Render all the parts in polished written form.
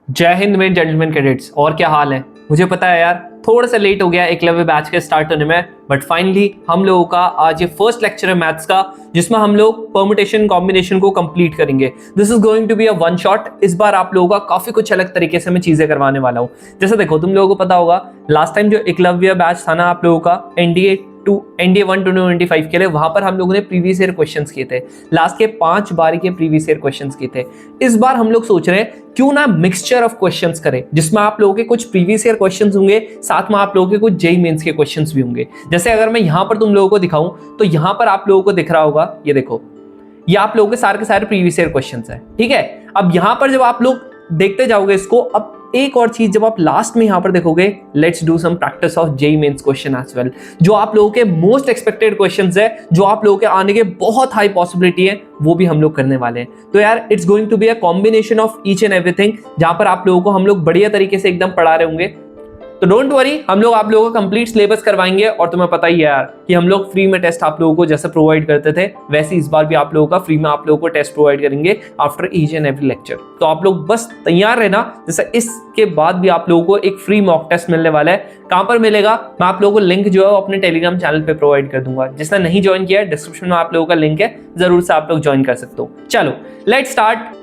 जय Hind main gentleman cadets. और क्या हाल है? मुझे पता है यार, थोड़ा सा लेट हो गया एकलव्य बैच के स्टार्ट होने में, बट फाइनली हम लोगों का आज ये फर्स्ट लेक्चर है मैथ्स का, जिसमें हम लोग परम्यूटेशन कॉम्बिनेशन को कंप्लीट करेंगे। This is going to be a one shot. इस बार आप लोगों का काफी कुछ अलग तरीके से मैं चीजें करवाने वाला हूँ। जैसे देखो, तुम लोगों को पता होगा लास्ट टाइम जो एकलव्य बैच था ना आप लोगों का एनडीए 1 to 25 के लिए, वहां पर हम लोगों ने प्रीवियस ईयर क्वेश्चंस किए थे। लास्ट के 5 बारी के प्रीवियस ईयर क्वेश्चंस किए थे। इस बार हम लोग सोच रहे हैं क्यों ना मिक्सचर ऑफ क्वेश्चंस करें, जिसमें आप लोगों के कुछ प्रीवियस ईयर क्वेश्चंस होंगे, साथ में आप लोगों के कुछ जेईई मेंस के क्वेश्चंस भी होंगे। जैसे अगर मैं यहां पर तुम लोगों को दिखाऊं तो यहां पर आप लोगों को दिख रहा होगा, ये देखो, ये आप लोगों के सारे प्रीवियस ईयर क्वेश्चंस हैं। ठीक है, अब यहां पर जब आप लोग देखते जाओगे इसको, अब एक और चीज जब आप लास्ट में यहां पर देखोगे, let's do some practice of JEE mains question as well. जो आप लोगों के मोस्ट एक्सपेक्टेड क्वेश्चंस है, जो आप लोगों के आने के बहुत हाई पॉसिबिलिटी है, वो भी हम लोग करने वाले हैं। तो यार it's going to be a combination of each and everything, जहां पर आप लोगों को हम लोग बढ़िया तरीके से एकदम पढ़ा रहे होंगे। तो डोंट वरी, हम लोग आप लोगों का कंप्लीट सिलेबस करवाएंगे। और तुम्हें पता ही है यार कि हम लोग फ्री में टेस्ट आप लोगों को जैसे प्रोवाइड करते थे, वैसे इस बार भी आप लोगों का फ्री में आप लोगों को टेस्ट प्रोवाइड करेंगे after each and every lecture. तो आप लोग बस तैयार रहना। जैसे इसके बाद भी आप लोगों को एक फ्री मॉक टेस्ट मिलने वाला है। कहां पर मिलेगा? मैं आप लोगों को लिंक जो है वो अपने टेलीग्राम चैनल पे प्रोवाइड कर दूंगा। जिसने नहीं ज्वाइन किया है, डिस्क्रिप्शन में आप लोगों का लिंक है, जरूर से आप लोग ज्वाइन कर सकते हो। चलो लेट्स स्टार्ट।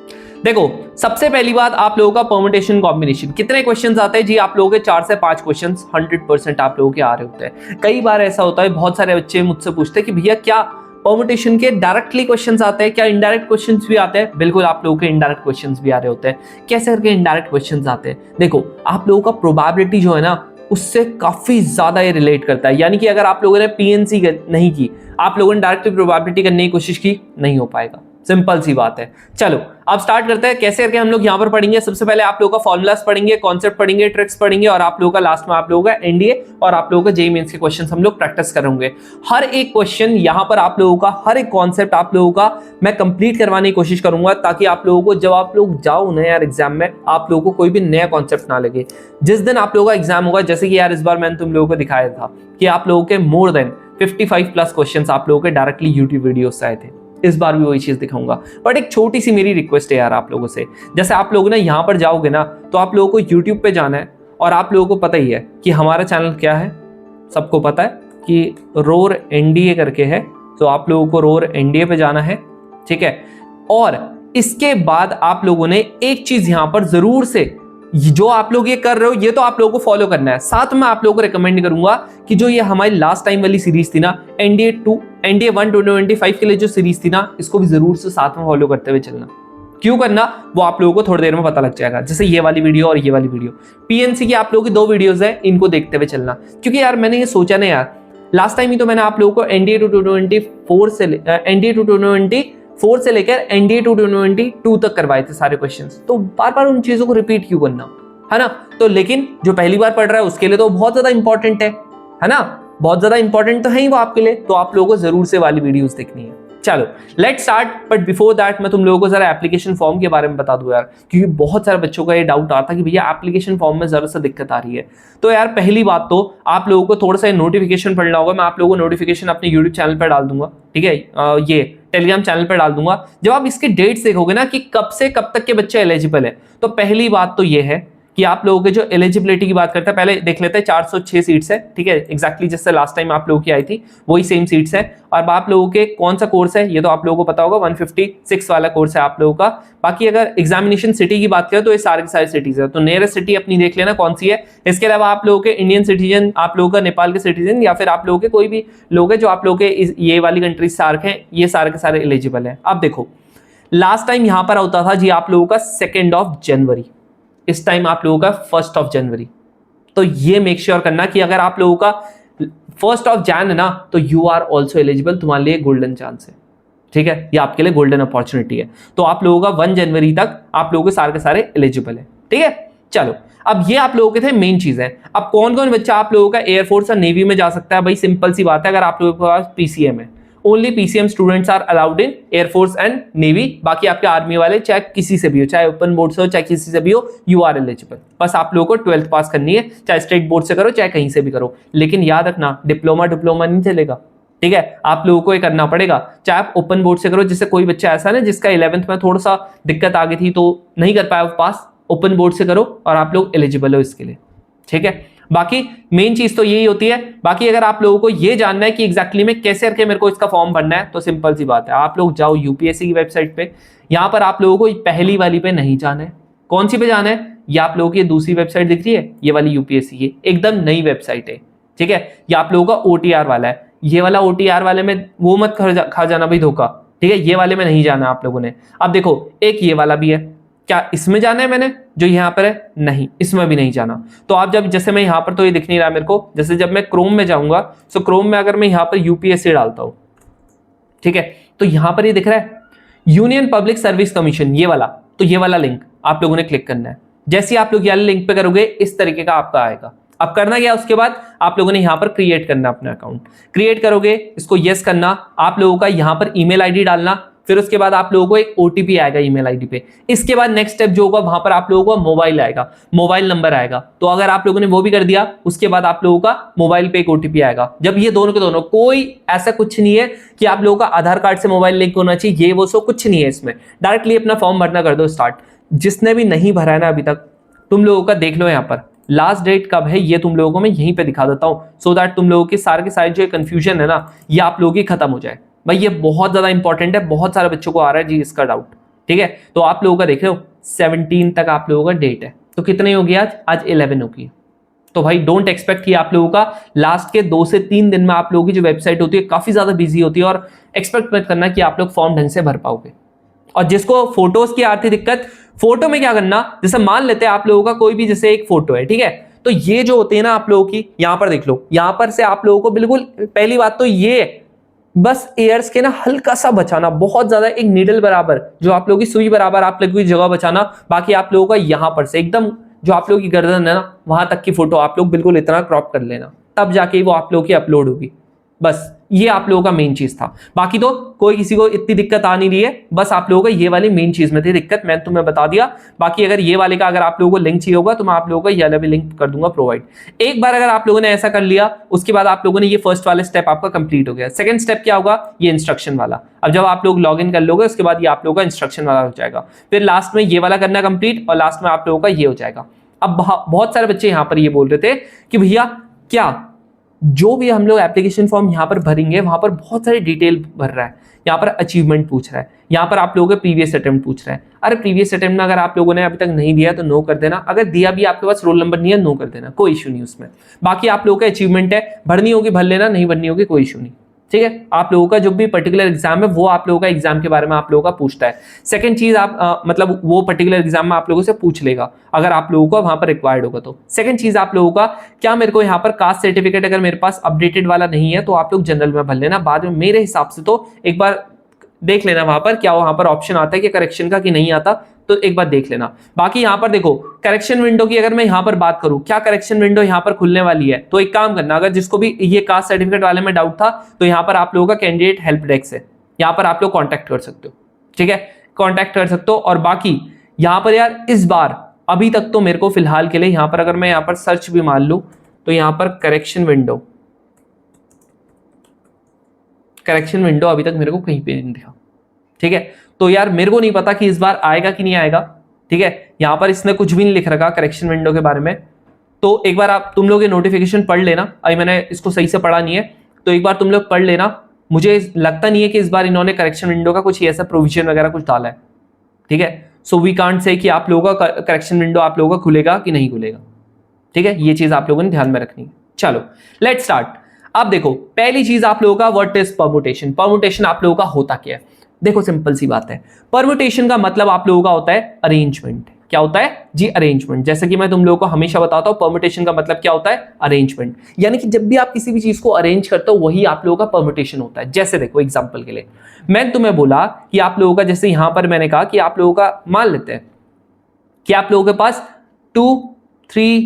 देखो, सबसे पहली बात आप लोगों का परम्यूटेशन कॉम्बिनेशन। कितने क्वेश्चंस आते हैं जी? आप लोगों के 4 से 5 क्वेश्चंस 100% आप लोगों के आ रहे होते हैं। कई बार ऐसा होता है, बहुत सारे बच्चे मुझसे पूछते हैं कि भैया क्या परम्यूटेशन के डायरेक्टली क्वेश्चंस आते हैं, क्या इनडायरेक्ट क्वेश्चंस भी आते हैं? बिल्कुल, आप लोगों के इनडायरेक्ट क्वेश्चंस भी आ रहे होते हैं। कैसे करके इनडायरेक्ट क्वेश्चंस आते हैं? देखो, आप लोगों का प्रोबेबिलिटी जो है ना, उससे काफी ज्यादा ये रिलेट करता है। यानी कि अगर आप लोगों ने पीएनसी नहीं की, आप लोगों ने डायरेक्टली प्रोबेबिलिटी करने की कोशिश की, नहीं हो पाएगा। सिंपल सी बात है। चलो अब स्टार्ट करते हैं। कैसे करके हम लोग यहां पर पढ़ेंगे? सबसे पहले आप लोगों का फॉर्मुलास पढ़ेंगे, कॉन्सेप्ट पढ़ेंगे, ट्रिक्स पढ़ेंगे, और आप लोगों का लास्ट में आप लोगों का एनडीए और आप लोगों का जेईई मेंस के क्वेश्चंस हम लोग प्रैक्टिस करेंगे। हर एक क्वेश्चन यहां पर आप लोगों का, हर एक कॉन्सेप्ट आप लोगों का मैं कंप्लीट करवाने की कोशिश करूंगा, ताकि आप लोगों को जब आप लोग जाओ ना यार एग्जाम में, आप लोगों को कोई भी नया कॉन्सेप्ट ना लगे। जिस दिन आप लोगों का एग्जाम होगा, जैसे कि यार इस बार मैंने तुम लोगों को दिखाया था कि आप लोगों के मोर देन 55 प्लस क्वेश्चंस आप लोगों के डायरेक्टली यूट्यूब वीडियो से आए थे। इस बार भी वही चीज दिखाऊंगा। बट एक छोटी सी मेरी रिक्वेस्ट है यार आप लोगों से, जैसे आप लोग ना यहाँ पर जाओगे ना, तो आप लोगों को YouTube पे जाना है। और आप लोगों को पता ही है कि हमारा चैनल क्या है, सबको पता है कि रोर एनडीए करके है। तो आप लोगों को रोर एनडीए पे जाना है, ठीक है। और इसके बाद आप लोगों ने एक चीज यहाँ पर जरूर से, जो आप लोग ये कर रहे हो, ये तो आप लोगों को फॉलो करना है। साथ में आप लोगों को रिकमेंड करूंगा कि जो ये हमारी लास्ट टाइम वाली सीरीज थी ना, एनडीए 1 to 25 के लिए जो सीरीज थी ना, इसको भी जरूर से साथ में फॉलो करते हुए चलना। क्यों करना, वो आप लोगों को थोड़ी देर में पता लग जाएगा। जैसे ये वाली वीडियो और ये वाली वीडियो, पीएनसी की आप लोगों की 2 वीडियोस है, इनको देखते हुए चलना। क्योंकि यार मैंने ये सोचा ना यार, लास्ट टाइम ही तो मैंने आप लोगों को एनडीए 224 से लेकर एनडीए 222 तक करवाए थे सारे क्वेश्चंस। तो बार बार उन चीजों को रिपीट क्यों करना, है ना? तो लेकिन जो पहली बार पढ़ रहा है उसके लिए तो बहुत ज्यादा इंपॉर्टेंट है ना? बहुत ज्यादा इंपॉर्टेंट तो है ही वो आपके लिए। तो आप लोगों को जरूर से वाली वीडियोस देखनी है। चलो let's start. But before that मैं तुम लोगों को जरा एप्लीकेशन फॉर्म के बारे में बता दूं यार, क्योंकि बहुत सारे बच्चों का ये डाउट आता है कि भैया एप्लीकेशन फॉर्म में जरा सा दिक्कत आ रही है। तो यार पहली बात तो आप लोगों को थोड़ा सा नोटिफिकेशन पढ़ना होगा। मैं आप लोगों को नोटिफिकेशन अपने यूट्यूब चैनल पर डाल दूंगा, ठीक है, ये टेलीग्राम चैनल पर डाल दूंगा। जब आप इसके डेट्स देखोगे ना कि कब से कब तक के बच्चे एलिजिबल है, तो पहली बात तो ये है कि आप लोगों के जो एलिजिबिलिटी की बात करते हैं, पहले देख लेते हैं। 406 सीट्स है, ठीक है, एग्जैक्टली जैसे लास्ट टाइम आप लोगों की आई थी वही सेम सीट्स है। और आप लोगों के कौन सा कोर्स है, ये तो आप लोगों को पता होगा, 156 वाला कोर्स है आप लोगों का। बाकी अगर एग्जामिनेशन सिटी की बात करें तो ये सारे के सारे सिटीज है। तो नियरेस्ट सिटी अपनी देख लेना कौन सी है। इसके अलावा आप लोगों के इंडियन सिटीजन, आप लोगों का नेपाल के सिटीजन, या फिर आप लोगों के कोई भी लोग है जो आप लोगों के ये वाली कंट्रीज से आ रखे हैं, ये सारे के सारे एलिजिबल है। अब देखो, लास्ट टाइम यहां पर होता था जी आप लोगों का 2 जनवरी, इस टाइम आप लोगों का 1 जनवरी। तो ये मेक श्योर करना कि अगर आप लोगों का 1 जैन है ना, तो यू आर ऑल्सो एलिजिबल, तुम्हारे लिए गोल्डन चांस है, ठीक है, ये आपके लिए गोल्डन अपॉर्चुनिटी है। तो आप लोगों का 1 जनवरी तक आप लोगों के सारे एलिजिबल है, ठीक है। चलो अब ये आप लोगों के थे मेन चीजें। अब कौन कौन बच्चा आप लोगों का एयरफोर्स और नेवी में जा सकता है? भाई सिंपल सी बात है, अगर आप लोगों के पास पीसीएम है, only PCM students are allowed in air force and navy. बाकी आपके आर्मी वाले चाहे किसी से भी हो, चाहे ओपन बोर्ड से हो, चाहे किसी से भी हो, यू आर एलिजिबल। बस आप लोगों को 12th पास करनी है, चाहे स्टेट बोर्ड से करो चाहे कहीं से भी करो। लेकिन याद रखना, डिप्लोमा नहीं चलेगा, ठीक है। आप लोगों को ये करना पड़ेगा, चाहे आप ओपन बोर्ड से करो। जैसे कोई बच्चा ऐसा ना जिसका 11th में थोड़ा सा दिक्कत आ गई थी तो नहीं कर पाया पास, ओपन बोर्ड से करो और आप लोग एलिजिबल हो इसके लिए, ठीक है। बाकी मेन चीज तो यही होती है। बाकी अगर आप लोगों को ये जानना है कि एग्जैक्टली में कैसे करके मेरे को इसका फॉर्म भरना है, तो सिंपल सी बात है, आप लोग जाओ यूपीएससी की वेबसाइट पे। यहां पर आप लोगों को पहली वाली पे नहीं जाना है। कौन सी पे जाना है? ये आप लोगों की दूसरी वेबसाइट दिख रही है, ये वाली यूपीएससी की एकदम नई वेबसाइट है, ठीक है। ये आप लोगों का ओटीआर वाला है। ये वाला ओटीआर वाले में वो मत खा जाना भाई धोखा, ठीक है। ये वाले में नहीं जाना आप लोगों ने। अब देखो एक ये वाला भी है, क्या इसमें जाना है मैंने जो यहाँ पर है? नहीं, इसमें भी नहीं जाना। तो आप जब, जैसे मैं यहाँ पर तो ये दिख नहीं रहा मेरे को, जैसे जब मैं क्रोम में जाऊंगा, तो क्रोम में अगर मैं यहाँ पर यूपीएससी डालता हूं, ठीक है, तो यहाँ पर ये दिख रहा है यूनियन पब्लिक सर्विस कमीशन, ये वाला। तो ये वाला लिंक आप लोगों ने क्लिक करना है। जैसे आप लोग ये लिंक पे करोगे इस तरीके का आपका आएगा। अब करना क्या, उसके बाद आप लोगों ने यहाँ पर क्रिएट करना अपना अकाउंट। क्रिएट करोगे, इसको यस करना, आप लोगों का यहाँ पर ईमेल आईडी डालना, फिर उसके बाद आप लोगों को एक ओटीपी आएगा ईमेल आईडी पे। इसके बाद नेक्स्ट स्टेप जो होगा, वहां पर आप लोगों को मोबाइल आएगा, मोबाइल नंबर आएगा। तो अगर आप लोगों ने वो भी कर दिया, उसके बाद आप लोगों का मोबाइल पे एक ओटीपी आएगा। जब ये दोनों के दोनों, कोई ऐसा कुछ नहीं है कि आप लोगों का आधार कार्ड से मोबाइल लिंक होना चाहिए, ये वो सो कुछ नहीं है इसमें। डायरेक्टली अपना फॉर्म भरना कर दो स्टार्ट। जिसने भी नहीं भरा है ना अभी तक, तुम लोगों का देख लो यहाँ पर लास्ट डेट कब है, ये तुम लोगों को मैं यहीं पे दिखा देता हूं, सो दैट तुम लोगों के सारे जो कंफ्यूजन है ना, ये आप लोगों की खत्म हो जाए। भाई ये बहुत ज्यादा इंपॉर्टेंट है, बहुत सारे बच्चों को आ रहा है जी इसका डाउट, ठीक है। तो आप लोगों का देख रहे हो 17 तक आप लोगों का डेट है, तो कितनी होगी आज 11 होगी। तो भाई डोंट एक्सपेक्ट कि आप लोगों का लास्ट के 2 से 3 दिन में आप लोगों की जो वेबसाइट होती है काफी ज्यादा बिजी होती है, और एक्सपेक्ट मत करना कि आप लोग फॉर्म ढंग से भर पाओगे। और जिसको फोटोज की आती दिक्कत, फोटो में क्या करना, जैसे मान लेते हैं आप लोगों का कोई भी जैसे एक फोटो है, ठीक है, तो ये जो होती है ना आप लोगों की, यहां पर देख लो, यहां पर से आप लोगों को बिल्कुल पहली बात तो ये बस एयर्स के ना हल्का सा बचाना, बहुत ज्यादा एक नीडल बराबर, जो आप लोगों की सुई बराबर आप लोगों की जगह बचाना। बाकी आप लोगों का यहां पर से एकदम जो आप लोगों की गर्दन है ना, वहां तक की फोटो आप लोग बिल्कुल इतना क्रॉप कर लेना, तब जाके वो आप लोगों की अपलोड होगी। बस ये आप लोगों का मेन चीज था। बाकी तो कोई किसी को इतनी दिक्कत आ नहीं रही है, बस आप लोगों को ये वाली मेन चीज में थी दिक्कत, मैं तुम्हें बता दिया। बाकी अगर ये वाले का अगर आप लोगों को लिंक चाहिए होगा तो मैं आप लोगों को ये वाला भी लिंक कर दूंगा प्रोवाइड। एक बार अगर आप लोगों ने ऐसा कर लिया, उसके बाद आप लोगों ने ये फर्स्ट वाला स्टेप आपका कंप्लीट हो गया। सेकंड स्टेप क्या होगा, ये इंस्ट्रक्शन वाला। अब जब आप लोग लॉग इन कर लोगे, उसके बाद ये आप लोगों का इंस्ट्रक्शन वाला हो जाएगा। फिर लास्ट में ये वाला करना कंप्लीट, और लास्ट में आप लोगों का ये हो जाएगा। अब बहुत सारे बच्चे यहां पर ये बोल रहे थे कि भैया क्या जो भी हम लोग एप्लीकेशन फॉर्म यहाँ पर भरेंगे, वहां पर बहुत सारी डिटेल भर रहा है, यहाँ पर अचीवमेंट पूछ रहा है, यहाँ पर आप लोगों के प्रीवियस अटेम्प्ट पूछ रहा है। अरे प्रीवियस अटेम्प्ट में अगर आप लोगों ने अभी तक नहीं दिया तो नो कर देना, अगर दिया भी आपके पास रोल नंबर नहीं है नो कर देना, कोई इशू नहीं उसमें। बाकी आप लोगों का अचीवमेंट है, भरनी होगी भर लेना, नहीं भरनी होगी कोई इशू नहीं, ठीक है। आप लोगों का जो भी पर्टिकुलर एग्जाम है वो आप लोगों का एग्जाम के बारे में आप लोगों का पूछता है। सेकंड चीज आप मतलब वो पर्टिकुलर एग्जाम में आप लोगों से पूछ लेगा, अगर आप लोगों को वहां पर रिक्वायर्ड होगा तो। सेकंड चीज आप लोगों का, क्या मेरे को यहाँ पर कास्ट सर्टिफिकेट अगर मेरे पास अपडेटेड वाला नहीं है तो आप लोग जनरल में भर लेना, बाद में मेरे हिसाब से तो एक बार देख लेना वहां पर क्या वहां पर ऑप्शन आता है कि करेक्शन का कि नहीं आता, तो एक बार देख लेना। बाकी यहाँ पर देखो करेक्शन विंडो की अगर मैं यहाँ पर बात करूं, क्या करेक्शन विंडो यहाँ पर खुलने वाली है, तो एक काम करना, अगर जिसको भी ये कास्ट सर्टिफिकेट वाले में डाउट था, तो यहाँ पर आप लोगों का कैंडिडेट हेल्प डेस्क है, यहाँ पर आप लोग कॉन्टैक्ट कर सकते हो, ठीक है, कॉन्टैक्ट कर सकते हो। और बाकी यहाँ पर यार इस बार अभी तक तो मेरे को फिलहाल के लिए यहाँ पर अगर मैं यहाँ पर सर्च भी मान लूं, तो यहाँ पर करेक्शन विंडो अभी तक मेरे को कहीं पे नहीं दिखा, ठीक है। तो यार मेरे को नहीं पता कि इस बार आएगा कि नहीं आएगा, ठीक है। यहां पर इसने कुछ भी नहीं लिख रखा करेक्शन विंडो के बारे में, तो एक बार आप तुम लोग ये नोटिफिकेशन पढ़ लेना। अभी मैंने इसको सही से पढ़ा नहीं है, तो एक बार तुम लोग पढ़ लेना। मुझे लगता नहीं है कि इस बार इन्होंने करेक्शन विंडो का कुछ ऐसा प्रोविजन वगैरह कुछ डाला है, ठीक है। सो वी कांट से कि आप लोगों का करेक्शन विंडो आप लोगों का खुलेगा कि नहीं खुलेगा, ठीक है। ये चीज आप लोगों ने ध्यान में रखनी है। चलो लेट स्टार्ट। अब देखो पहली चीज आप लोगों का व्हाट इज परमुटेशन। परमुटेशन आप लोगों का होता क्या है, देखो सिंपल सी बात है, परम्यूटेशन का मतलब आप लोगों का होता है अरेंजमेंट। क्या होता है जी, अरेंजमेंट। जैसे कि मैं तुम लोगों को हमेशा बताता हूं परम्यूटेशन का मतलब क्या होता है, अरेंजमेंट। यानी कि जब भी आप किसी भी चीज को अरेंज करते हो वही आप लोगों का परम्यूटेशन होता है। जैसे देखो एग्जांपल के लिए मैं तुम्हें बोला कि आप लोगों का, जैसे यहां पर मैंने कहा कि आप लोगों का मान लेते हैं कि आप लोगों के पास 2 3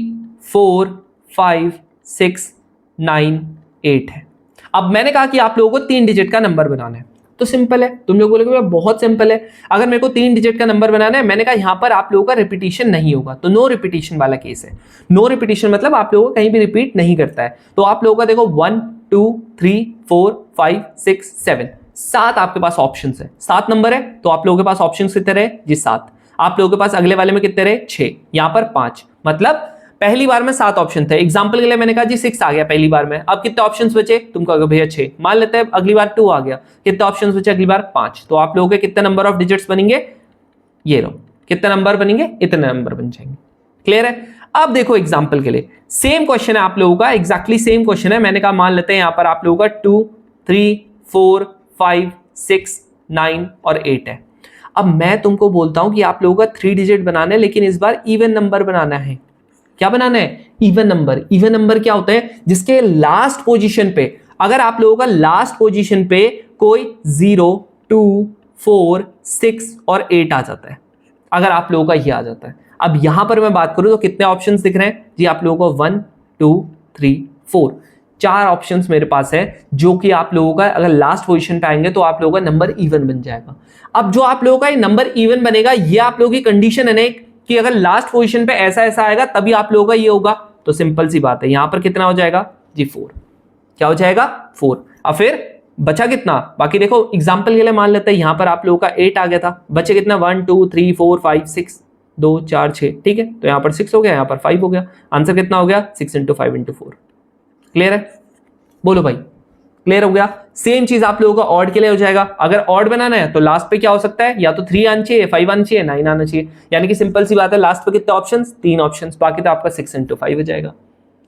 4 5 6 9 8 है। अब मैंने कहा कि आप लोगों को 3 डिजिट का नंबर बनाना है, तो सिंपल है। तुम लोग बोलोगे बहुत सिंपल है, अगर मेरे को 3 डिजिट का नंबर बनाना है, मैंने कहा यहां पर आप लोगों का रिपीटिशन नहीं होगा, तो नो रिपीटिशन वाला केस है। नो रिपीटिशन मतलब आप लोगों को कहीं भी रिपीट नहीं करता है। तो आप लोगों का देखो 1 2 3 4 5 6 7 7 आपके पास ऑप्शन है, 7 नंबर है, तो आप लोगों के पास ऑप्शन कितने रहे जी 7। आप लोगों के पास अगले वाले में कितने रहे 6, यहां पर 5, मतलब पहली बार में 7 ऑप्शन थे। एग्जांपल के लिए मैंने कहा जी 6 आ गया पहली बार में, अब कितने ऑप्शंस बचे, तुम कहोगे भैया 6, मान लेते हैं अगली बार 2 आ गया, कितने ऑप्शंस बचे अगली बार 5, तो आप लोगों के कितने नंबर ऑफ डिजिट्स बनेंगे, ये रहो, कितने नंबर बनेंगे, इतने नंबर बन जाएंगे। क्लियर है। अब देखो एग्जांपल के लिए सेम क्वेश्चन है आप लोगों का, एग्जैक्टली सेम क्वेश्चन है। मैंने कहा मान लेते हैं यहां पर आप लोगों का 2, 3, 4, 5, 6, 9 और 8 है। अब मैं तुमको बोलता हूं कि आप लोगों का 3 डिजिट बनाना है, लेकिन इस बार इवन नंबर बनाना है। क्या बनाना है, इवन नंबर। इवन नंबर क्या होता है, जिसके लास्ट पोजीशन पे, अगर आप लोगों का लास्ट पोजीशन पे कोई 0, 2, 4, 6 और 8 आ जाता है, अगर आप लोगों का ये आ जाता है। अब यहां पर मैं बात करूं तो कितने ऑप्शंस दिख रहे हैं जी आप लोगों को, 1, 2, 3, 4, 4 ऑप्शंस मेरे पास है, जो कि आप लोगों का अगर लास्ट पोजीशन पे आएंगे तो आप लोगों का नंबर इवन बन जाएगा। अब जो आप लोगों का ये नंबर इवन बनेगा, ये आप लोगों की कंडीशन है ना कि अगर लास्ट पोजीशन पे ऐसा ऐसा आएगा तभी आप लोगों का ये होगा। तो सिंपल सी बात है, यहां पर कितना हो जाएगा जी 4, क्या हो जाएगा 4। अब फिर बचा कितना, बाकी देखो एग्जांपल के लिए मान लेते हैं यहां पर आप लोगों का 8 आ गया था, बचे कितना 1, 2, 3, 4, 5, 6, 2, 4, 6, ठीक है, तो यहां पर 6 हो गया, यहां पर 5 हो गया, आंसर कितना हो गया 6 × 5 × 4। क्लियर है, बोलो भाई क्लियर हो गया। सेम चीज आप लोगों का ऑड के लिए हो जाएगा। अगर ऑड बनाना है तो लास्ट पे क्या हो सकता है, या तो 3 आना चाहिए, 5 आना चाहिए, 9 आना चाहिए, यानी कि सिंपल सी बात है, लास्ट पे कितने ऑप्शंस, 3 ऑप्शंस, बाकी तो आपका 6 × 5 हो जाएगा।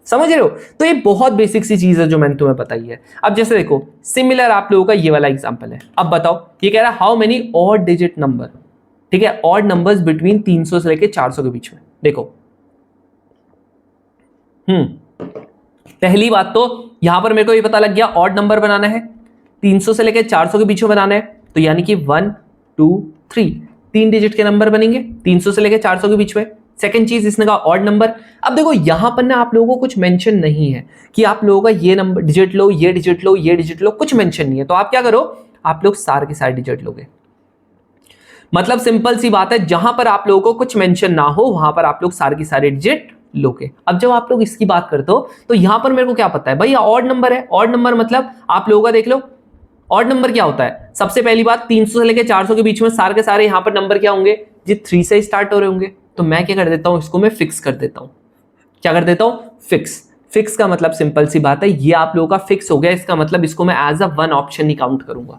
समझ रहे हो, तो ये बहुत बेसिक सी चीज है जो मैंने तुम्हें बताई है। अब जैसे देखो सिमिलर आप लोगों का ये वाला एग्जांपल है। अब बताओ, ये कह रहा है how many odd digit number, ठीक है, ऑड नंबर्स बिटवीन 300 से लेके 400 के बीच में। देखो पहली बात तो यहां पर मेरे को ये पता लग गया ऑड नंबर बनाना है, 300 से लेके 400 के बीच में बनाना है, तो यानी कि 1, 2, 3 3 डिजिट के नंबर बनेंगे 300 से लेके 400 के बीच में। सेकंड चीज इसने कहा ऑड नंबर। अब देखो यहां पर ना आप लोगों को कुछ मेंशन नहीं है कि आप लोगों का ये नंबर डिजिट लो, ये डिजिट लो, ये डिजिट लो, कुछ मेंशन नहीं है। तो आप क्या करो, आप लोग सारे के सारे डिजिट लोगे। मतलब सिंपल सी बात है, जहां पर आप लोगों को कुछ मेंशन ना हो वहां पर आप लोग सारे की सारे डिजिट लोगे। अब जब आप लोग इसकी बात करते हो तो यहां पर मेरे को क्या पता है भाई, ऑड नंबर है। ऑड नंबर मतलब आप लोगों का देख लो, ऑड नंबर क्या होता है, सबसे पहली बात 300 से लेकर 400 के बीच में सारे के सारे यहां पर नंबर क्या होंगे जी 3 से स्टार्ट हो रहे होंगे। तो मैं क्या कर देता हूं, इसको मैं फिक्स कर देता हूं। क्या कर देता हूं, फिक्स। फिक्स का मतलब सिंपल सी बात है, ये आप लोगों का फिक्स हो गया, इसका मतलब इसको मैं एज अ 1 ऑप्शन ही काउंट करूंगा।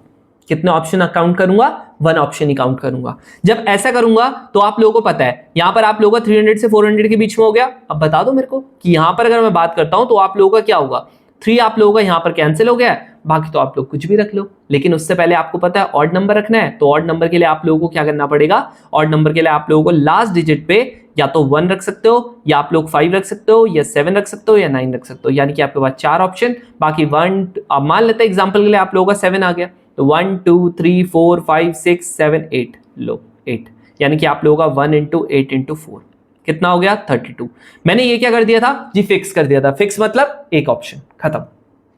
कितने ऑप्शन काउंट करूंगा, 1 ऑप्शन ही काउंट करूंगा। जब ऐसा करूंगा तो आप लोगों को पता है यहां पर आप लोगों का 300 से 400 के बीच में हो गया। अब बता दो मेरे को कि यहां पर अगर मैं बात करता हूं तो आप लोगों का क्या होगा, 3 आप लोगों का यहां पर कैंसिल हो गया है, बाकी तो आप लोग कुछ भी रख लो। लेकिन उससे पहले आपको पता है ऑड नंबर रखना है, तो ऑड नंबर के लिए आप लोगों को क्या करना पड़ेगा, ऑड नंबर के लिए आप लोगों को लास्ट डिजिट पे या तो 1 रख सकते हो, या आप लोग 5 रख सकते हो, या 7 रख सकते हो, या 9 रख सकते हो, यानी कि आपके पास 4 ऑप्शन। बाकी 1, अब मान लेते हैं एग्जांपल के लिए आप लोगों का 7 आ गया, तो 1, 2, 3, 4, 5, 6, 7, 8 लो 8, यानी कि आप लोगों का 1 × 8 × 4 कितना हो गया 32। मैंने ये क्या कर दिया था जी, फिक्स कर दिया था। फिक्स मतलब एक ऑप्शन, खत्म।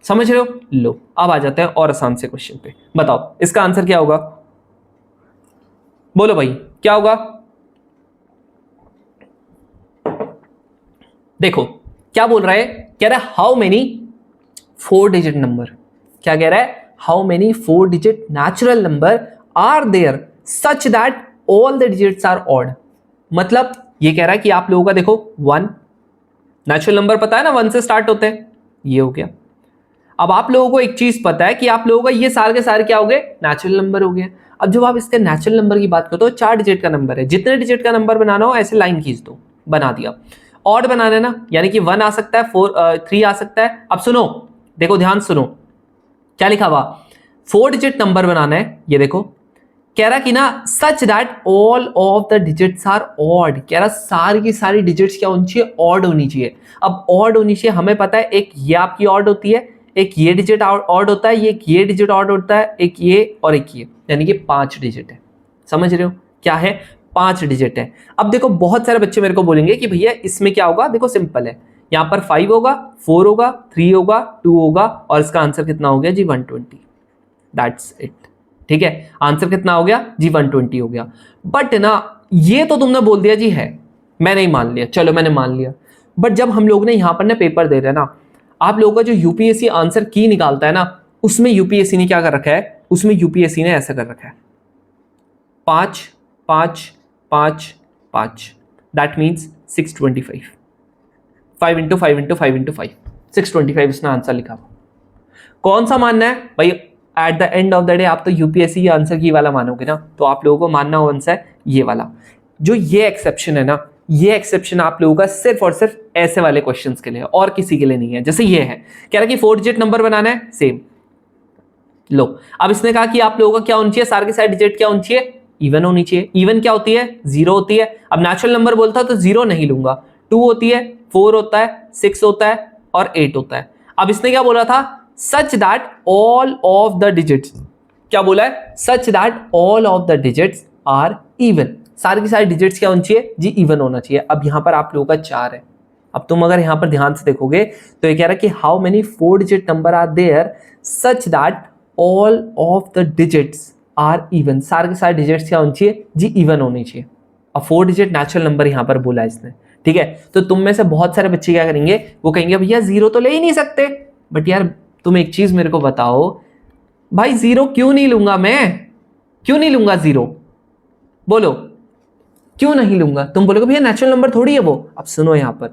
समझ रहे हो, लो अब आ जाते हैं और आसान से क्वेश्चन पे। बताओ इसका आंसर क्या होगा, बोलो भाई क्या होगा। देखो क्या बोल रहा है, कह रहा है हाउ मेनी 4 डिजिट नंबर, क्या कह रहा है, how many 4 digit natural number are there such that all the digits are odd. मतलब ये कह रहा है कि आप लोगों का देखो 1 नेचुरल नंबर पता है ना, 1 से स्टार्ट होते हैं, ये हो गया। अब आप लोगों को एक चीज पता है कि आप लोगों का ये सारे के सारे क्या हो गए, नेचुरल नंबर हो गए। अब जब आप इसके नेचुरल नंबर की बात करते हो, 4 डिजिट का नंबर है, जितने डिजिट का नंबर बनाना हो ऐसे लाइन खींच दो, बना दिया। ऑड बनाना है ना, यानी कि 1 आ सकता है, 3 आ सकता है। अब सुनो, देखो ध्यान सुनो क्या लिखा हुआ, 4 डिजिट नंबर बनाना है। ये देखो कह रहा कि ना such that all of the digits are odd, कह रहा सारी की सारी डिजिट्स क्या होनी चाहिए, ऑड होनी चाहिए। अब ऑड होनी चाहिए, हमें पता है एक ये आपकी ऑड होती है, एक ये डिजिट ऑड होता है, एक ये डिजिट ऑड होता है, एक ये और एक ये, यानी कि 5 डिजिट है। समझ रहे हो क्या है, 5 डिजिट है। अब देखो बहुत सारे बच्चे मेरे को बोलेंगे कि भैया इसमें क्या होगा, देखो सिंपल है, यहां पर 5 होगा, 4 होगा, 3 होगा, 2 होगा, और इसका आंसर कितना हो गया जी 120। दैट्स इट, ठीक है, आंसर कितना हो गया जी 120 हो गया। बट ना ये तो तुमने बोल दिया जी है, मैं नहीं मान लिया, चलो मैंने मान लिया। बट जब हम लोग ने यहां पर ना पेपर दे रहे हैं ना, आप लोगों का जो यूपीएससी आंसर की निकालता है ना, उसमें यूपीएससी ने क्या कर रखा है, उसमें यूपीएससी ने ऐसा कर रखा है 5, 5, 5 5, that means 625। 5 into 5 into 5 into 5, 625 इसने आंसर लिखा। कौन सा मानना है भाई? At the end of the day आप तो यूपीएससी आंसर की वाला मानोगे ना, तो आप लोगों को मानना कौन सा है? ये वाला। जो ये एक्सेप्शन है ना, ये एक्सेप्शन आप लोगों का सिर्फ और सिर्फ ऐसे वाले क्वेश्चंस के लिए है, और किसी के लिए नहीं है। जैसे ये है, कह रहा कि 4 डिजिट नंबर बनाना है, सेम लो। अब इसने कहा कि आप लोगों का क्या होनी चाहिए? सारे के सारे डिजिट क्या होनी चाहिए? इवन होनी चाहिए। इवन क्या होती है? 0 होती है। अब नेचुरल नंबर बोलता तो 0 नहीं लूंगा, 2 होती है, 4 होता है, 6 होता है और 8 होता है। अब इसने क्या बोला था? Such that all of the digits, क्या बोला है? Such that all of the digits are even. सारे के सारे डिजिट्स क्या होना चाहिए जी? इवन होना चाहिए। अब यहां पर आप लोगों का 4 है। अब तुम अगर यहां पर ध्यान से देखोगे तो ये कह रहा है कि how many 4 digit number are there such that all of the digits are even. सारे के सारे डिजिट्स क्या होनी चाहिए जी? इवन होनी चाहिए। अब 4 डिजिट नेचुरल नंबर यहां पर बोला है इसने, ठीक है। तो तुम में से बहुत सारे बच्चे क्या करेंगे? वो कहेंगे भैया 0 तो ले ही नहीं सकते। बट यार तुम एक चीज मेरे को बताओ भाई, 0 क्यों नहीं लूंगा मैं? क्यों नहीं लूंगा 0? बोलो क्यों नहीं लूंगा? तुम बोलोगे भैया नेचुरल नंबर थोड़ी है वो। अब सुनो, यहां पर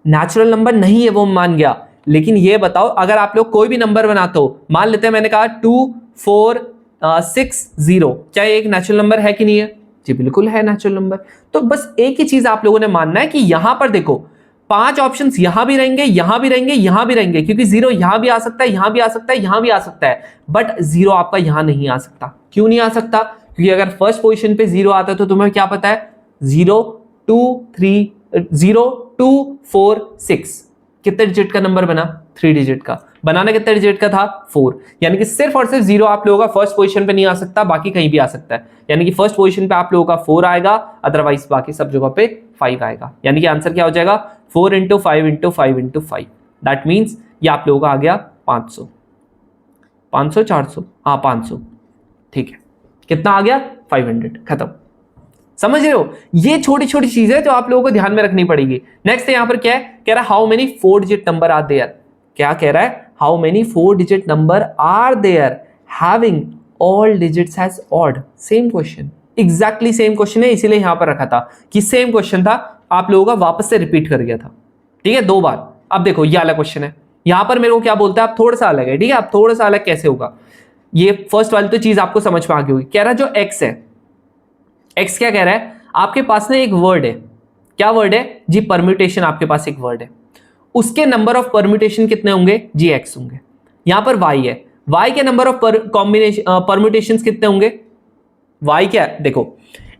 नेचुरल नंबर नहीं है वो, मान गया। लेकिन ये बताओ, अगर आप लोग कोई भी नंबर बनाते हो, मान लेते हैं मैंने कहा 2 4 6 0, क्या एक नेचुरल नंबर है कि नहीं है जी? बिल्कुल है नेचुरल नंबर। तो बस एक ही चीज आप लोगों ने मानना है कि यहां पर देखो 5 ऑप्शंस यहां भी रहेंगे, यहां भी रहेंगे, यहां भी रहेंगे, क्योंकि 0 यहां भी आ सकता है, यहां भी आ सकता है, यहां भी आ सकता है। बट 0 आपका यहां नहीं आ सकता। क्यों नहीं आ सकता? क्योंकि अगर फर्स्ट पोजीशन पे 0 आता है तो तुम्हें क्या पता है? 0 2 4 6 कितने डिजिट का नंबर बना? 3 डिजिट का। बनाना कितने डिजिट का था? 4। यानी कि सिर्फ और सिर्फ 0 आप लोगों का फर्स्ट पोजीशन पे नहीं आ सकता, बाकी कहीं भी आ सकता है। यानी कि फर्स्ट पोजीशन पे आप लोगों का 4 आएगा, अदरवाइज बाकी सब जगह पे 5 आएगा। यानी कि आंसर क्या हो जाएगा? 4 into 5 into 5 into 5, that means ये आप लोगों का आ गया 500। 500 400, हाँ 500, ठीक है। कितना आ गया? 500। खत्म। समझ रहे हो? ये छोटी छोटी चीजें जो आप लोगों को ध्यान में रखनी पड़ेगी। नेक्स्ट यहां पर क्या है? कह रहा है how many 4 digit number are there. क्या कह रहा है? How many 4 digit number are there having all digits as odd. Same question, exactly same question है, इसीलिए यहां पर रखा था कि सेम क्वेश्चन था, आप लोगों का वापस से रिपीट कर गया था, ठीक है, 2 बार। अब देखो ये वाला क्वेश्चन है, यहां पर मेरे को क्या बोलता है? अब थोड़ा सा अलग है, ठीक है। अब थोड़ा सा अलग कैसे होगा? ये फर्स्ट वाली तो चीज आपको समझ में आ गई होगी। कह रहा जो एक्स है, एक्स क्या कह रहा है? आपके पास ना एक वर्ड है, क्या वर्ड है जी? परम्यूटेशन। आपके पास एक वर्ड है, उसके नंबर ऑफ परम्यूटेशन कितने होंगे जी? एक्स होंगे। यहां पर वाई है, वाई के नंबर ऑफ कॉम्बिनेशन परम्यूटेशंस कितने होंगे? वाई क्या है? देखो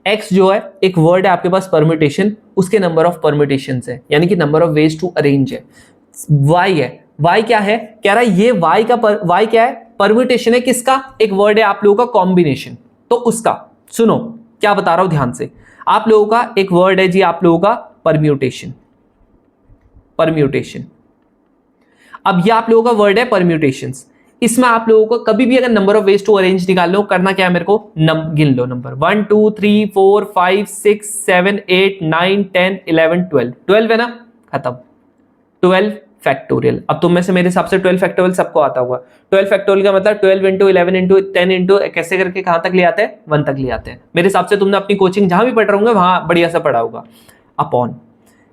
एक्स जो है एक वर्ड है आपके पास, परम्यूटेशन, उसके नंबर ऑफ परम्यूटेशंस है, यानी कि number of ways to arrange है। वाई है, वाई क्या है? कह रहा है ये वाई का वाई क्या है? परम्यूटेशन है। किसका? एक वर्ड है आप लोगों का कॉम्बिनेशन, तो उसका। सुनो क्या बता रहा हूं ध्यान से। आप लोगों का एक वर्ड है जी, आप लोगों का परम्यूटेशन। परम्यूटेशन, अब ये आप लोगों का वर्ड है परम्यूटेशंस। इसमें आप लोगों को कभी भी अगर number of ways to arrange निकाल लो, करना क्या है मेरे को? गिन लो नंबर 1 2 3 4 5 6 7 8 9 10 11 12। 12 है ना? खत्म। 12 फैक्टोरियल। अब तुम में से मेरे हिसाब से 12 फैक्टोरियल सबको आता होगा। 12 फैक्टोरियल का मतलब 12 इंटू 11 इंटू 10 इंटू कैसे करके कहां तक ले आते हैं? 1 तक ले आते हैं। मेरे हिसाब से तुमने अपनी कोचिंग जहां भी पढ़ रहे होंगे वहां बढ़िया से पढ़ा होगा। अपॉन,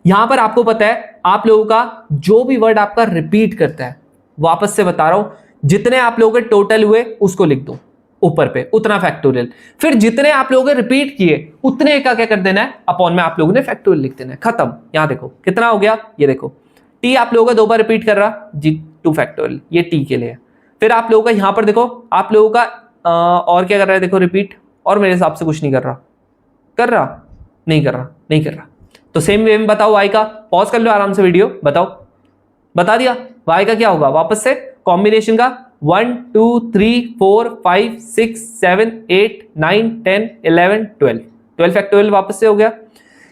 यहां पर आपको पता है आप लोगों का जो भी वर्ड आपका रिपीट करता है, वापस से बता रहा हूं, जितने आप लोगों के टोटल हुए उसको लिख दो ऊपर पे, उतना फैक्टोरियल। फिर जितने आप लोगों ने रिपीट किए उतने का क्या कर देना है? अपॉन में आप लोगों ने फैक्टोरियल लिख देना है। खत्म। यहां देखो कितना हो गया, ये देखो टी आप लोगों का 2 बार रिपीट कर रहा जी, 2 फैक्टोरियल, ये टी के लिए। फिर आप लोगों का यहां पर देखो, आप लोगों का और क्या कर रहा है? देखो रिपीट, और मेरे हिसाब से कुछ नहीं कर रहा, कर रहा नहीं कर रहा, नहीं कर रहा। तो सेम वे में बताओ वाई का, पॉज कर लो आराम से वीडियो, बताओ। बता दिया वाई का क्या होगा? वापस से कॉम्बिनेशन का 1 2 3 4 5 6 7 8 9 10 11 12। 12 फैक्टोरियल वापस से हो गया।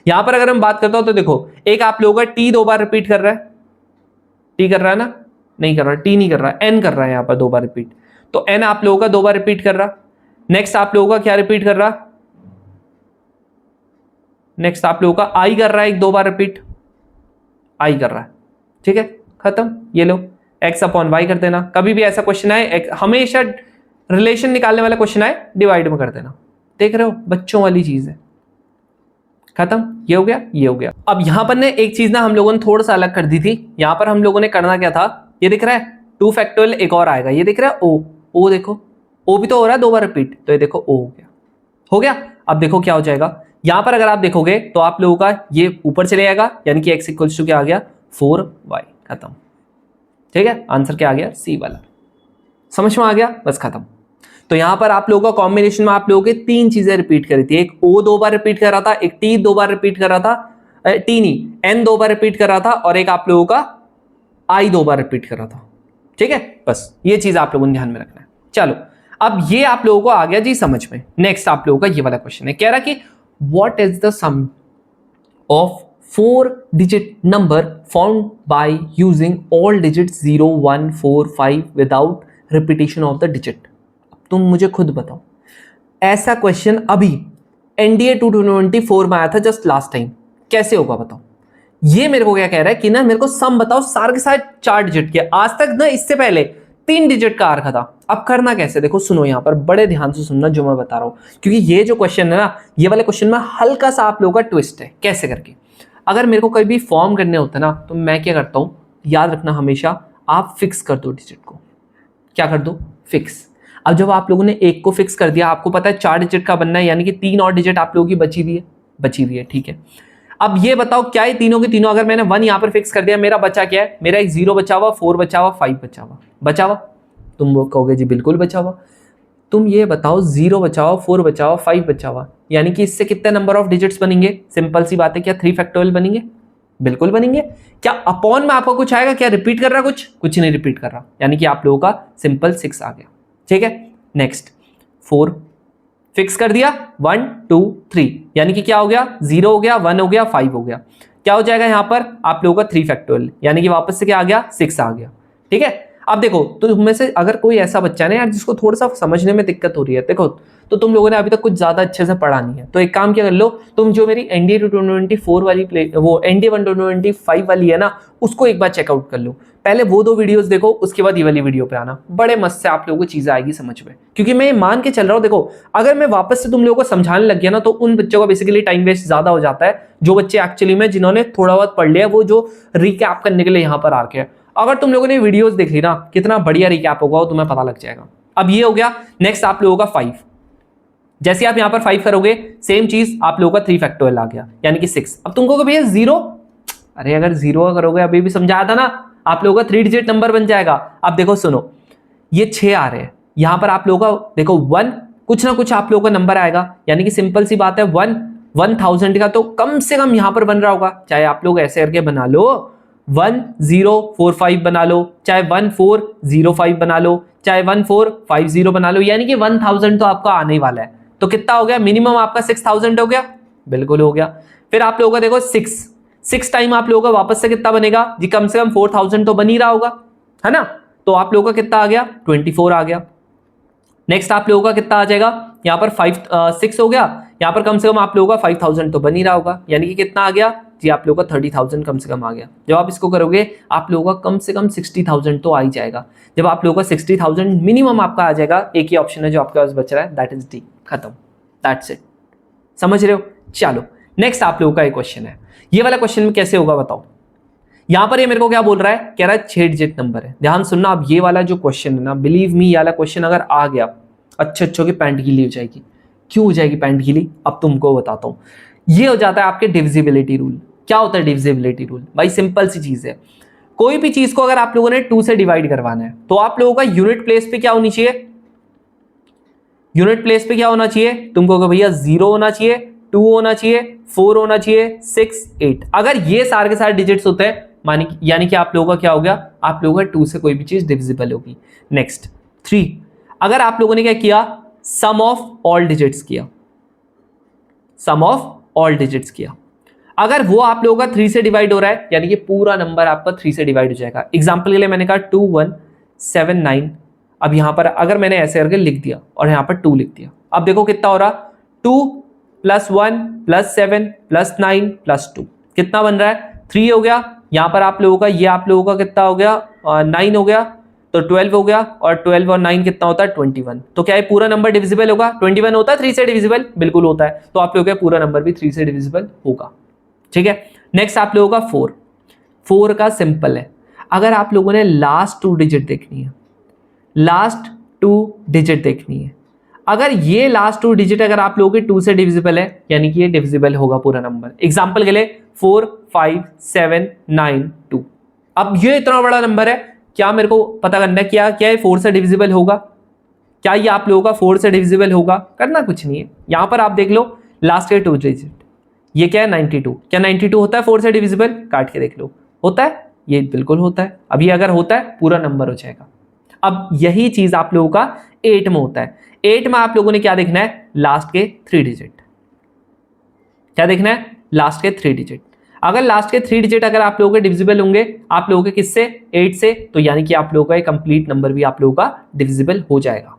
यहां पर अगर हम बात करता हूं तो देखो, एक आप लोगों का टी 2 बार रिपीट कर रहा है, टी कर रहा है ना? नहीं कर रहा, टी नहीं कर रहा, एन कर रहा है यहां पर 2 बार रिपीट, तो एन आप लोगों का 2 बार रिपीट कर रहा। नेक्स्ट आप लोगों का क्या रिपीट कर रहा? नेक्स्ट आप लोगों का आई कर रहा है, 1 2 बार रिपीट, आई कर रहा है, ठीक है। खत्म। ये लो एक्स अपॉन वाई कर देना। कभी भी ऐसा क्वेश्चन आए, हमेशा रिलेशन निकालने वाला क्वेश्चन आए, डिवाइड में कर देना। देख रहे हो, बच्चों वाली चीज है। खत्म, ये हो गया, ये हो गया। अब यहां पर ने एक चीज ना हम लोगों ने थोड़ा सा अलग कर दी थी। यहां पर हम लोगों ने करना क्या था, ये दिख रहा है 2 फैक्टोरियल, एक और आएगा, ये दिख रहा है ओ देखो, ओ भी तो हो रहा है 2 बार रिपीट, तो ये देखो ओ हो गया, हो गया। अब देखो क्या हो जाएगा, यहां पर अगर आप देखोगे तो आप लोगों का ये ऊपर चले जाएगा, यानी कि x इक्वल्स टू क्या आ गया 4y, खत्म। ठीक है, आंसर क्या आ गया, सी वाला। समझ में आ गया, बस खत्म। तो यहां पर आप लोगों का कॉम्बिनेशन में आप लोगों के 3 चीजें रिपीट करी थी, एक ओ 2 बार रिपीट कर रहा था, एक टी 2 बार रिपीट कर रहा था, टी नहीं एन 2 बार रिपीट कर रहा था, और एक आप लोगों का आई 2 बार रिपीट कर रहा था। ठीक है, बस ये चीज आप लोगों ने ध्यान में रखना है। चलो, अब ये आप लोगों को आ गया जी समझ में। नेक्स्ट आप लोगों का ये वाला क्वेश्चन है, कह रहा कि what is the sum of 4 digit number found by using all digits 0, 1, 4, 5 without repetition of the digit। तुम मुझे खुद बताओ, ऐसा क्वेश्चन अभी एनडीए 224 में आया था जस्ट लास्ट टाइम, कैसे होगा बताओ। ये मेरे को क्या कह रहा है कि ना मेरे को सम बताओ सारे के सारे 4 डिजिट के, आज तक ना इससे पहले 3 डिजिट का आ रखा था। अब करना कैसे, देखो सुनो, यहां पर बड़े ध्यान से सुनना जो मैं बता रहा हूं, क्योंकि ये जो क्वेश्चन है ना, ये वाले क्वेश्चन में हल्का सा आप लोगों का ट्विस्ट है। कैसे करके, अगर मेरे को कभी भी फॉर्म करने होता है ना, तो मैं क्या करता हूं, याद रखना हमेशा, आप फिक्स कर दो डिजिट को। क्या कर दो, फिक्स। अब जब आप लोगों ने एक को फिक्स कर दिया, आपको पता है 4 डिजिट का बनना है, यानी कि 3 और डिजिट आप लोगों की बची हुई है, ठीक है। अब ये बताओ क्या है तीनों के तीनों, अगर मैंने 1 यहां पर फिक्स कर दिया, मेरा बचा क्या है, मेरा एक 0 बचा हुआ, 4 बचा हुआ, 5 बचा हुआ। तुम वो कहोगे जी बिल्कुल बचा हुआ। तुम ये बताओ 0 बचा हुआ, 4 बचा हुआ, 5 बचा हुआ, यानी कि इससे कितने नंबर ऑफ डिजिट्स बनेंगे, सिंपल सी बात है, क्या 3 फैक्टोरियल बनेंगे, बिल्कुल बनेंगे। क्या अपॉन में आपका कुछ आएगा, क्या रिपीट कर रहा, कुछ नहीं रिपीट कर रहा, यानी कि आप लोगों का सिंपल 6 आ गया। ठीक है, नेक्स्ट 4 फिक्स कर दिया, 1 2 3, यानी कि क्या हो गया, 0 हो गया, 1 हो गया, 5 हो गया। क्या हो जाएगा यहां पर आप लोगों का 3 फैक्टोरियल, यानी कि वापस से क्या आ गया, 6 आ गया। ठीक है, अब देखो, तो तुम में से अगर कोई ऐसा बच्चा ना यार जिसको थोड़ा सा समझने में दिक्कत हो रही है, देखो तो तुम लोगों ने अभी तक कुछ ज्यादा अच्छे से पढ़ा नहीं है, तो एक काम क्या कर लो, तुम जो मेरी एनडीए 224 वाली वो एनडीए 125 वाली है ना, उसको एक बार चेकआउट कर लो। पहले वो 2 वीडियोस देखो, उसके बाद ये वाली वीडियो पे आना, बड़े मस्त से आप लोगों को चीजें आएगी समझ में। क्योंकि मैं मान के चल रहा हूँ, देखो अगर मैं वापस से तुम लोगों को समझाने लग गया ना, तो उन बच्चों का बेसिकली टाइम वेस्ट ज्यादा हो जाता है, जो बच्चे एक्चुअली में जिन्होंने थोड़ा बहुत पढ़ लिया, वो जो रिकैप करने के लिए यहाँ पर आके। अगर तुम लोगों ने वीडियोस देख ली ना, कितना बढ़िया रिकैप होगा वो तुम्हें पता लग जाएगा। अब ये हो गया, नेक्स्ट आप लोगों का 5। जैसे आप यहां पर 5 करोगे, सेम चीज आप लोगों का 3 फैक्टोरियल आ गया, यानी कि 6। अब तुमको कहोगे भैया 0, अरे अगर 0 करोगे, अभी भी समझाया था ना, आप लोगों का 3 डिजिट नंबर बन जाएगा। अब देखो सुनो, ये 6 आ रहे हैं, यहां पर आप लोगों का देखो 1, कुछ ना कुछ आप लोगों का नंबर आएगा, यानी कि सिंपल सी बात है 1000 का तो कम से कम यहां पर बन रहा होगा। चाहे आप लोग ऐसे करके बना लो, 1045 बना लो, चाहे 1405 बना लो, चाहे 1450 बना लो, यानी कि 1000 तो आपका आने ही वाला है। तो कितना हो गया, मिनिमम आपका 6000 हो गया, बिल्कुल हो गया। फिर आप लोगों का देखो 6 टाइम आप लोगों का वापस से कितना बनेगा जी, कम से कम 4000 तो बन ही रहा होगा, है ना। तो आप लोगों का कितना आ गया, 24 आ गया। नेक्स्ट आप लोगों का कितना आ जाएगा, यहाँ पर 6 हो गया, यहाँ पर कम से कम आप लोगों का 5000 तो बन ही रहा होगा, यानी कि कितना आ गया जी, आप लोगों का 30,000 कम से कम आ गया। जब आप इसको करोगे, आप लोगों का कम से कम 60,000 तो आ ही जाएगा। जब आप लोगों का 60,000 मिनिमम आपका आ जाएगा, एक ही ऑप्शन है जो आपके पास बच रहा है, दैट इज डी, खत्म, दैट्स इट। समझ रहे हो। चलो नेक्स्ट आप लोगों का एक क्वेश्चन है, ये वाला क्वेश्चन में कैसे होगा बताओ। यहां पर ये मेरे को क्या बोल रहा है, कह रहा है 6 डिजिट नंबर है। ध्यान सुनना, अब ये वाला जो क्वेश्चन है ना, बिलीव मी, ये वाला क्वेश्चन अगर आ गया, अच्छे की पैंट गीली हो जाएगी। क्यों हो जाएगी पैंट गीली, अब तुमको बताता हूं। ये हो जाता है आपके डिविजिबिलिटी रूल। क्या होता है डिविजिबिलिटी रूल, भाई सिंपल सी चीज है, कोई भी चीज को अगर आप लोगों ने 2 से डिवाइड करवाना है, तो आप लोगों का यूनिट प्लेस पे क्या होनी चाहिए, यूनिट प्लेस पे क्या होना चाहिए, तुमको कहो भैया 0 होना चाहिए, 2 होना चाहिए, 4 होना चाहिए, 6 8। अगर ये सारे के सारे डिजिट्स होते हैं, यानी कि आप लोगों का क्या हो गया, आप लोगों का 2 से कोई भी चीज डिविजिबल होगी। नेक्स्ट 3, अगर आप लोगों ने क्या किया, सम ऑफ ऑल डिजिट्स किया, सम ऑफ ऑल डिजिट्स किया, अगर वो आप लोगों का 3 से डिवाइड हो रहा है, यानी कि पूरा नंबर आपका 3 से डिवाइड हो जाएगा। एग्जांपल के लिए मैंने कहा 2179, अब यहां पर अगर मैंने ऐसे करके लिख दिया और यहां पर 2 लिख दिया, अब देखो कितना हो रहा, 2 + 1 + 7 + 9 + 2, कितना बन रहा है, 3 हो गया। यहां पर आप लोगों का, ये आप लोगों का कितना हो गया, 9 हो गया, तो 12 हो गया, और 12 और 9 कितना होता है 21। तो क्या ये पूरा नंबर डिविजिबल होगा? 21 होता है 3 से डिविजिबल? बिल्कुल होता है। तो आप लोगों का पूरा नंबर भी 3 से डिविजिबल होगा। ठीक है, नेक्स्ट आप लोगों का 4। 4 का सिंपल है, अगर आप लोगों ने लास्ट 2 डिजिट देखनी है, लास्ट 2 डिजिट देखनी है, अगर ये लास्ट 2 डिजिट अगर आप लोगों के 2 से डिविजिबल है, यानी कि ये डिविजिबल होगा पूरा नंबर। एग्जांपल के लिए 4 5 7 9 2। अब ये इतना बड़ा नंबर है, क्या मेरे को पता करना है क्या क्या ये 4 से डिविजिबल होगा? क्या ये आप लोगों का 4 से डिविजिबल होगा? करना कुछ नहीं है, यहां पर आप देख लो लास्ट के 2 डिजिट, ये क्या है 92। क्या 92 होता है 4 से डिविजिबल? काट के देख लो, होता है? ये बिल्कुल होता है। अब ये अगर होता है पूरा नंबर हो जाएगा। अब यही चीज आप लोगों का 8 में होता है। 8 में आप लोगों ने क्या देखना है? लास्ट के 3 डिजिट। क्या देखना है? लास्ट के 3 डिजिट। अगर लास्ट के 3 डिजिट अगर आप लोगों के डिविजिबल होंगे आप लोगों के किससे? 8 से, तो यानी कि आप लोगों का कंप्लीट नंबर भी आप लोगों का डिविजिबल हो जाएगा।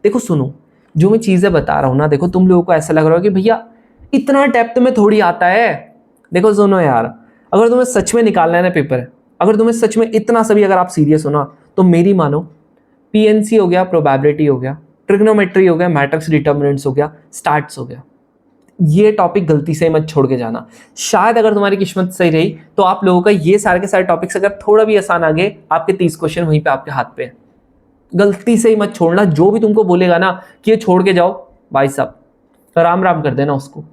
देखो सुनो, जो मैं चीजें बता रहा हूं ना, देखो तुम लोगों को ऐसा लग रहा है कि भैया इतना डेप्थ में थोड़ी आता है। देखो सुनो यार, अगर तुम्हें सच में निकालना है ना पेपर, अगर तुम्हें सच में इतना सभी अगर आप सीरियस हो ना, तो मेरी मानो, पीएनसी हो गया, प्रोबेबिलिटी हो गया, ट्रिग्नोमेट्री हो गया, मैट्रिक्स डिटर्मिनेंट्स हो गया, स्टैट्स हो गया, ये टॉपिक गलती से मत छोड़ के जाना। शायद अगर तुम्हारी किस्मत सही रही तो आप लोगों का ये सारे के सारे टॉपिक्स अगर थोड़ा भी आसान आ गए, आपके 30 क्वेश्चन वहीं पे आपके हाथ पे है। गलती से ही मत छोड़ना, जो भी तुमको बोलेगा ना कि ये छोड़ के जाओ, भाई साहब तो राम राम कर देना उसको।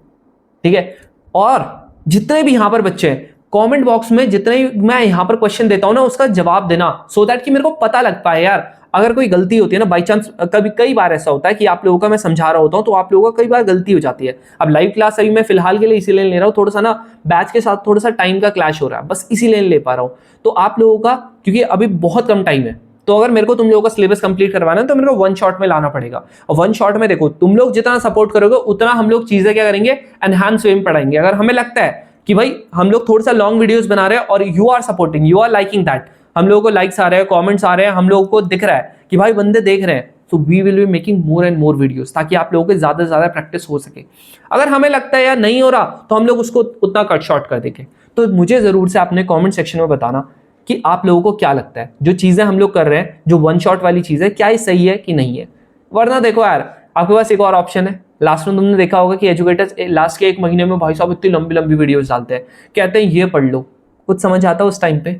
ठीक है, और जितने भी यहां पर बच्चे हैं, कमेंट बॉक्स में जितने मैं यहां पर क्वेश्चन देता हूं ना, उसका जवाब देना, सो दैट कि मेरे को पता लग पाए यार। अगर कोई गलती होती है ना बाई चांस, कभी कई बार ऐसा होता है कि आप लोगों का मैं समझा रहा होता हूं तो आप लोगों का कई बार गलती हो जाती है। अब लाइव क्लास अभी मैं फिलहाल के लिए इसीलिए ले रहा हूं, थोड़ा सा ना बैच के साथ थोड़ा सा टाइम का क्लैश हो रहा है, बस इसीलिए ले पा रहा हूं। तो आप लोगों का क्योंकि अभी बहुत कम टाइम है, तो अगर मेरे को तुम लोगों का सिलेबस कंप्लीट करवाना है तो मेरे को 1 शॉट में लाना पड़ेगा। और 1 शॉट में देखो, तुम लोग जितना सपोर्ट करोगे उतना हम लोग चीजें क्या करेंगे, एनहांस वे में पढ़ाएंगे। अगर हमें लगता है कि भाई हम लोग थोड़ा सा लॉन्ग वीडियोस बना रहे हैं और you are supporting, you are liking that, हम लोगों को लाइक्स आ रहे हैं, कमेंट्स आ रहे हैं, हम लोगों को दिख रहा है कि भाई बंदे देख रहे हैं, तो we will be making more and more videos, ताकि आप लोगों को ज्यादा से ज्यादा प्रैक्टिस हो सके। अगर हमें लगता है यार नहीं हो रहा, तो हम लोग उसको उतना कट शॉर्ट कर देंगे। तो मुझे जरूर से अपने कमेंट सेक्शन में बताना कि आप लोगों को क्या लगता है, जो चीजें हम लोग कर रहे हैं, जो 1 शॉट वाली चीज है, क्या ये सही है कि नहीं है। वरना देखो यार, आपके पास एक और ऑप्शन है। लास्ट में तुमने देखा होगा कि एजुकेटर्स लास्ट के 1 महीने में भाई साहब इतनी लंबी लंबी वीडियोस डालते हैं, कहते हैं ये पढ़ लो। कुछ समझ आता है उस टाइम पे?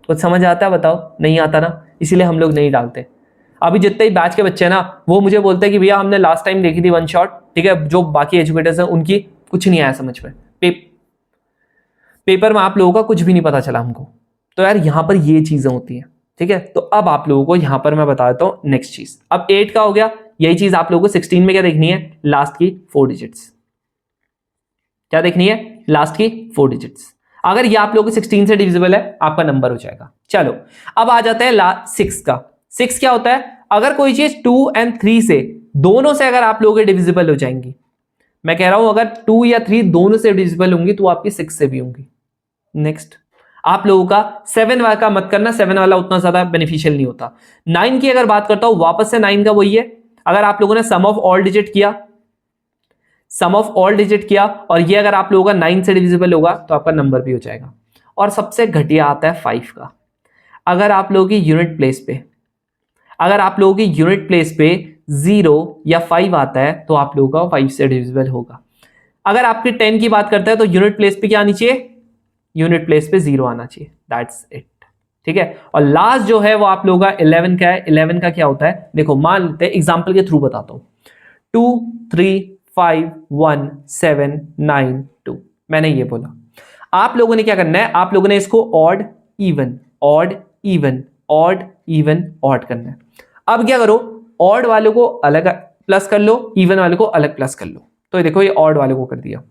कुछ समझ आता है? बताओ, नहीं आता ना, इसीलिए हम लोग नहीं डालते। अभी जितने ही बैच के बच्चे हैं ना, वो मुझे बोलते हैं कि भैया हमने लास्ट टाइम देखी थी 1 शॉट, ठीक है, जो बाकी एजुकेटर्स हैं उनकी कुछ नहीं आया समझ में, पेपर में आप लोगों का कुछ भी नहीं पता चला हमको। तो यार यहां पर ये चीजें होती हैं। ठीक है, तो अब आप लोगों को यहां पर मैं बता देता हूं नेक्स्ट चीज। अब 8 का हो गया, यही चीज आप लोगों को 16 में क्या देखनी है? लास्ट की 4 डिजिट्स। क्या देखनी है? लास्ट की 4 डिजिट्स। अगर ये आप लोगों को 16 से डिविजिबल है, आपका नंबर हो जाएगा। चलो अब आ जाते हैं 6 का। 6 क्या होता है? अगर कोई चीज 2 और 3 से, दोनों से अगर आप लोगों के डिविजिबल हो जाएंगी, मैं कह रहा हूं अगर 2 या 3 दोनों से डिविजिबल होंगी तो आपकी 6 से भी होंगी। नेक्स्ट आप लोगों का 7 वाला का मत करना, 7 वाला उतना ज्यादा बेनिफिशियल नहीं होता। 9 की अगर बात करता हूं, वापस से 9 का वही है, अगर आप लोगों ने सम ऑफ ऑल डिजिट किया, सम ऑफ ऑल डिजिट किया, और ये अगर आप लोगों का 9 से डिविजिबल होगा तो आपका नंबर भी हो जाएगा। और सबसे घटिया आता है 5 का। अगर आप लोगों की यूनिट प्लेस पे, अगर आप लोगों की यूनिट प्लेस पे 0 या 5 आता है तो आप लोगों का 5 से डिविजिबल होगा। अगर आपकी 10 की बात करता है तो यूनिट प्लेस पे क्या आनी चाहिए? यूनिट प्लेस पे 0 आना चाहिए। That's it. ठीक है, और लास्ट जो है वो आप लोगों का 11 का है। 11 का क्या होता है? देखो मान लेते हैं, एग्जांपल के थ्रू बताता हूं, 2 3 5 1 7 9 2। मैंने ये बोला, आप लोगों ने क्या करना है? आप लोगों ने इसको odd even, odd even, odd even, odd करना है। अब क्या करो, ऑड वालों को अलग प्लस कर लो, इवन वालों को अलग प्लस कर लो। तो ये देखो, ये ऑड वालों को कर दिया,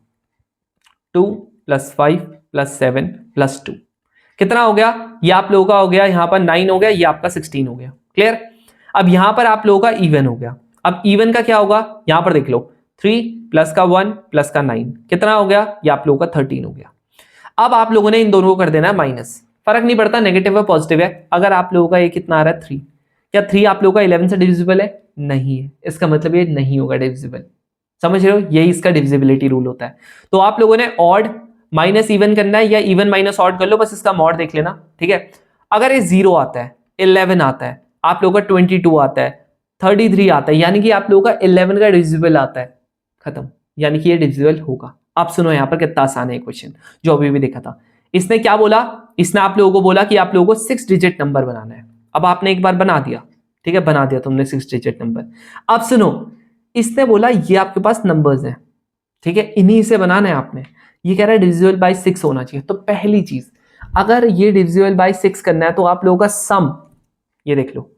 2 + 5 + 7 + 2 कितना हो गया? ये आप लोगों का हो गया यहां पर 9 हो गया, ये आपका 16 हो गया। क्लियर? अब यहां पर आप लोगों का इवन हो गया। अब इवन का क्या होगा? यहां पर देख लो, 3 + 1 + 9 कितना हो गया? ये आप लोगों का 13 हो गया। अब आप लोगों ने इन दोनों को कर देना है माइनस, फर्क नहीं पड़ता नेगेटिव है पॉजिटिव है। अगर आप लोगों का ये कितना आ रहा है 3, क्या 3 आप लोगों का 11 से डिविजिबल है? नहीं है, इसका मतलब ये नहीं होगा डिविजिबल। समझ रहे हो? यही इसका डिविजिबिलिटी रूल होता है। तो आप लोगों ने ऑड माइनस इवन करना है या इवन माइनस ऑड कर लो, बस इसका मॉड देख लेना। ठीक है, अगर ये 0 आता है, 11 आता है, आप लोगों का 22 आता है, 33 आता है, यानी कि आप लोगों का 11 का डिविजिबल आता है, खत्म, यानी कि ये डिविजिबल होगा। अब सुनो यहाँ पर कितना आसान है क्वेश्चन जो अभी भी देखा था। इसने क्या बोला, इसने आप लोगों को बोला कि आप लोगों को 6 डिजिट नंबर बनाना है। अब आपने एक बार बना दिया, ठीक है, बना दिया तुमने 6 डिजिट नंबर। अब सुनो, इसने बोला ये आपके पास नंबर्स हैं, ठीक है, इन्हीं से बनाना है आपने। ये कह रहा है डिविजिबल बाय 6 होना चाहिए। तो पहली चीज, अगर ये डिविजिबल बाय 6 करना है तो आप लोगों का सम, ये देख लो,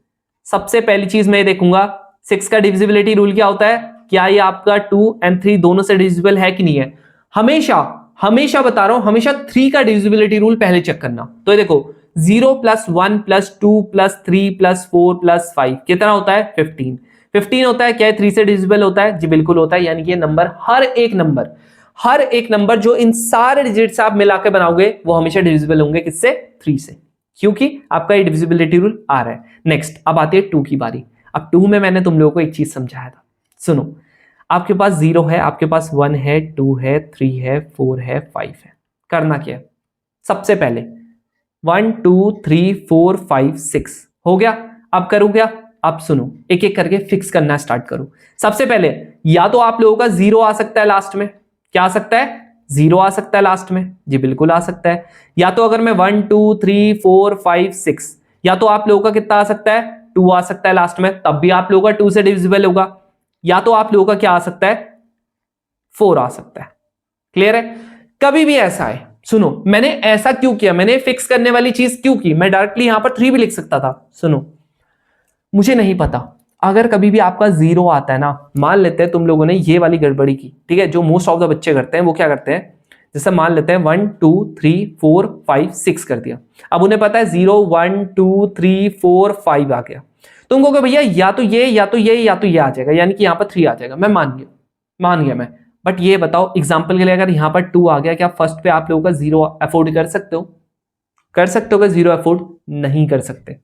सबसे पहली चीज मैं ये देखूंगा 6 का डिविजिबिलिटी रूल क्या होता है, क्या ये आपका 2 और 3 दोनों से डिविजिबल है कि नहीं है। हमेशा हमेशा बता रहा हूं, हमेशा 3 का डिविजिबिलिटी रूल पहले चेक करना। तो ये देखो 0 + 1 + 2 + 3 + 4 + 5 कितना होता है, 15। 15 होता है, क्या 3 से डिविजिबल होता है, जी बिल्कुल होता है। यानी कि ये नंबर, हर एक नंबर जो इन सारे डिजिट से आप मिलाकर बनाओगे वो हमेशा डिविजिबल होंगे किससे, 3 से, क्योंकि आपका ये डिविजिबिलिटी रूल आ रहा है। नेक्स्ट, अब आती है 2 की बारी। अब 2 में मैंने तुम लोगों को एक चीज समझाया था, सुनो, आपके पास 0 है, आपके पास 1 है, 2 है, 3 है, 4 है, 5 है। करना क्या है, सबसे पहले 1 2 3 4 5 6 हो गया। अब करूं क्या, अब सुनो, एक एक करके फिक्स करना स्टार्ट करो। सबसे पहले या तो आप लोगों का 0 आ सकता है लास्ट में, क्या आ सकता है, 0 आ सकता है लास्ट में, जी बिल्कुल आ सकता है। या तो अगर मैं 1 2 3 4 5 6, या तो आप लोगों का कितना आ सकता है, 2 आ सकता है लास्ट में, तब भी आप लोगों का 2 से डिविजिबल होगा। या तो आप लोगों का क्या आ सकता है, 4 आ सकता है। क्लियर है, कभी भी ऐसा है, सुनो मैंने ऐसा क्यों किया, मैंने फिक्स करने वाली चीज क्यों की, मैं डायरेक्टली यहां पर 3 भी लिख सकता था। सुनो, मुझे नहीं पता, अगर कभी भी आपका 0 आता है ना, मान लेते हैं तुम लोगों ने ये वाली गड़बड़ी की, ठीक है, जो मोस्ट ऑफ द बच्चे करते हैं, वो क्या करते हैं, जैसे मान लेते हैं 1 2 3 4 5 6 कर दिया। अब उन्हें पता है 0 1 2 3 4 5 आ गया, तुम कहोगे भैया या तो ये या तो ये या तो ये आ जाएगा, यानी कि यहां पर 3 आ जाएगा। मैं मान गया मैं, बट ये बताओ एग्जाम्पल के लिए, अगर यहां पर 2 आ गया, क्या फर्स्ट पे आप लोगों का 0 अफोर्ड कर सकते हो, कर सकते हो क्या 0 अफोर्ड, नहीं कर सकते।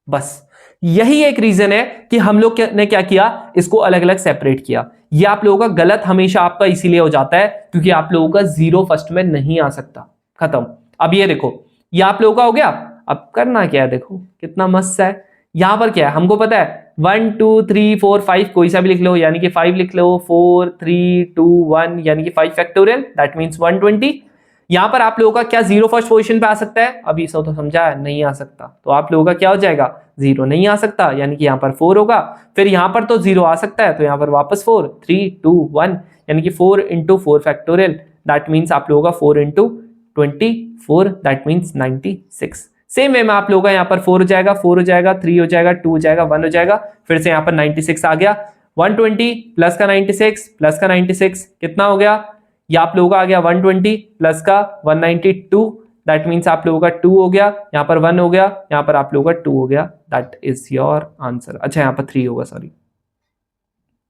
बस यही एक रीजन है कि हम लोग ने क्या किया, इसको अलग अलग सेपरेट किया। ये आप लोगों का गलत हमेशा आपका इसीलिए हो जाता है क्योंकि आप लोगों का 0 फर्स्ट में नहीं आ सकता, खत्म। अब ये देखो, ये आप लोगों का हो गया। अब करना क्या है, देखो कितना मस्त है। यहां पर क्या है, हमको पता है 1 2 3 4 5 कोई सा भी लिख लो, यानी कि 5 लिख लो, 4 3 2 1 यानी कि 5 फैक्टोरियल, दैट मींस 120। यहां पर आप लोगों का क्या 0 फर्स्ट पोजीशन पे आ सकता है, अभी सब तो समझा है, नहीं आ सकता। तो आप लोगों का क्या हो जाएगा, 0 नहीं आ सकता, यानी कि यहां पर 4 होगा। फिर यहां पर तो 0 आ सकता है, तो यहां पर वापस 4 3 2 1 यानी कि 4 × 4 फैक्टोरियल, दैट मींस आप लोगों का 4 × 24, दैट मींस 96। सेम वे में आप लोगों का यहाँ पर 4 हो जाएगा, 4 हो जाएगा, 3 हो जाएगा, 2 हो जाएगा, 1 हो जाएगा, फिर से यहाँ पर 96 आ गया। 120 प्लस का 96 प्लस का 96 कितना हो गया, ये आप लोगों का आ गया 120 प्लस का 192, दैट मीन्स आप लोगों का 2 हो गया, यहाँ पर 1 हो गया, यहाँ पर आप लोगों का 2 हो गया, दैट इज योर आंसर। अच्छा यहाँ पर 3 होगा, सॉरी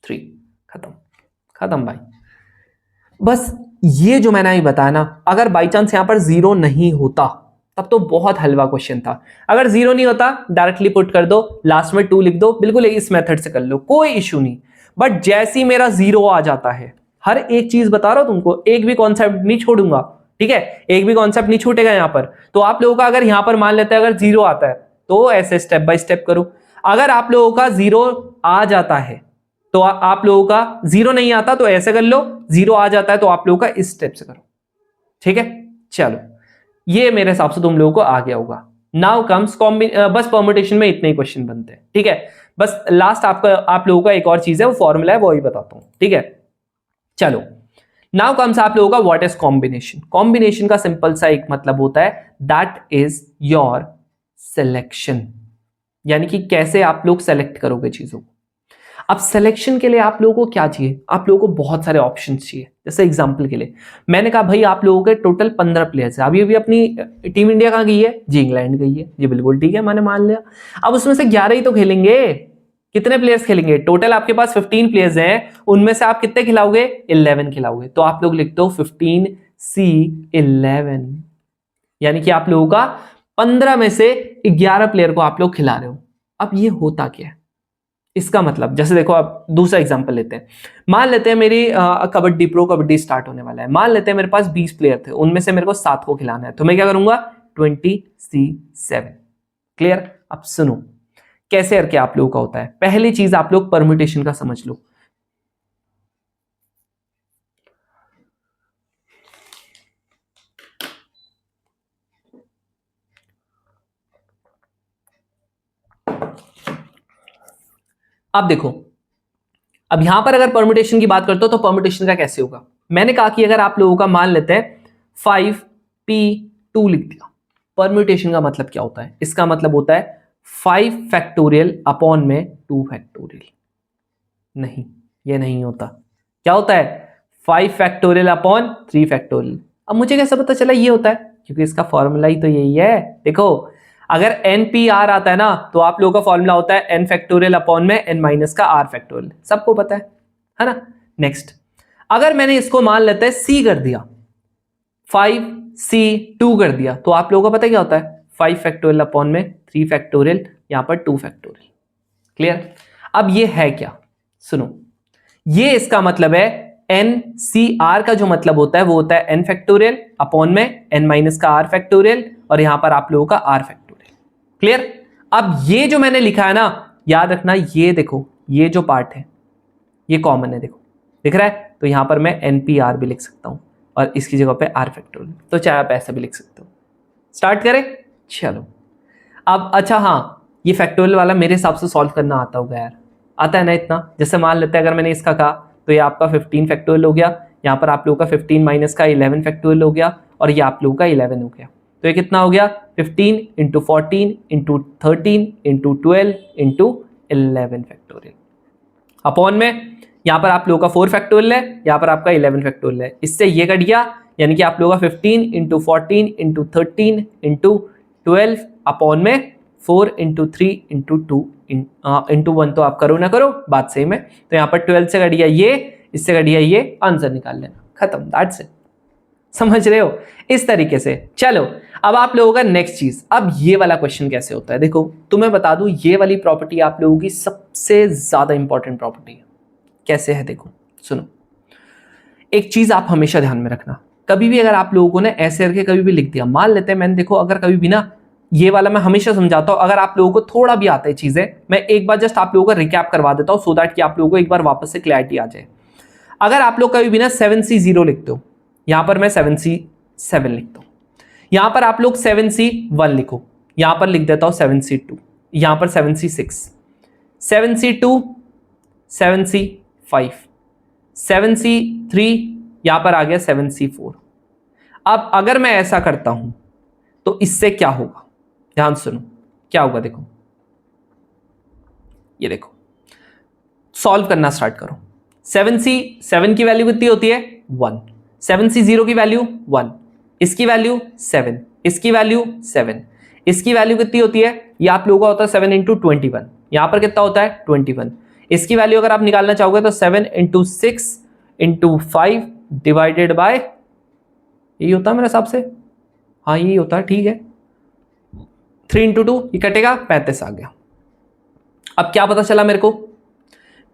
3, खत्म खत्म भाई। बस ये जो मैंने अभी बताया ना, अगर बाई चांस यहाँ पर 0 नहीं होता तब तो बहुत हलवा क्वेश्चन था। अगर 0 नहीं होता डायरेक्टली पुट कर दो, लास्ट में 2 लिख दो, बिल्कुल इस मेथड से कर लो, कोई इशू नहीं। बट जैसे ही मेरा 0 आ जाता है, हर एक चीज बता रहा हूं तुमको, एक भी कॉन्सेप्ट नहीं छोड़ूंगा, ठीक है, एक भी कॉन्सेप्ट नहीं छूटेगा यहाँ पर। तो आप लोगों का अगर यहाँ पर मान लेते हैं अगर 0 आता है तो ऐसे स्टेप बाय स्टेप करो। अगर आप लोगों का 0 आ जाता है तो आप लोगों का 0 नहीं आता तो ऐसे कर लो, 0 आ जाता है तो आप लोगों का इस स्टेप से करो, ठीक है। चलो ये मेरे हिसाब से तुम लोगों को आ गया होगा। नाउ कम्स बस परम्यूटेशन में इतने ही क्वेश्चन बनते हैं, ठीक है। बस लास्ट आप लोगों का एक और चीज है, वो फॉर्मूला है, वो ही बताता हूं, ठीक है। चलो नाउ कम्स आप लोगों का व्हाट इज कॉम्बिनेशन। कॉम्बिनेशन का सिंपल सा एक मतलब होता है, दैट इज योर सिलेक्शन, यानी कि कैसे आप लोग सेलेक्ट करोगे चीजों को। अब सिलेक्शन के लिए आप लोगों को क्या चाहिए, आप लोगों को बहुत सारे ऑप्शन चाहिए। जैसे एग्जांपल के लिए मैंने कहा भाई आप लोगों के टोटल 15 प्लेयर्स है, अभी अभी अपनी टीम इंडिया कहाँ गई है, जी इंग्लैंड गई है, जी बिल्कुल ठीक है, मैंने मान लिया। अब उसमें से 11 ही तो खेलेंगे, कितने प्लेयर्स खेलेंगे, टोटल आपके पास 15 प्लेयर्स हैं, उनमें से आप कितने खिलाओगे, 11 खिलाओगे। तो आप लोग लिख दो 15C11, यानी कि आप लोगों का 15 में से 11 प्लेयर को आप लोग खिला रहे हो। अब ये होता क्या है, इसका मतलब जैसे देखो, आप दूसरा एग्जांपल लेते हैं। मान लेते हैं मेरी कबड्डी प्रो कबड्डी स्टार्ट होने वाला है, मान लेते हैं मेरे पास 20 प्लेयर थे, उनमें से मेरे को 7 को खिलाना है, तो मैं क्या करूंगा, 20C7। क्लियर। अब सुनो, कैसे करके आप लोगों का होता है। पहली चीज आप लोग परम्यूटेशन का समझ लो। अब देखो, अब यहां पर अगर परम्यूटेशन की बात करते हो तो परम्यूटेशन का कैसे होगा। मैंने कहा कि अगर आप लोगों का मान लेते हैं 5p2 लिख दिया, परम्यूटेशन का मतलब क्या होता है, इसका मतलब होता है 5 फैक्टोरियल अपॉन में 2 फैक्टोरियल। नहीं, ये नहीं होता। क्या होता है, 5 फैक्टोरियल अपॉन 3 फैक्टोरियल। अब मुझे कैसे पता चला ये होता है, क्योंकि इसका फॉर्मूला ही तो यही है। देखो, अगर NPR आता है ना, तो आप लोगों का फॉर्मूला होता है n फैक्टोरियल अपॉन में n माइनस का r फैक्टोरियल, सबको पता है ना। नेक्स्ट, अगर मैंने इसको मान लेते हैं c कर दिया, 5c2 कर दिया, तो आप लोगों को पता है क्या होता है, 5 फैक्टोरियल अपॉन में 3 फैक्टोरियल, यहां पर 2 फैक्टोरियल। क्लियर। अब ये है क्या, सुनो, ये इसका मतलब है NCR का जो मतलब होता है वो होता है n फैक्टोरियल अपॉन में n माइनस का r फैक्टोरियल, और यहां पर आप लोगों का r फैक्टोरियल। क्लियर। अब ये जो मैंने लिखा है ना, याद रखना, ये देखो, ये जो पार्ट है ये कॉमन है, देखो दिख रहा है, तो यहां पर मैं NPR भी लिख सकता हूं और इसकी जगह पे r फैक्टोरियल, तो चाहे आप ऐसा भी लिख सकते हो। स्टार्ट करें, चलो। अब अच्छा, हाँ, ये फैक्टोरियल वाला मेरे हिसाब से सॉल्व करना आता होगा यार, आता है ना इतना। जैसे मान लेते हैं अगर मैंने इसका कहा, तो ये आपका 15 फैक्टोरियल हो गया, यहाँ पर आप लोगों का 15 माइनस का 11 फैक्टोरियल हो गया, और ये आप लोगों का 11 हो गया। तो ये कितना हो गया, 15 into 14 into 13 into 12 into 11 factorial upon में, यहाँ पर आप लोगों का 4 फैक्टोरियल है, यहाँ पर आपका 11 फैक्टोरियल है, इससे ये कट गया, यानी कि आप लोगों का 15 इंटू 14 इंटू 13 इंटू 12 अपॉन में 4 इंटू 3 इंटू 2 इंटू 1, तो आप करो ना करो, बात सेम है। तो यहाँ पर 12 से कट गया ये, इससे कट गया ये, आंसर निकाल लेना, खत्म, दैट्स इट। समझ रहे हो, इस तरीके से। चलो, अब आप लोगों का नेक्स्ट चीज, अब ये वाला क्वेश्चन कैसे होता है। देखो, तुम्हें बता दूं, ये वाली प्रॉपर्टी आप लोगों की सबसे ज्यादा इंपॉर्टेंट प्रॉपर्टी है। कैसे है, देखो सुनो, एक चीज आप हमेशा ध्यान में रखना, कभी भी अगर आप लोगों ने ऐसे करके कभी भी लिख दिया, मान लेते हैं मैंने, देखो अगर कभी भी ना, ये वाला मैं हमेशा समझाता हूं, अगर आप लोगों को थोड़ा भी आता है चीजें, मैं एक बार जस्ट आप लोगों को रिकैप करवा देता हूं, सो दैट कि आप लोगों को एक बार वापस से क्लैरिटी आ जाए। अगर आप लोग कभी भी ना 7C0 लिखते हो, यहां पर मैं 7C7 लिखता हूं, यहां पर आप लोग 7C1 लिखो, यहां पर लिख देता हूं 7C2, यहां पर 7C6, 7C2, 7C5, 7C3, यहां पर आ गया 7C4। अब अगर मैं ऐसा करता हूं तो इससे क्या होगा, ध्यान सुनो, क्या होगा, देखो, ये देखो, सॉल्व करना स्टार्ट करो। 7C7 की वैल्यू कितनी होती है, 1, 7C0 की वैल्यू 1, इसकी वैल्यू 7, इसकी वैल्यू 7, इसकी वैल्यू कितनी होती है, ये आप लोगों का होता है 7 इंटू 21, यहां पर कितना होता है 21, इसकी वैल्यू अगर आप निकालना चाहोगे तो 7 इंटू 6 इंटू 5 डिवाइडेड बाय, यही होता है मेरे हिसाब से, हाँ यही होता है, ठीक है, 3 इंटू 2, ये कटेगा, 35 आ गया। अब क्या पता चला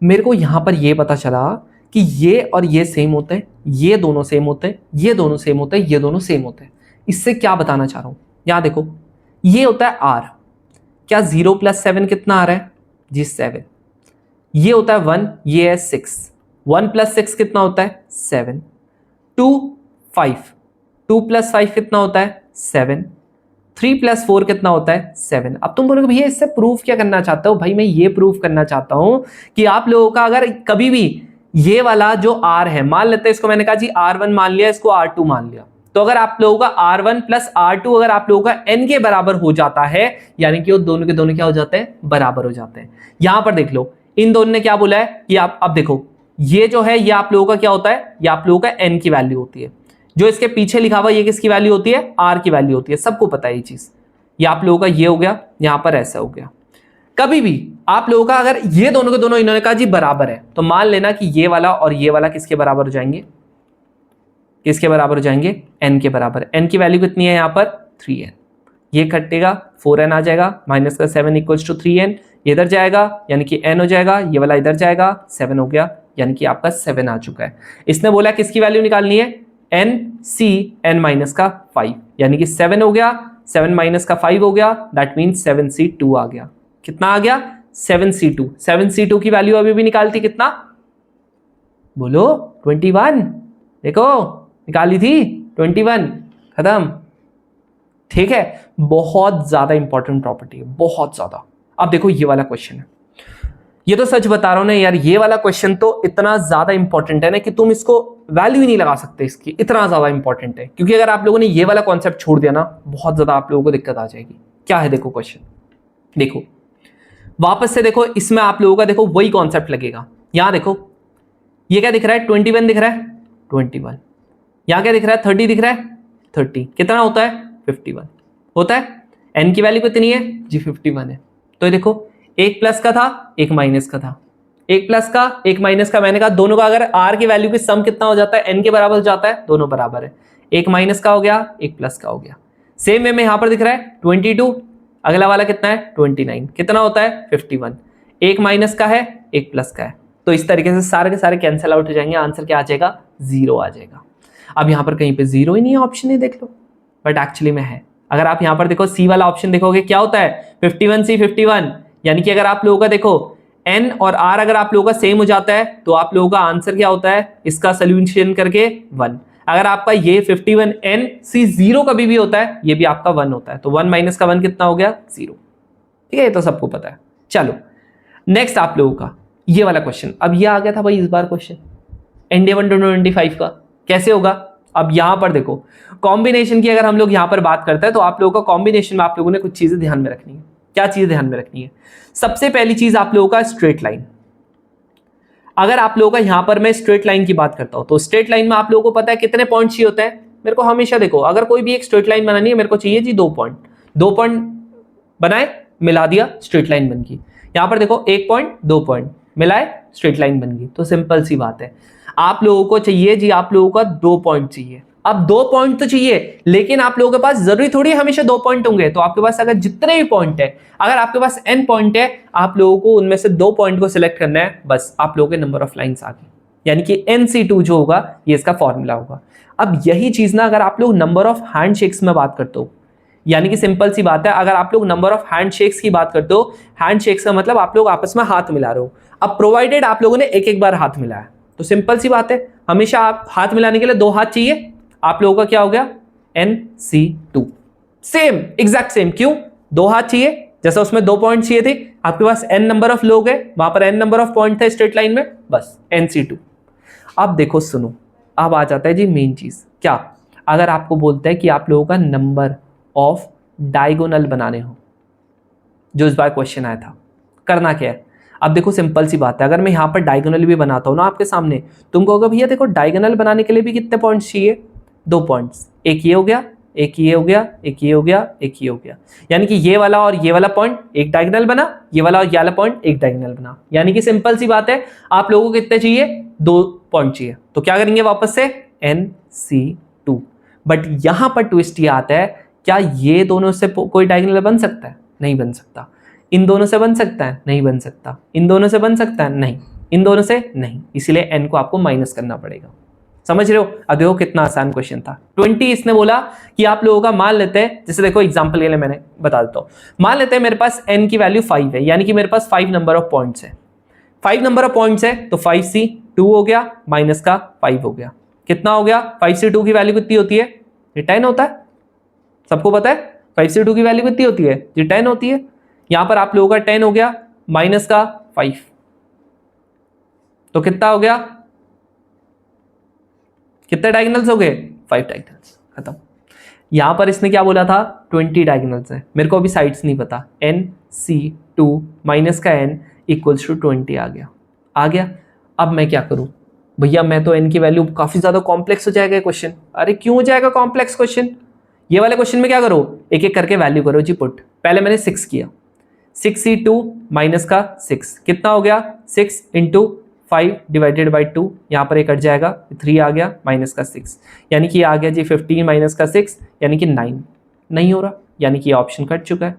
मेरे को यहां पर ये पता चला कि ये और ये सेम होते हैं, ये दोनों सेम होते हैं, ये दोनों सेम होते हैं, ये दोनों सेम होते हैं। इससे क्या बताना चाह रहा हूं, यहां देखो, ये होता है r, क्या 0 + 7 कितना आ रहा है जी, 7, ये होता है 1, ये है 6, 1 + 6 कितना होता है 7, 2 5, 2 + 5 कितना होता है 7, 3 + 4 कितना होता है 7। अब तुम बोलोगे भैया इससे प्रूफ क्या करना चाहते हो, भाई मैं ये प्रूफ करना चाहता हूं कि आप लोगों का अगर कभी भी ये वाला जो r है, मान लेते हैं इसको, मैंने कहा जी r1 मान लिया, इसको r2 मान लिया, तो अगर आप लोगों का r1 + r2 अगर आप लोगों का n के बराबर हो जाता है, यानी कि वो दोनों के दोनों क्या हो जाते हैं, बराबर हो जाते हैं। यहां पर देख लो, इन दोनों ने क्या बोला है कि आप, अब देखो ये जो है, ये आप लोगों का क्या होता है, ये आप लोगों का n की वैल्यू होती है, जो इसके पीछे लिखा हुआ ये किसकी वैल्यू होती है, r की वैल्यू होती है, सबको पता है ये चीज। ये आप लोगों का ये हो गया, यहां पर ऐसा हो गया। कभी भी आप लोगों का अगर ये दोनों के दोनों इन्होंने कहा जी बराबर है, तो मान लेना कि ये वाला और ये वाला किसके बराबर हो जाएंगे, किसके बराबर हो जाएंगे, n के बराबर। n की वैल्यू कितनी है यहां पर 3n, ये कटेगा 4n आ जाएगा, माइनस का 7 = 3n, ये इधर जाएगा यानी कि n हो जाएगा, ये वाला इधर जाएगा, 7 हो गया, यानी कि आपका 7 आ चुका है। इसने बोला किसकी वैल्यू निकालनी है, n - 5, यानी कि 7 हो गया, 7 - 5 हो गया, दैट मीन्स 7C2 आ गया। कितना आ गया 7c2। 7c2 की वैल्यू अभी भी निकालती कितना, बोलो 21। देखो निकाली थी 21, खत्म। ठीक है, बहुत ज्यादा इंपॉर्टेंट प्रॉपर्टी है, बहुत ज्यादा। अब देखो ये वाला क्वेश्चन है, ये तो सच बता रहा हूं ना यार, ये वाला क्वेश्चन तो इतना ज्यादा इंपॉर्टेंट है ना कि तुम इसको वैल्यू ही नहीं लगा सकते इसकी, इतना ज्यादा इंपॉर्टेंट है। क्योंकि अगर आप लोगों ने ये वाला कॉन्सेप्ट छोड़ दिया ना, बहुत ज्यादा आप लोगों को दिक्कत आ जाएगी। क्या है देखो क्वेश्चन, देखो वापस से देखो, इसमें आप लोगों का देखो वही कॉन्सेप्ट लगेगा। यहां देखो ये क्या दिख रहा है, 21 दिख रहा है, 21। यहां क्या दिख रहा है, 30 दिख रहा है, 30। कितना होता है 51 होता है। n की वैल्यू कितनी है जी 51 है। तो देखो एक प्लस का था, एक माइनस का था, एक प्लस का एक माइनस का। मैंने कहा दोनों का अगर r की वैल्यू की सम कितना हो जाता है, n के बराबर हो जाता है, दोनों बराबर है। एक माइनस का हो गया, एक प्लस का हो गया। सेम वे में यहां पर दिख रहा है 22, अगला वाला कितना है 29। कितना होता है 51। एक माइनस का है, एक प्लस का है। तो इस तरीके से सारे के सारे कैंसिल आउट हो जाएंगे, आंसर क्या आ जाएगा 0 आ जाएगा। अब यहां पर कहीं पे 0 ही नहीं है, ऑप्शन ही देख लो, बट एक्चुअली में है। अगर आप यहां पर देखो सी वाला ऑप्शन देखोगे क्या होता है 51C 51, यानी कि अगर आप लोगों का देखो n और r अगर आप लोगों का सेम हो जाता है तो आप लोगों का आंसर क्या होता है, इसका सोल्यूशन करके 1। अगर आपका ये 51n C 0 कभी भी होता है, ये भी आपका 1 होता है, तो 1 माइनस का 1 कितना हो गया 0। ठीक है, ये तो सबको पता है। चलो नेक्स्ट आप लोगों का ये वाला क्वेश्चन। अब ये आ गया था भाई इस बार क्वेश्चन NDA 125 का, कैसे होगा। अब यहां पर देखो कॉम्बिनेशन की अगर हम लोग यहां पर बात करते हैं तो आप लोगों का कॉम्बिनेशन में आप लोगों ने कुछ चीजें ध्यान में रखनी है। क्या चीज ध्यान में रखनी है, सबसे पहली चीज आप लोगों का स्ट्रेट लाइन। अगर आप लोगों का यहां पर मैं स्ट्रेट लाइन की बात करता हूं तो स्ट्रेट लाइन में आप लोगों को पता है कितने पॉइंट चाहिए होते हैं। मेरे को हमेशा देखो अगर कोई भी एक स्ट्रेट लाइन बनानी है, मेरे को चाहिए जी 2 पॉइंट। 2 पॉइंट बनाए, मिला दिया, स्ट्रेट लाइन बन गई। यहां पर देखो 1 पॉइंट 2 पॉइंट मिलाए, स्ट्रेट लाइन बन गई। तो सिंपल सी बात है, आप लोगों को चाहिए जी, आप लोगों का 2 पॉइंट चाहिए। अब 2 पॉइंट तो चाहिए, लेकिन आप लोगों के पास जरूरी थोड़ी हमेशा 2 पॉइंट होंगे। तो आपके पास अगर जितने भी पॉइंट है, अगर आपके पास n पॉइंट है, आप लोगों को उनमें से 2 पॉइंट को सिलेक्ट करना है, बस आप लोगों के नंबर ऑफ लाइंस आ गई। यानी कि NC2 जो होगा ये इसका फॉर्मूला होगा। अब यही चीज ना अगर आप लोग नंबर ऑफ हैंडशेक्स में बात करते हो, यानी कि सिंपल सी बात है, अगर आप लोग नंबर ऑफ हैंडशेक्स की बात करते हो, हैंडशेक्स का मतलब आप लोग आपस में हाथ मिला रहे हो। अब प्रोवाइडेड आप लोगों ने एक एक बार हाथ मिलाया, तो सिंपल सी बात है, हमेशा आप हाथ मिलाने के लिए 2 हाथ चाहिए। आप लोगों का क्या हो गया NC2, सेम एग्जैक्ट सेम। क्यों 2 हाथ चाहिए, जैसा उसमें 2 पॉइंट चाहिए थे, आपके पास n नंबर ऑफ लोग है, वहां पर n नंबर ऑफ पॉइंट थे स्ट्रेट लाइन में, बस NC2। अब देखो सुनो, अब आ जाता है जी मेन चीज। क्या, अगर आपको बोलता है कि आप लोगों का नंबर ऑफ डायगोनल बनाने हो, जो इस बार क्वेश्चन आया था, करना क्या है। अब देखो सिंपल सी बात है, अगर मैं यहां पर डायगोनल भी बनाता हूं ना आपके सामने, तुम कहोगे भैया देखो डायगोनल बनाने के लिए भी कितने पॉइंट्स चाहिए, 2 पॉइंट्स। एक ये हो गया, एक ये हो गया, एक ये हो गया, एक ये हो गया। यानी कि ये वाला और ये वाला पॉइंट एक डायगोनल बना, ये वाला और ये वाला पॉइंट एक डायगोनल बना। यानी कि सिंपल सी बात है, आप लोगों को कितने चाहिए, 2 पॉइंट चाहिए। तो क्या करेंगे वापस से NC2। बट यहां पर ट्विस्ट ये आता है, क्या ये दोनों से कोई डायगोनल बन सकता है, नहीं बन सकता। इन दोनों से बन सकता है, नहीं बन सकता। इन दोनों से बन सकता है, नहीं। इन दोनों से नहीं, इसीलिए n को आपको माइनस करना पड़ेगा। समझ रहे हो। अब देखो कितना आसान क्वेश्चन था। 20 इसने बोला कि आप लोगों का मान लेते हैं, जैसे देखो एग्जांपल के लिए मैंने बता देता हूं, मान लेते हैं मेरे पास n की वैल्यू 5 है, यानी कि मेरे पास 5 नंबर ऑफ पॉइंट्स है। 5 नंबर ऑफ पॉइंट्स है तो 5C2 हो गया, माइनस का 5 हो गया। कितना हो गया, 5C2 की वैल्यू कितनी होती है, ये 10 होता है, सबको पता है 5C2 की वैल्यू कितनी होती है, ये 10 होती है। यहां पर आप लोगों का 10 हो गया, माइनस का 5, तो कितना हो गया, कितने डायगोनल्स हो गए, 5 डायगोनल्स, खत्म। यहां पर इसने क्या बोला था 20 डायगोनल्स है, मेरे को अभी साइड्स नहीं पता। NC2 माइनस का n इक्वल्स टू 20 आ गया। अब मैं क्या करूं भैया, मैं तो n की वैल्यू काफी ज्यादा कॉम्प्लेक्स हो जाएगा क्वेश्चन। अरे क्यों हो जाएगा कॉम्प्लेक्स क्वेश्चन, ये वाले क्वेश्चन में क्या करो, एक एक करके वैल्यू करो जी पुट। पहले मैंने 6 किया, 6C2 माइनस का 6 कितना हो गया, 6 इंटू 5 डिवाइडेड बाई 2, यहाँ पर एक कट जाएगा, 3 आ गया, माइनस का 6, यानी कि आ गया जी 15 माइनस का 6, यानी कि 9। नहीं हो रहा, यानी कि ऑप्शन कट चुका है।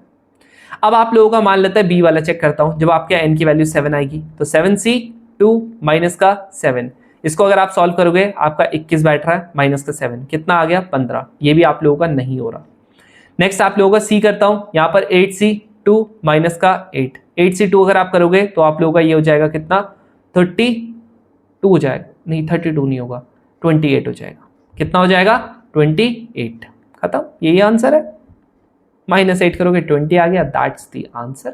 अब आप लोगों का मान लेता है बी वाला चेक करता हूं, जब आपके n की वैल्यू 7 आएगी तो 7C2 माइनस का 7, इसको अगर आप सॉल्व करोगे आपका 21 बैठ रहा है, माइनस का 7 कितना आ गया 15। ये भी आप लोगों का नहीं हो रहा। नेक्स्ट आप लोगों का सी करता हूं, यहाँ पर 8C2 2 माइनस का 8, 8 से 2 अगर आप करोगे तो आप लोगों का ये हो जाएगा कितना, 32 हो जाएगा, नहीं 32 नहीं होगा, 28 हो जाएगा। कितना हो जाएगा, 28। खत्म, यही आंसर है। -8 करोगे 20 आ गया, that's the answer,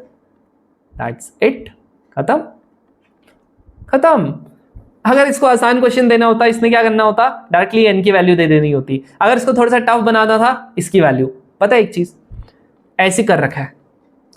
that's it. खत्म खत्म। अगर इसको आसान क्वेश्चन देना होता, इसने क्या करना होता, डायरेक्टली n की वैल्यू दे देनी होती। अगर इसको थोड़ा सा टफ बनाना था, इसकी वैल्यू पता है, एक चीज ऐसे कर रखा है,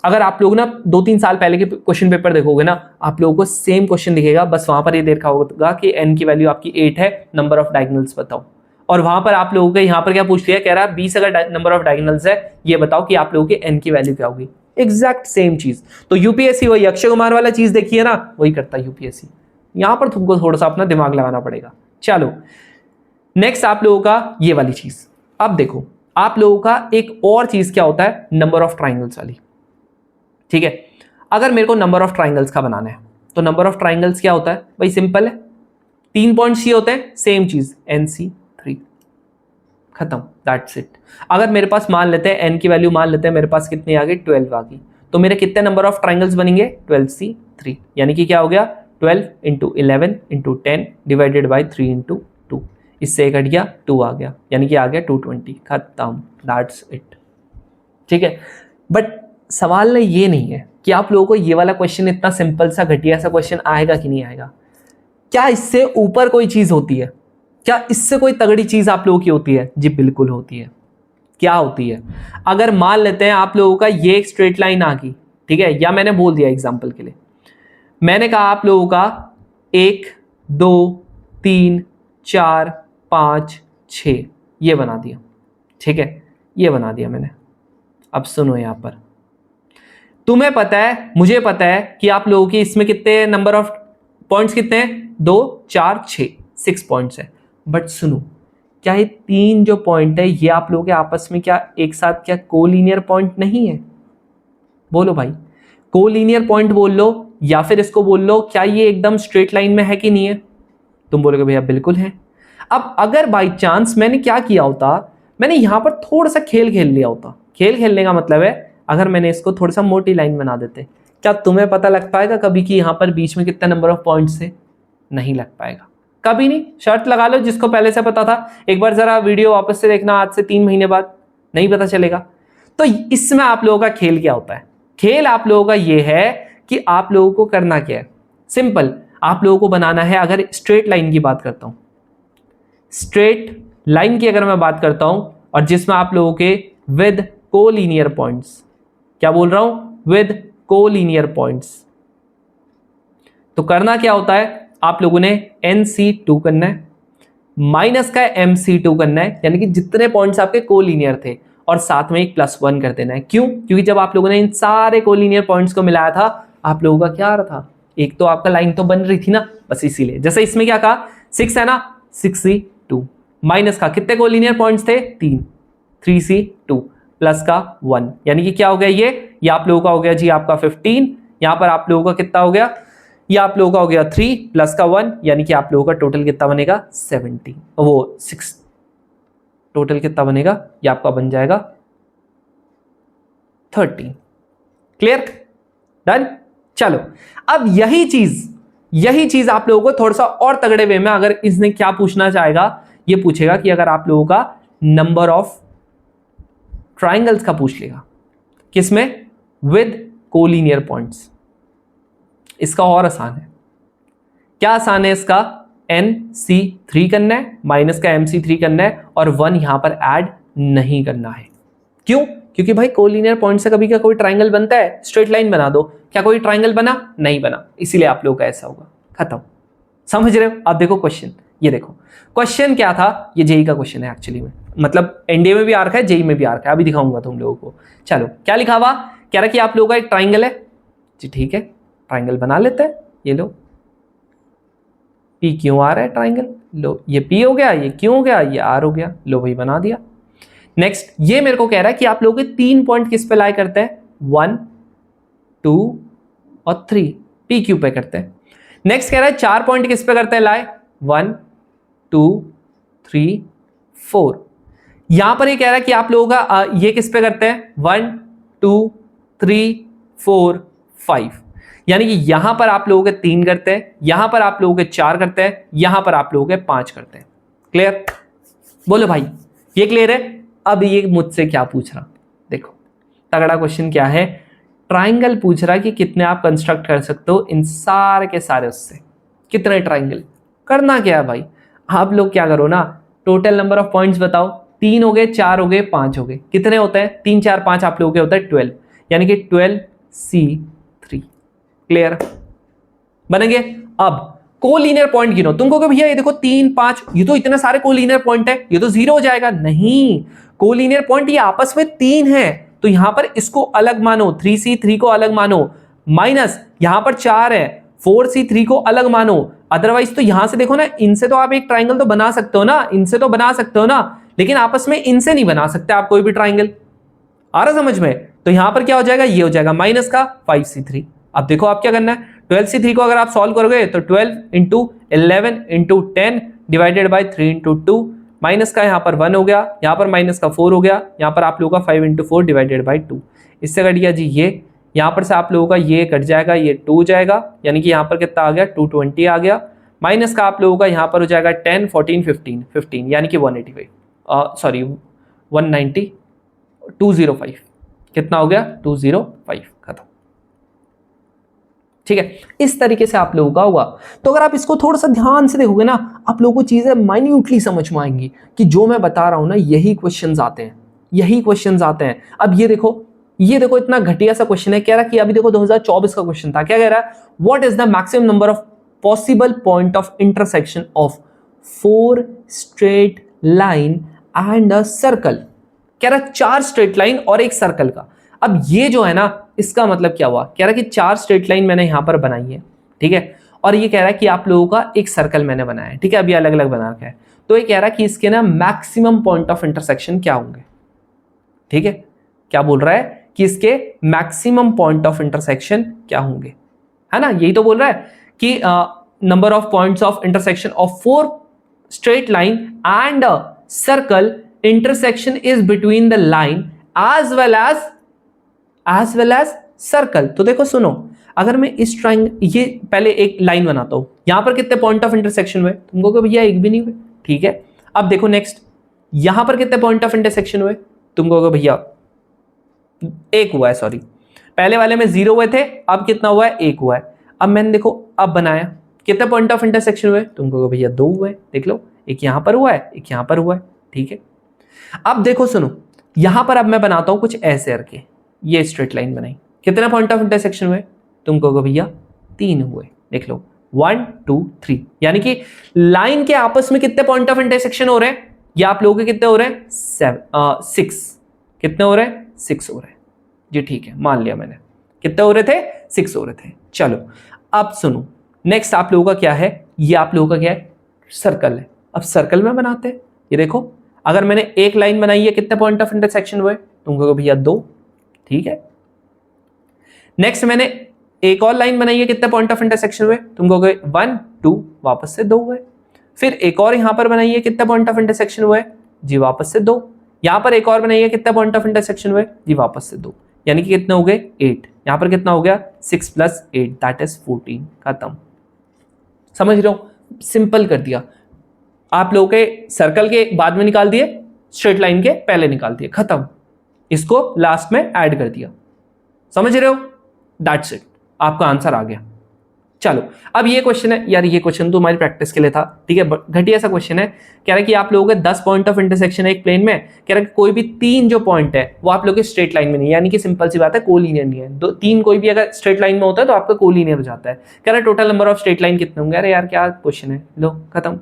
अगर आप लोग ना 2-3 साल पहले के क्वेश्चन पेपर देखोगे ना, आप लोगों को सेम क्वेश्चन दिखेगा, बस वहां पर ये देखा होगा कि n की वैल्यू आपकी 8 है, नंबर ऑफ डायगोनल्स बताओ। और वहां पर आप लोगों के यहाँ पर क्या पूछ लिया, कह रहा है 20 अगर नंबर ऑफ डायगोनल्स है, ये बताओ कि आप लोगों के n की वैल्यू क्या होगी। एग्जैक्ट सेम चीज। तो यूपीएससी वही अक्षय कुमार वाला चीज देखिए ना, वही करता है यूपीएससी। यहां पर तुमको थोड़ा सा अपना दिमाग लगाना पड़ेगा। चलो नेक्स्ट आप लोगों का ये वाली चीज। अब देखो आप लोगों का एक और चीज क्या होता है, नंबर ऑफ ट्राइंगल्स वाली। ठीक है, अगर मेरे को नंबर ऑफ ट्राइंगल्स का बनाना है तो नंबर ऑफ ट्राइंगल्स क्या होता है, भाई सिंपल है, 3 पॉइंट्स ही होते हैं, सेम चीज NC3। खत्म, दैट्स इट। अगर मेरे पास मान लेते हैं n की वैल्यू, मान लेते हैं मेरे पास कितनी आ गई, 12 आ गई, तो मेरे कितने नंबर ऑफ ट्राइंगल्स बनेंगे, 12C3। यानी कि क्या हो गया, 12 × 11 × 10 डिवाइडेड बाई 3 × 2। इससे एक हट गया, 2 आ गया, यानी कि आ गया 220। खत्म, दैट्स इट। ठीक है, बट सवाल ना ये नहीं है कि आप लोगों को ये वाला क्वेश्चन इतना सिंपल सा घटिया सा क्वेश्चन आएगा कि नहीं आएगा। क्या इससे ऊपर कोई चीज होती है, क्या इससे कोई तगड़ी चीज आप लोगों की होती है? जी बिल्कुल होती है। क्या होती है, अगर मान लेते हैं आप लोगों का ये एक स्ट्रेट लाइन आ गई, ठीक है, या मैंने बोल दिया एग्जांपल के लिए, मैंने कहा आप लोगों का 1 2 3 4 5 6 ये बना दिया। ठीक है, ये बना दिया मैंने। अब सुनो, यहां पर तुम्हें पता है, मुझे पता है कि आप लोगों की इसमें कितने नंबर ऑफ पॉइंट्स कितने हैं, 2 4 6 पॉइंट्स है। बट सुनो, क्या ये 3 जो पॉइंट है ये आप लोगों के आपस में क्या एक साथ क्या कोलिनियर पॉइंट नहीं है? बोलो भाई, कोलिनियर पॉइंट बोल लो या फिर इसको बोल लो, क्या ये एकदम स्ट्रेट लाइन में है कि नहीं है? तुम बोलोगे भैया बिल्कुल है। अब अगर बाई चांस मैंने क्या किया होता, मैंने यहां पर थोड़ा सा खेल खेल लिया होता। खेल खेलने का मतलब है अगर मैंने इसको थोड़ा सा मोटी लाइन बना देते, क्या तुम्हें पता लग पाएगा कभी कि यहां पर बीच में कितना नंबर ऑफ पॉइंट्स है? नहीं लग पाएगा, कभी नहीं। शर्त लगा लो, जिसको पहले से पता था एक बार जरा वीडियो वापस से देखना, आज से 3 महीने बाद, नहीं पता चलेगा। तो इसमें आप लोगों का खेल क्या होता है? खेल आप लोगों का ये है कि आप लोगों को करना क्या है, सिंपल, आप लोगों को बनाना है, अगर स्ट्रेट लाइन की बात करता हूं, स्ट्रेट लाइन की अगर मैं बात करता हूं, और जिसमें आप लोगों के विद कोलिनियर पॉइंट्स, क्या बोल रहा हूं, विद कोलिनियर पॉइंट्स, तो करना क्या होता है, आप लोगों ने NC2 करना है, माइनस का MC2 करना है, यानी कि जितने पॉइंट्स आपके कोलिनियर थे, और साथ में एक +1 कर देना है। क्यों? क्योंकि जब आप लोगों ने इन सारे कोलिनियर पॉइंट्स को मिलाया था, आप लोगों का क्या आ रहा था, एक तो आपका लाइन तो बन रही थी ना, बस इसीलिए। जैसे इसमें क्या कहा, 6 है ना, 6C2 माइनस का कितने कोलिनियर पॉइंट्स थे, 3, 3C2 प्लस का 1, यानी कि क्या हो गया, ये आप लोगों का हो गया जी आपका 15। यहां पर आप लोगों का कितना हो गया, ये आप लोगों का हो गया 3 प्लस का 1, यानी कि आप लोगों का टोटल कितना बनेगा, 70, वो 6, टोटल कितना बनेगा, ये आपका बन जाएगा 13। Clear, done. चलो अब यही चीज आप लोगों को थोड़ा सा और तगड़े वे में, अगर इसने क्या पूछना चाहेगा, ये पूछेगा कि अगर आप लोगों का नंबर ऑफ ट्राइंगल्स का पूछ लेगा, किसमें, विद कोलिनियर पॉइंट्स। इसका और आसान है। क्या आसान है इसका, NC3 करना है, माइनस का MC3 करना है, और 1 यहां पर ऐड नहीं करना है। क्यों? क्योंकि भाई कोलिनियर पॉइंट से कभी क्या कोई ट्राइंगल बनता है? स्ट्रेट लाइन बना दो, क्या कोई ट्राइंगल बना? नहीं बना, इसीलिए आप लोगों का ऐसा होगा। खत्म, समझ रहे हो? अब देखो क्वेश्चन, ये देखो क्वेश्चन क्या था, ये जेई का क्वेश्चन है एक्चुअली में, मतलब एनडीए में भी आ रखा है, जेई में भी आ रखा है, अभी दिखाऊंगा तुम लोगों को। चलो क्या लिखा हुआ, कह रहा कि आप लोगों का एक ट्राइंगल है जी, ठीक है, ट्राइंगल बना लेते हैं। ये लो, पी क्यों आ रहा है ट्राइंगल, लो ये पी हो गया, ये क्यों हो गया, ये आर हो गया, लो भाई बना दिया। नेक्स्ट ये मेरे को कह रहा है कि आप लोगों के 3 पॉइंट किस पे लाई करते हैं, 1 2 और 3, पी क्यू पे करते हैं। नेक्स्ट कह रहा है 4 पॉइंट किस पे करते हैं लाए, 1 2 3 4। यहां पर ये कह रहा है कि आप लोगों का ये किस पे करते हैं, 1 2 3 4 5, यानी कि यहां पर आप लोगों के 3 करते हैं, यहां पर आप लोगों के 4 करते हैं, यहां पर आप लोगों के 5 करते हैं। क्लियर? बोलो भाई, ये क्लियर है? अब ये मुझसे क्या पूछ रहा, देखो तगड़ा क्वेश्चन क्या है, ट्राइंगल पूछ रहा है कि कितने आप कंस्ट्रक्ट कर सकते हो इन सारे के सारे, उससे कितने ट्राइंगल। करना क्या है भाई, आप लोग क्या करो ना, टोटल नंबर ऑफ पॉइंट्स बताओ, 3 हो गए, 4 हो गए, 5 हो गए, कितने होते हैं, 3 4 5 आप लोगों के होता है 12, यानी कि 12C3। क्लियर? बनेंगे? अब कोलिनियर पॉइंट गिनो, तुमको कि भैया ये देखो 3 5, ये तो इतने सारे कोलिनियर पॉइंट है, ये तो 0 हो जाएगा। नहीं, कोलिनियर पॉइंट ये आपस में 3 है, तो यहां पर इसको अलग मानो, 3C3 को अलग मानो, माइनस यहां पर 4 है, 4C3 को अलग मानो। अदरवाइज तो यहां से देखो ना, इनसे तो आप एक ट्राइंगल तो बना सकते हो ना, इनसे तो बना सकते हो ना, लेकिन आपस में इनसे नहीं बना सकते आप कोई भी ट्राइंगल। आ रहा समझ में? तो यहां पर क्या हो जाएगा, ये हो जाएगा माइनस का 5C3। अब देखो आप क्या करना है, 12C3 को अगर आप सॉल्व करोगे तो 12 into 11 into 10 divided by 3 into 2, minus का यहाँ पर 1 हो गया, यहाँ पर माइनस का 4 हो गया, यहाँ पर आप लोगों का 5 इंटू 4 डिवाइडेड बाई 2, इससे कट गया जी ये, यहाँ पर से आप लोगों का ये कट जाएगा, ये 2 हो जाएगा, यानी कि यहाँ पर कितना आ गया, 220 आ गया, माइनस का आप लोगों का यहाँ पर हो जाएगा 10 14 15 15, यानी कि 185, सॉरी 190, 205, कितना हो गया, 205, खत्म। ठीक है, इस तरीके से आप लोगों का होगा। तो अगर आप इसको थोड़ा सा ध्यान से देखोगे ना, आप लोगों को चीजें माइन्यूटली समझ में आएंगी कि जो मैं बता रहा हूं ना, यही क्वेश्चंस आते हैं, यही क्वेश्चंस आते हैं। अब ये देखो, ये देखो इतना घटिया सा क्वेश्चन है, कह रहा कि अभी देखो 2024 का क्वेश्चन था, क्या कह रहा है, what is the maximum number of possible point of intersection of 4 straight line and a circle. कह रहा 4 स्ट्रेट लाइन और एक सर्कल का। अब ये जो है ना, इसका मतलब क्या हुआ, कह रहा कि 4 स्ट्रेट लाइन मैंने यहां पर बनाई है, ठीक है, और ये कह रहा है कि आप लोगों का एक सर्कल मैंने बनाया है, ठीक है, अभी अलग अलग बना रखा है। तो ये कह रहा है कि इसके ना मैक्सिमम पॉइंट ऑफ इंटरसेक्शन क्या होंगे, ठीक है, क्या बोल रहा है कि इसके मैक्सिमम पॉइंट ऑफ इंटरसेक्शन क्या होंगे, है ना, यही तो बोल रहा है कि number of points of intersection of 4 straight line and a circle intersection is between the line as well as circle. तो देखो सुनो, अगर मैं इस ट्राइंगल, ये पहले एक लाइन बनाता हूं, यहां पर कितने पॉइंट ऑफ इंटरसेक्शन हुए, तुमको को भैया एक भी नहीं हुए, ठीक है। अब देखो नेक्स्ट, यहां पर कितने पॉइंट ऑफ इंटरसेक्शन हुए, तुमको को भैया एक हुआ है, सॉरी, पहले वाले में 0 हुए थे, अब कितना हुआ है, 1 हुआ है। अब मैंने देखो अब बनाया, कितने पॉइंट ऑफ इंटरसेक्शन हुए, तुमको को भैया 2 हुए, देख लो, एक यहां पर हुआ है, एक यहां पर हुआ है, ठीक है। अब देखो सुनो, यहां पर अब मैं बनाता हूं कुछ ऐसे करके, ये स्ट्रेट लाइन बनाई, कितने पॉइंट ऑफ इंटरसेक्शन हुए, तुमको को भैया 3 हुए, देख लो 1 2 3, यानी कि लाइन के आपस में कितने पॉइंट ऑफ इंटरसेक्शन हो रहे हैं, ये आप लोगों के कितने हो रहे हैं, 6, कितने हो रहे हैं, 6 हो रहे हैं जी, ठीक है, मान लिया मैंने, कितने हो रहे थे, 6 हो रहे थे। चलो अब सुनो, नेक्स्ट आप लोगों का क्या है, ये आप लोगों का क्या है, सर्कल है। अब सर्कल में बनाते हैं, ये देखो, अगर मैंने एक लाइन बनाई है, कितने पॉइंट ऑफ इंटरसेक्शन हुए, तुमको भैया 2, ठीक है। नेक्स्ट मैंने एक और लाइन बनाई है, कितने पॉइंट ऑफ इंटरसेक्शन हुए, तुमको 1 2, वापस से 2 हुए। फिर एक और यहां पर बनाई है, कितने पॉइंट ऑफ इंटरसेक्शन हुए जी, वापस से 2। यहां पर एक और बनाई है, कितने पॉइंट ऑफ इंटरसेक्शन हुए जी, वापस से 2, यानी कि कितने हो गए, 8। यहां पर कितना हो गया, 6 + 8 दैट इज 14, खत्म। समझ रहे हो, सिंपल कर दिया, आप लोगों के सर्कल के बाद में निकाल दिए, स्ट्रेट लाइन के पहले निकाल दिए, खत्म, इसको लास्ट में ऐड कर दिया, समझ रहे हो, दैट्स इट, आपका आंसर आ गया। चलो अब ये क्वेश्चन है यार, ये क्वेश्चन तो हमारी प्रैक्टिस के लिए था, ठीक है, घटिया सा क्वेश्चन है। कह रहा है कि आप लोगों के 10 पॉइंट ऑफ इंटरसेक्शन है एक प्लेन में, कह रहा है कि कोई भी 3 जो पॉइंट है वो आप लोगों के स्ट्रेट लाइन में नहीं है, यानी कि सिंपल सी बात है, कोलिनियर नहीं है, 3 कोई भी अगर स्ट्रेट लाइन में होता है तो आपका कोलिनियर हो जाता है। कह रहा है total number of straight line कितने होंगे, अरे यार क्या क्वेश्चन है, लो खत्म,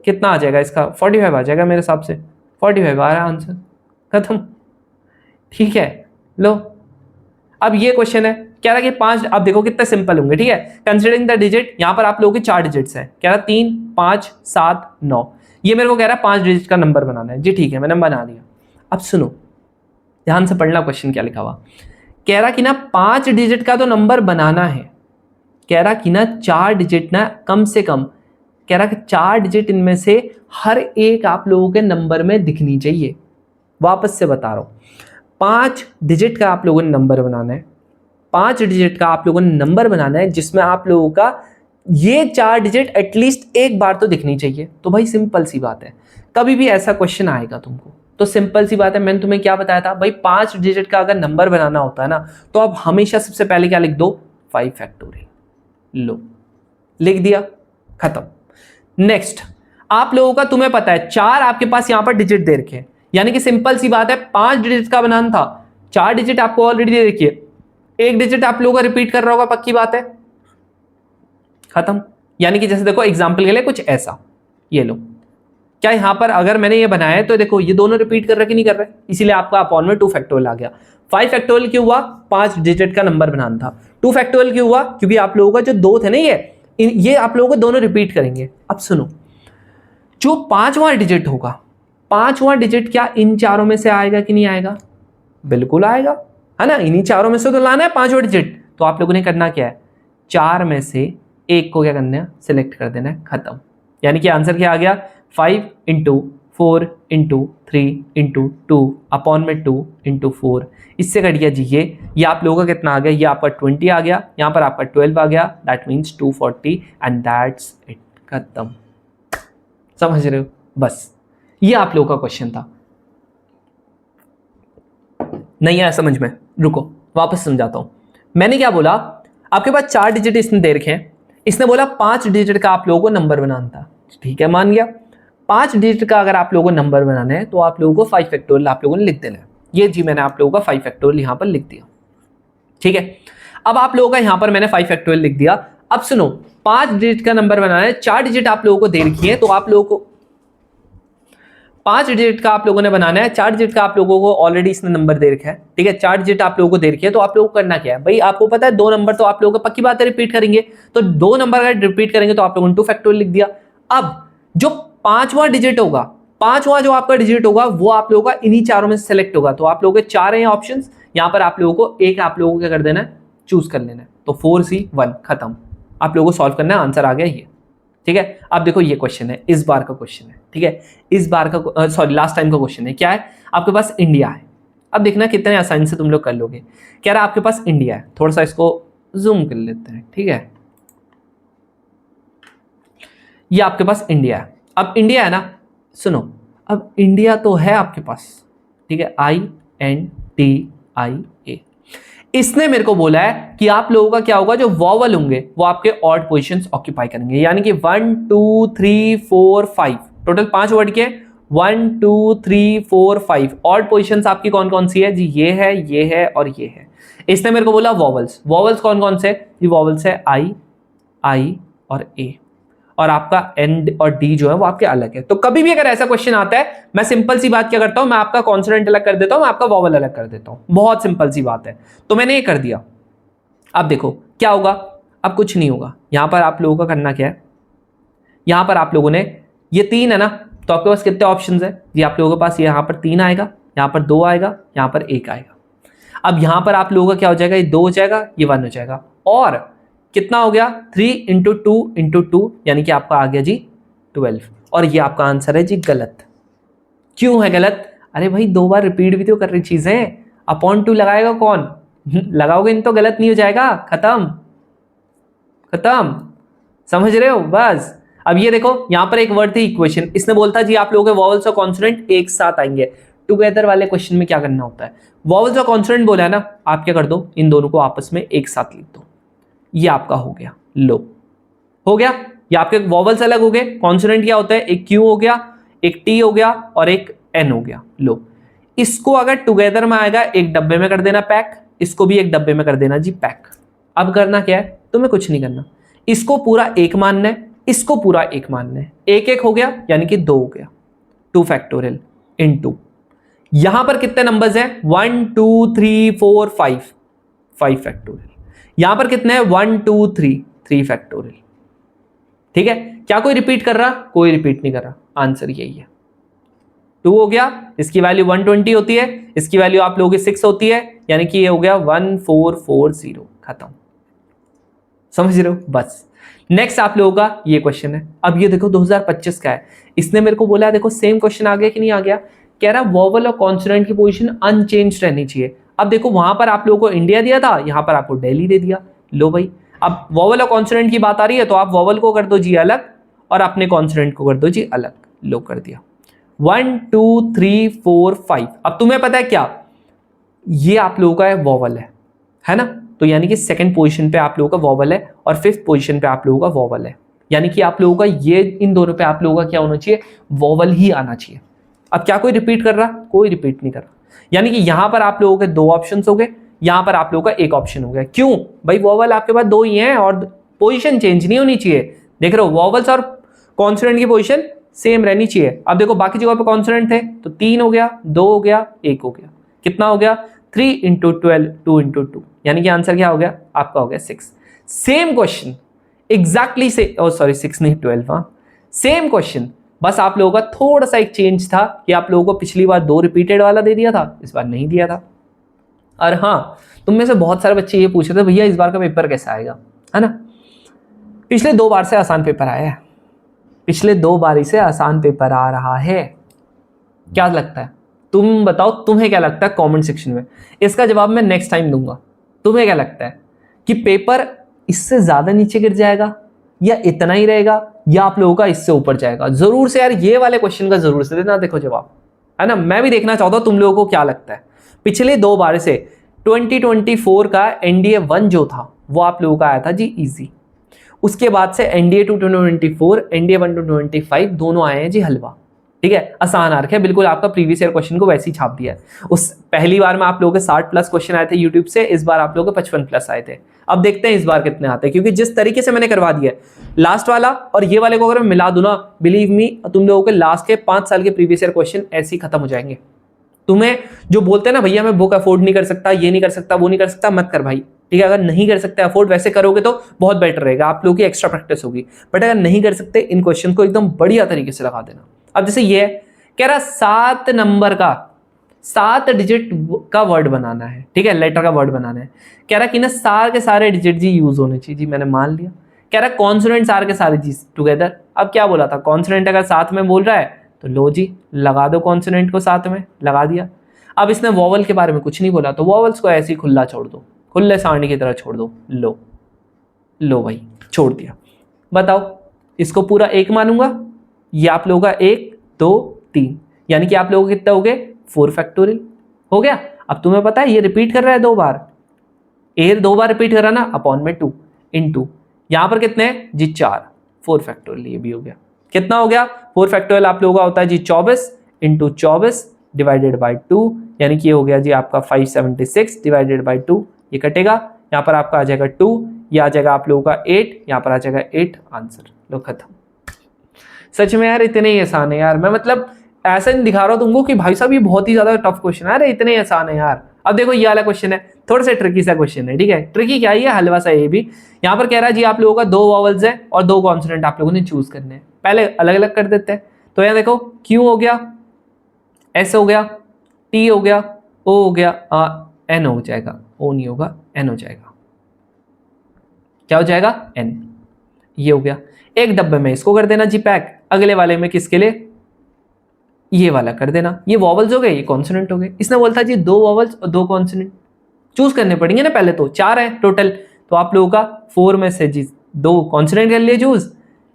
कितना आ जाएगा इसका, 45 आ जाएगा मेरे हिसाब से, 45 आ रहा है आंसर, खत्म, ठीक है। लो अब ये क्वेश्चन है, कह रहा है कि 5, अब देखो कितने सिंपल होंगे, ठीक है, कंसीडरिंग द डिजिट, यहां पर आप लोगों के 4 डिजिट्स हैं, कह रहा 3 5 7 9, ये मेरे को कह रहा है 5 डिजिट का नंबर बनाना है जी, ठीक है, मैंने बना दिया। अब सुनो ध्यान से पढ़ना क्वेश्चन क्या लिखा हुआ, कह रहा कि ना 5 डिजिट का तो नंबर बनाना है, कह रहा कि ना 4 डिजिट ना कम से कम, कह रहा कि 4 डिजिट इनमें से हर एक आप लोगों के नंबर में दिखनी चाहिए। वापस से बता रहा हूं, 5 डिजिट का आप लोगों ने नंबर बनाना है, 5 डिजिट का आप लोगों ने नंबर बनाना है जिसमें आप लोगों का ये 4 डिजिट एटलीस्ट एक बार तो दिखनी चाहिए। तो भाई सिंपल सी बात है, कभी भी ऐसा क्वेश्चन आएगा तुमको तो सिंपल सी बात है, मैंने तुम्हें क्या बताया था भाई, 5 डिजिट का अगर नंबर बनाना होता है ना तो आप हमेशा सबसे पहले क्या लिख दो, 5 फैक्टोरियल। लो, लिख दिया, खत्म। नेक्स्ट आप लोगों का, तुम्हें पता है 4 आपके पास यहां पर डिजिट दे रखे हैं, यानी कि सिंपल सी बात है 5 डिजिट का बनाना था, 4 डिजिट आपको ऑलरेडी दे रखी है, एक डिजिट आप लोगों का रिपीट कर रहा होगा, पक्की बात है, खत्म। यानी कि जैसे देखो एग्जांपल के लिए कुछ ऐसा, ये लो, क्या यहां पर अगर मैंने ये बनाया है तो देखो ये दोनों रिपीट कर रहे कि नहीं कर रहे, इसीलिए आपका अपॉन में 2 फैक्टोरियल आ गया। 5 फैक्टोरियल क्यों हुआ, 5 डिजिट का नंबर बनाना था। 2 फैक्टोरियल क्यों हुआ, क्योंकि आप लोगों का जो 2 थे ना ये आप लोगों को दोनों रिपीट करेंगे। अब सुनो, जो 5वां डिजिट होगा, 5वां डिजिट क्या इन चारों में से आएगा कि नहीं आएगा, बिल्कुल आएगा, है ना, इन्हीं चारों में से तो लाना है 5वां डिजिट। तो आप लोगों ने करना क्या है, 4 में से एक को क्या करना है, सिलेक्ट कर देना है, खत्म। यानी कि आंसर क्या आ गया, 5 × 4 × 3 × 2 अपॉन में 2 × 4, इससे कट गया जी ये आप लोगों का कितना आ गया, ये आपका 20 आ गया, यहाँ पर आपका 12 आ गया, that means 240 and that's it, खत्म। समझ रहे हो, बस ये आप लोगों का क्वेश्चन था। नहीं आया समझ में, रुको वापस समझाता हूं। मैंने क्या बोला, आपके पास 4 डिजिट इसने दे रखे हैं, इसने बोला 5 डिजिट का आप लोगों को नंबर बनाना था, ठीक है मान गया। 5 डिजिट का अगर आप लोगों को नंबर बनाना है तो आप लोगों को 5 फैक्टोरियल आप लोगों ने लिख देना है। ये जी मैंने आप लोगों का 5 फैक्टोरियल यहां पर लिख दिया, ठीक है। अब आप लोगों का यहां पर मैंने 5 फैक्टोरियल लिख दिया। अब सुनो, 5 डिजिट का नंबर बनाना है, 4 डिजिट आप लोगों को दे रखी है, तो आप लोगों को 5 डिजिट का आप लोगों ने बनाना है, 4 डिजिट का आप लोगों को ऑलरेडी इसने नंबर दे रखा है, ठीक है, 4 डिजिट आप लोगों को दे रखी है। तो आप लोगों को करना क्या है भाई, आपको पता है 2 नंबर तो आप लोगों को पक्की बात है रिपीट करेंगे, तो 2 नंबर अगर रिपीट करेंगे तो आप लोगों ने 2 फैक्टोरियल लिख दिया। अब जो 5वां डिजिट होगा, 5वां जो आपका डिजिट होगा वो आप लोगों का इन्हीं चारों में से सिलेक्ट होगा। तो आप लोगों के 4 हैं ऑप्शंस, यहां पर आप लोगों को एक आप लोगों को क्या कर देना है, चूज कर लेना है। तो 4C1 खत्म, आप लोगों को सॉल्व करना है, आंसर आ गया ये, ठीक है। अब देखो ये क्वेश्चन है, इस बार का क्वेश्चन है, ठीक है, इस बार का सॉरी लास्ट टाइम का क्वेश्चन है। क्या है, आपके पास इंडिया है। अब देखना कितने आसानी से तुम लोग कर लोगे। कह रहा है आपके पास इंडिया है, थोड़ा सा इसको जूम कर लेते हैं, ठीक है, ये आपके पास इंडिया है। अब इंडिया है ना, सुनो, अब इंडिया तो है आपके पास, ठीक है, INDIA। इसने मेरे को बोला है कि आप लोगों का क्या होगा, जो वॉवल होंगे वो आपके ऑड पोजीशंस ऑक्यूपाई करेंगे, यानी कि 1 2 3 4 5 टोटल 5 वर्ड के 1 2 3 4 5 ऑड पोजीशंस आपकी कौन कौन सी है जी, ये है और ये है। इसने मेरे को बोला वॉवल्स, वॉवल्स कौन कौन से, ये वॉवल्स है I और A, और आपका N और D जो है वो आपके अलग है। तो कभी भी अगर ऐसा क्वेश्चन आता है, मैं सिंपल सी बात क्या करता हूं, मैं आपका कॉन्सोनेंट अलग कर देता हूं, मैं आपका वॉवल अलग कर देता हूं, बहुत सिंपल सी बात है। तो मैंने ये कर दिया। अब देखो क्या होगा, अब कुछ नहीं होगा, यहां पर आप लोगों का करना क्या है, यहां पर आप लोगों ने ये 3 है ना, तो आपके पास कितने ऑप्शंस है, ये आप लोगों के पास यहां पर 3 आएगा, यहां पर 2 आएगा, यहां पर 1 आएगा। अब यहां पर आप लोगों का क्या हो जाएगा, ये 2 हो जाएगा, ये 1 हो जाएगा, और कितना हो गया 3 × 2 × 2, यानी कि आपका आ गया जी 12। और ये आपका आंसर है जी गलत। क्यों है गलत, अरे भाई 2 बार रिपीट भी तो कर रही चीजें, अपॉन 2 लगाएगा कौन, लगाओगे इन तो गलत नहीं हो जाएगा, खत्म खत्म, समझ रहे हो बस। अब ये देखो यहां पर एक वर्ड थी इक्वेशन, इसने बोलता जी आप लोगों के वॉवल्स और कॉन्सोनेंट एक साथ आएंगे। टुगेदर वाले क्वेश्चन में क्या करना होता है, वॉवल्स और कॉन्सोनेंट बोला है ना, आप क्या कर दो, इन दोनों को आपस में एक साथ लिख दो, ये आपका हो गया, लो हो गया, ये आपके वॉवल्स अलग हो गए। कॉन्सोनेंट क्या होता है, एक Q हो गया, एक T हो गया और एक N हो गया। लो, इसको अगर टुगेदर में आएगा एक डब्बे में कर देना पैक, इसको भी एक डब्बे में कर देना जी पैक। अब करना क्या है, तुम्हें कुछ नहीं करना, इसको पूरा एक मानना है, इसको पूरा एक मानना है, एक एक हो गया यानी कि 2 हो गया, 2 फैक्टोरियल इनटू, यहां पर कितने नंबर्स हैं 1 2 3 4 5 5 फैक्टोरियल, यहां पर कितने हैं 1 2 3 3 फैक्टोरियल, ठीक है। क्या कोई रिपीट कर रहा, कोई रिपीट नहीं कर रहा, आंसर यही है। 2 हो गया, इसकी वैल्यू 120 होती है, इसकी वैल्यू आप लोगों की 6 होती है, यानी कि ये हो गया 1440, खत्म, समझ रहे हो बस। नेक्स्ट आप लोगों का ये क्वेश्चन है, अब ये देखो 2025 का है, इसने मेरे को बोला है, देखो सेम क्वेश्चन आ गया कि नहीं आ गया, कह रहा वॉवल और कॉन्सोनेंट की पोजीशन अनचेंज रहनी चाहिए। अब देखो वहां पर आप लोगों को इंडिया दिया था, यहां पर आपको दिल्ली दे दिया। लो भाई, अब वॉवल और कॉन्सोनेंट की बात आ रही है तो आप वॉवल को कर दो जी अलग और अपने कॉन्सोनेंट को कर दो जी अलग। लो कर दिया। 1 2 3 4 5। अब तुम्हें पता है क्या, ये आप लोगों का वॉवल है ना, तो यानी कि सेकंड पोजीशन पे आप लोगों का वॉवल है और फिफ्थ पोजीशन पे आप लोगों का वॉवल है, यानी कि आप लोगों का ये इन दोनों पे आप लोगों का क्या होना चाहिए, वॉवल ही आना चाहिए। अब क्या कोई रिपीट कर रहा, कोई रिपीट नहीं कर रहा, यानी कि यहां पर आप लोगों के दो ऑप्शन हो गए, यहां पर आप लोगों का एक ऑप्शन हो गया। क्यों भाई, वॉवल आपके पास दो ही हैं और पोजीशन चेंज नहीं होनी चाहिए। देख रहे हो, वॉवल्स और कॉन्सोनेंट की पोजीशन सेम रहनी चाहिए। अब देखो बाकी जगह पे कॉन्सोनेंट थे तो 3 हो गया, 2 हो गया, 1 हो गया, कितना हो गया 3 × 12 2 × 2, यानी कि आंसर क्या हो गया आपका, हो गया 6। सेम क्वेश्चन एग्जैक्टली से, सॉरी 6 नहीं 12, हाँ सेम क्वेश्चन, बस आप लोगों का थोड़ा सा एक चेंज था कि आप लोगों को पिछली बार 2 रिपीटेड वाला दे दिया था, इस बार नहीं दिया था। और हाँ, तुम में से बहुत सारे बच्चे ये पूछ रहे थे भैया इस बार का पेपर कैसा आएगा, है ना। पिछले 2 बार से आसान पेपर आया है, पिछले 2 बारी से आसान पेपर आ रहा है। क्या लगता है, तुम बताओ, तुम्हें क्या लगता है कमेंट सेक्शन में, इसका जवाब मैं नेक्स्ट टाइम दूंगा। तुम्हें क्या लगता है कि पेपर इससे ज्यादा नीचे गिर जाएगा या इतना ही रहेगा या आप लोगों का इससे ऊपर जाएगा? जरूर से यार ये वाले क्वेश्चन का जरूर से देना देखो जवाब, है ना। मैं भी देखना चाहता हूं तुम लोगों को क्या लगता है। पिछले 2 बार से 2024 का एनडीए 1 जो था वो आप लोगों का आया था जी इजी, उसके बाद से एनडीए 2 2024, एनडीए 1 to 25 दोनों आए हैं जी हलवा, ठीक है, आसान आ रखा है बिल्कुल, आपका प्रीवियस ईयर क्वेश्चन को वैसे ही छाप दिया है। उस पहली बार में आप लोगों के 60+ क्वेश्चन आए थे यूट्यूब से, इस बार आप लोगों के 55+ आए थे। अब देखते हैं इस बार कितने आते हैं, क्योंकि जिस तरीके से मैंने करवा दिया लास्ट वाला और ये वाले को अगर मैं मिला दूं ना, बिलीव मी तुम लोगों के लास्ट के 5 साल के प्रीवियस ईयर क्वेश्चन ऐसे ही खत्म हो जाएंगे। तुम्हें जो बोलते हैं ना भैया मैं बुक अफोर्ड नहीं कर सकता, ये नहीं कर सकता, वो नहीं कर सकता, मत कर भाई, ठीक है। अगर नहीं कर सकते अफोर्ड, वैसे करोगे तो बहुत बेटर रहेगा, आप लोगों की एक्स्ट्रा प्रैक्टिस होगी। बट अगर नहीं कर सकते, इन क्वेश्चन को एकदम बढ़िया तरीके से लगा देना। अब जैसे ये कह रहा 7 नंबर का 7 डिजिट का वर्ड बनाना है, ठीक है, लेटर का वर्ड बनाना है। कह रहा कि ना सारे के सारे डिजिट जी यूज होने चाहिए जी, मैंने मान लिया। कह रहा कॉन्सोनेंट सारे के सारे जी टुगेदर। अब क्या बोला था, कॉन्सोनेंट अगर साथ में बोल रहा है तो लो जी लगा दो कॉन्सोनेंट को साथ में, लगा दिया। अब इसने वॉवल के बारे में कुछ नहीं बोला तो वॉवल्स को ऐसे ही खुला छोड़ दो, खुले सांडी की तरह छोड़ दो। लो लो भाई छोड़ दिया। बताओ इसको पूरा 1 मानूंगा, ये आप लोगों का 1 2 3, यानी कि आप लोगों के कितना हो गए 4 फैक्टोरियल हो गया। अब तुम्हें पता है ये रिपीट कर रहा है 2 बार, ए 2 बार रिपीट कर रहा ना, अपॉन में 2 × यहां पर कितने हैं जी 4, 4 फैक्टोरियल ये भी हो गया। कितना हो गया 4 फैक्टोरियल आप लोगों का होता है जी 24 × 24 डिवाइडेड बाई 2, यानी कि ये हो गया जी आपका 576 डिवाइडेड बाई 2, ये कटेगा, यहाँ पर आपका आ जाएगा 2, ये आ जाएगा आप लोगों का 8, यहाँ पर आ जाएगा 8, आंसर लो खत्म। सच में यार इतने ही आसान है यार, मैं मतलब ऐसा नहीं दिखा रहा हूं तुमको कि भाई साहब ये बहुत ही ज्यादा टफ क्वेश्चन है, अरे इतने ही आसान है यार। अब देखो ये वाला क्वेश्चन है थोड़ा सा ट्रिकी सा क्वेश्चन है, ठीक है, ट्रिकी क्या है हलवा सा ये भी। यहाँ पर कह रहा है जी आप लोगों का 2 वॉवल्स है और 2 कॉन्सोनेंट आप लोगों ने चूज करने हैं, पहले अलग अलग कर देते हैं। तो यहाँ देखो क्यू हो गया, एस हो गया, टी हो गया, ओ हो गया, एन हो जाएगा, ओ नहीं होगा, एन हो जाएगा। क्या हो जाएगा एन, ये हो गया। एक डब्बे में इसको कर देना जी पैक, अगले वाले में किसके लिए, ये वाला कर देना। ये वॉवल्स हो गए, ये कॉन्सोनेंट हो गए। इसने बोलता जी 2 वॉवल्स और 2 कॉन्सोनेंट चूज करने पड़ेंगे ना, पहले तो 4 है टोटल, तो आप लोगों का 4 में से जी 2 कॉन्सोनेंट कर लिए चूज,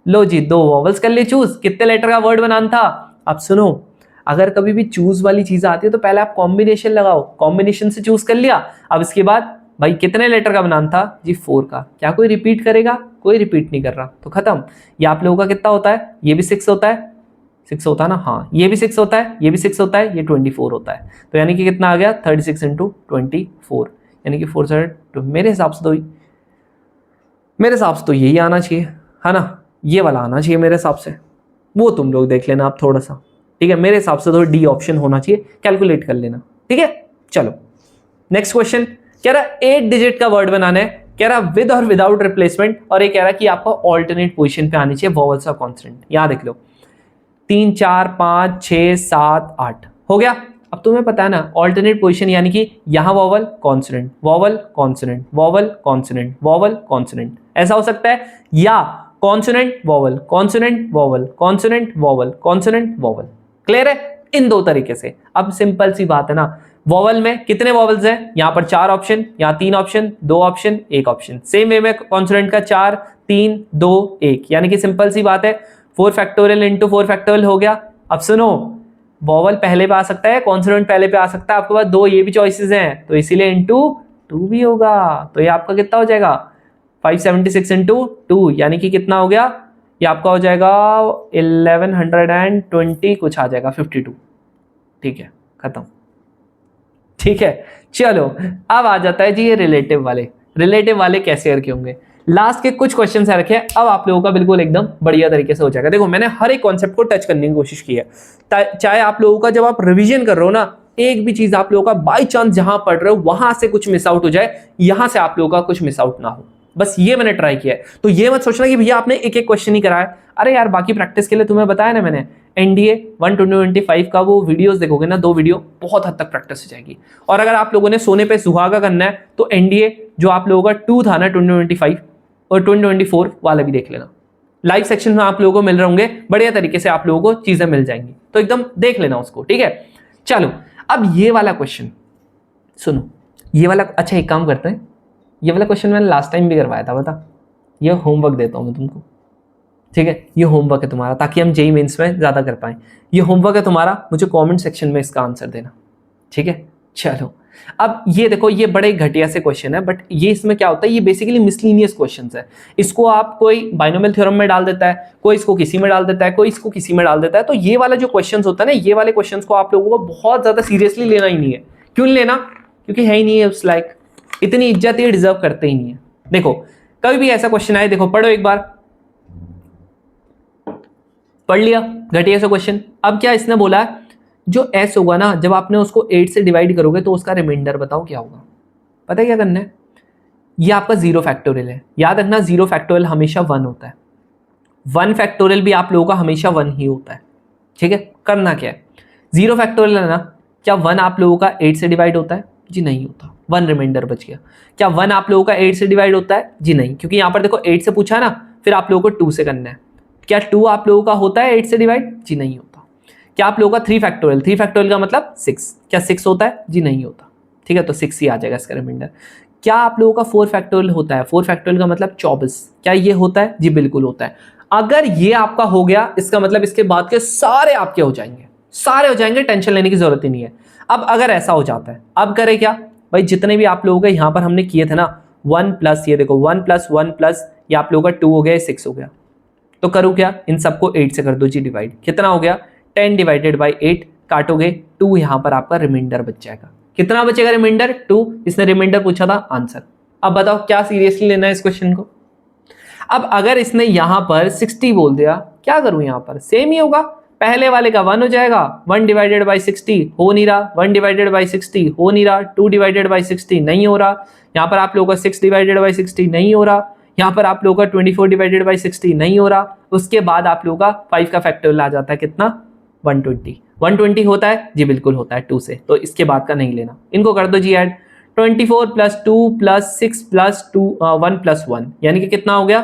लो जी 2 वॉवल्स कर लिए चूज। कितने लेटर का वर्ड बनाना था, अब सुनो, अगर कभी भी चूज वाली चीज आती है तो पहले आप कॉम्बिनेशन लगाओ, कॉम्बिनेशन से चूज कर लिया। अब इसके बाद भाई कितने लेटर का बनाना था जी 4 का, क्या कोई रिपीट करेगा, कोई रिपीट नहीं कर रहा, तो खत्म। ये आप लोगों का कितना होता है, ये भी 6 होता है, 6 होता है ना, हाँ ये भी 6 होता है, ये भी 6 होता है, ये 24 होता है। तो यानी कि कितना आ गया 36 × 24, यानी कि 4 2, मेरे हिसाब से तो यही आना चाहिए, है ना, ये वाला आना चाहिए मेरे हिसाब से। वो तुम लोग देख लेना आप थोड़ा सा, ठीक है, मेरे हिसाब से तो डी ऑप्शन होना चाहिए, कैलकुलेट कर लेना, ठीक है। चलो नेक्स्ट क्वेश्चन, कह रहा 8 डिजिट का वर्ड बनाना है, कह रहा विद और विदाउट रिप्लेसमेंट, और ये कह रहा कि आपको ऑल्टरनेट पोजीशन पे आनी चाहिए वॉवल्स और कॉन्सोनेंट। यहां देख लो 3 4 5 6 7 8 हो गया। अब तुम्हें पता है ना ऑल्टरनेट पोजीशन यानी कि यहां vowel consonant, vowel consonant, vowel consonant, vowel consonant, ऐसा हो सकता है, या consonant vowel, consonant vowel, consonant vowel, consonant vowel. Clear है, इन 2 तरीके से। अब सिंपल सी बात है ना, वॉवल में कितने वॉवल्स हैं? यहाँ पर 4 ऑप्शन, यहाँ 3 option, 2 option, 1 option. Same way में कॉन्सोनेंट का 4 3 2 1, यानी कि सिंपल सी बात है 4 फैक्टोरियल इंटू 4 फैक्टोरियल हो गया। अब सुनो, वॉवल पहले पे आ सकता है, कॉन्सोनेंट पहले पे आ सकता है, आपके पास 2 ये भी चॉइसेस हैं, तो इसीलिए इंटू 2 भी होगा। तो ये आपका कितना हो जाएगा? 576 इंटू 2, यानी कि कितना हो गया? ये आपका हो जाएगा 1120 कुछ आ जाएगा, 52। ठीक है, खत्म। ठीक है, चलो अब आ जाता है जी ये रिलेटिव वाले। रिलेटिव वाले कैसे करके होंगे? लास्ट के कुछ क्वेश्चन है रखे, अब आप लोगों का बिल्कुल एकदम बढ़िया तरीके से हो जाएगा। देखो मैंने हर एक कॉन्सेप्ट को टच करने की कोशिश की है, चाहे आप लोगों का जब आप रिवीजन कर रहे हो ना, एक भी चीज आप लोगों का बाय चांस जहां पढ़ रहे हो वहां से कुछ मिस आउट हो जाए, यहां से आप लोगों का कुछ मिस आउट ना हो, बस ये मैंने ट्राई किया है। तो ये मत सोचना कि भैया आपने एक एक क्वेश्चन ही कराया। अरे यार बाकी प्रैक्टिस के लिए तुम्हें बताया ना मैंने, एनडीए 125 का वो वीडियोस देखोगे ना, 2 वीडियो, बहुत हद तक प्रैक्टिस हो जाएगी। और अगर आप लोगों ने सोने पे सुहागा करना है तो एनडीए जो आप लोगों का 2 था ना 2025 और 2024 वाला भी देख लेना। लाइव सेक्शन में आप लोगों को मिल रहे होंगे, बढ़िया तरीके से आप लोगों को चीजें मिल जाएंगी, तो एकदम देख लेना उसको। ठीक है, चलो अब ये वाला क्वेश्चन सुनो, ये वाला, अच्छा एक काम करते हैं, ये वाला क्वेश्चन मैंने लास्ट टाइम भी करवाया था, बता, ये होमवर्क देता हूं मैं तुमको। ठीक है, ये होमवर्क है तुम्हारा, ताकि हम जेईई मेंस में ज्यादा कर पाए। ये होमवर्क है तुम्हारा, मुझे कमेंट सेक्शन में इसका आंसर देना। ठीक है, चलो अब ये देखो, ये बड़े घटिया से क्वेश्चन है, बट ये इसमें क्या होता है, ये बेसिकली मिसलिनियस क्वेश्चंस है। इसको आप कोई बाइनोमियल थ्योरम में डाल देता है, कोई इसको किसी में डाल देता है, कोई इसको किसी में डाल देता है। तो ये वाला जो क्वेश्चंस होता है ना, ये वाले क्वेश्चंस को आप लोगों को बहुत ज्यादा सीरियसली लेना ही नहीं है। क्यों नहीं लेना? क्योंकि है ही नहीं है उस लाइक, इतनी इज्जत ये डिजर्व करते ही नहीं है। देखो कभी भी ऐसा क्वेश्चन आए, देखो पढ़ो एक बार, पढ़ लिया घटिया सा क्वेश्चन। अब क्या इसने बोला, जो s होगा ना, जब आपने उसको 8 से डिवाइड करोगे तो उसका रिमाइंडर बताओ क्या होगा। पता है क्या करना है? ये आपका 0 फैक्टोरियल है, याद रखना 0 फैक्टोरियल हमेशा 1 होता है, 1 फैक्टोरियल भी आप लोगों का हमेशा 1 ही होता है। ठीक है, करना क्या है, 0 फैक्टोरियल है ना, क्या 1 आप लोगों का 8 से डिवाइड होता है? जी नहीं होता, 1 रिमाइंडर बच गया। क्या 1 आप लोगों का 8 से डिवाइड होता है? जी नहीं, क्योंकि यहां पर देखो 8 से पूछा ना, फिर आप लोगों को 2 से करना है। क्या 2 आप लोगों का होता है 8 से डिवाइड? जी नहीं होता। क्या आप लोगों का 3 फैक्टोरियल, 3 फैक्टोरियल का मतलब 6, क्या 6 होता है? जी नहीं होता। ठीक है, तो 6 ही आ जाएगा इसका रिमाइंडर। क्या आप लोगों का 4 फैक्टोरियल होता है? 4 फैक्टोरियल का मतलब 24, क्या ये होता है? जी बिल्कुल होता है। अगर ये आपका हो गया, इसका मतलब इसके बाद के सारे आपके हो जाएंगे, सारे हो जाएंगे, टेंशन लेने की जरूरत ही नहीं है। अब अगर ऐसा हो जाता है, अब करें क्या भाई, जितने भी आप लोगों के यहां पर हमने किए थे ना, 1 प्लस, ये देखो 1 प्लस 1 प्लस, ये आप लोगों का 2 हो गया, 6 हो गया, तो करूँ क्या, इन सबको 8 से कर दो जी डिवाइड। कितना हो गया? 10 डिवाइडेड बाई 8, काटोगे 2, यहां पर आपका रिमाइंडर बच जाएगा। कितना बचेगा रिमाइंडर? 2। इसने रिमाइंडर पूछा था, आंसर। अब बताओ क्या सीरियसली लेना है इस क्वेश्चन को? अब अगर इसने यहां पर 60 बोल दिया, क्या करूं? यहां पर सेम ही होगा, पहले वाले का 1 हो जाएगा, 1 डिवाइडेड बाई 60 हो नहीं रहा, 1 डिवाइडेड बाई 60 हो नहीं रहा, 2 डिवाइडेड बाई 60 नहीं हो रहा, यहां पर आप लोगों का 6 डिवाइडेड बाई 60 नहीं हो रहा, यहाँ पर आप लोगों का 24 डिवाइडेड बाई 60 नहीं हो रहा। उसके बाद आप लोगों का 5 का फैक्टोरियल आ जाता है, कितना? 120। 120 होता है? जी बिल्कुल होता है 2 से, तो इसके बाद का नहीं लेना। इनको कर दो जी add, 24 plus 2 plus 6 plus 2 1 plus 1, यानी कि कितना हो गया?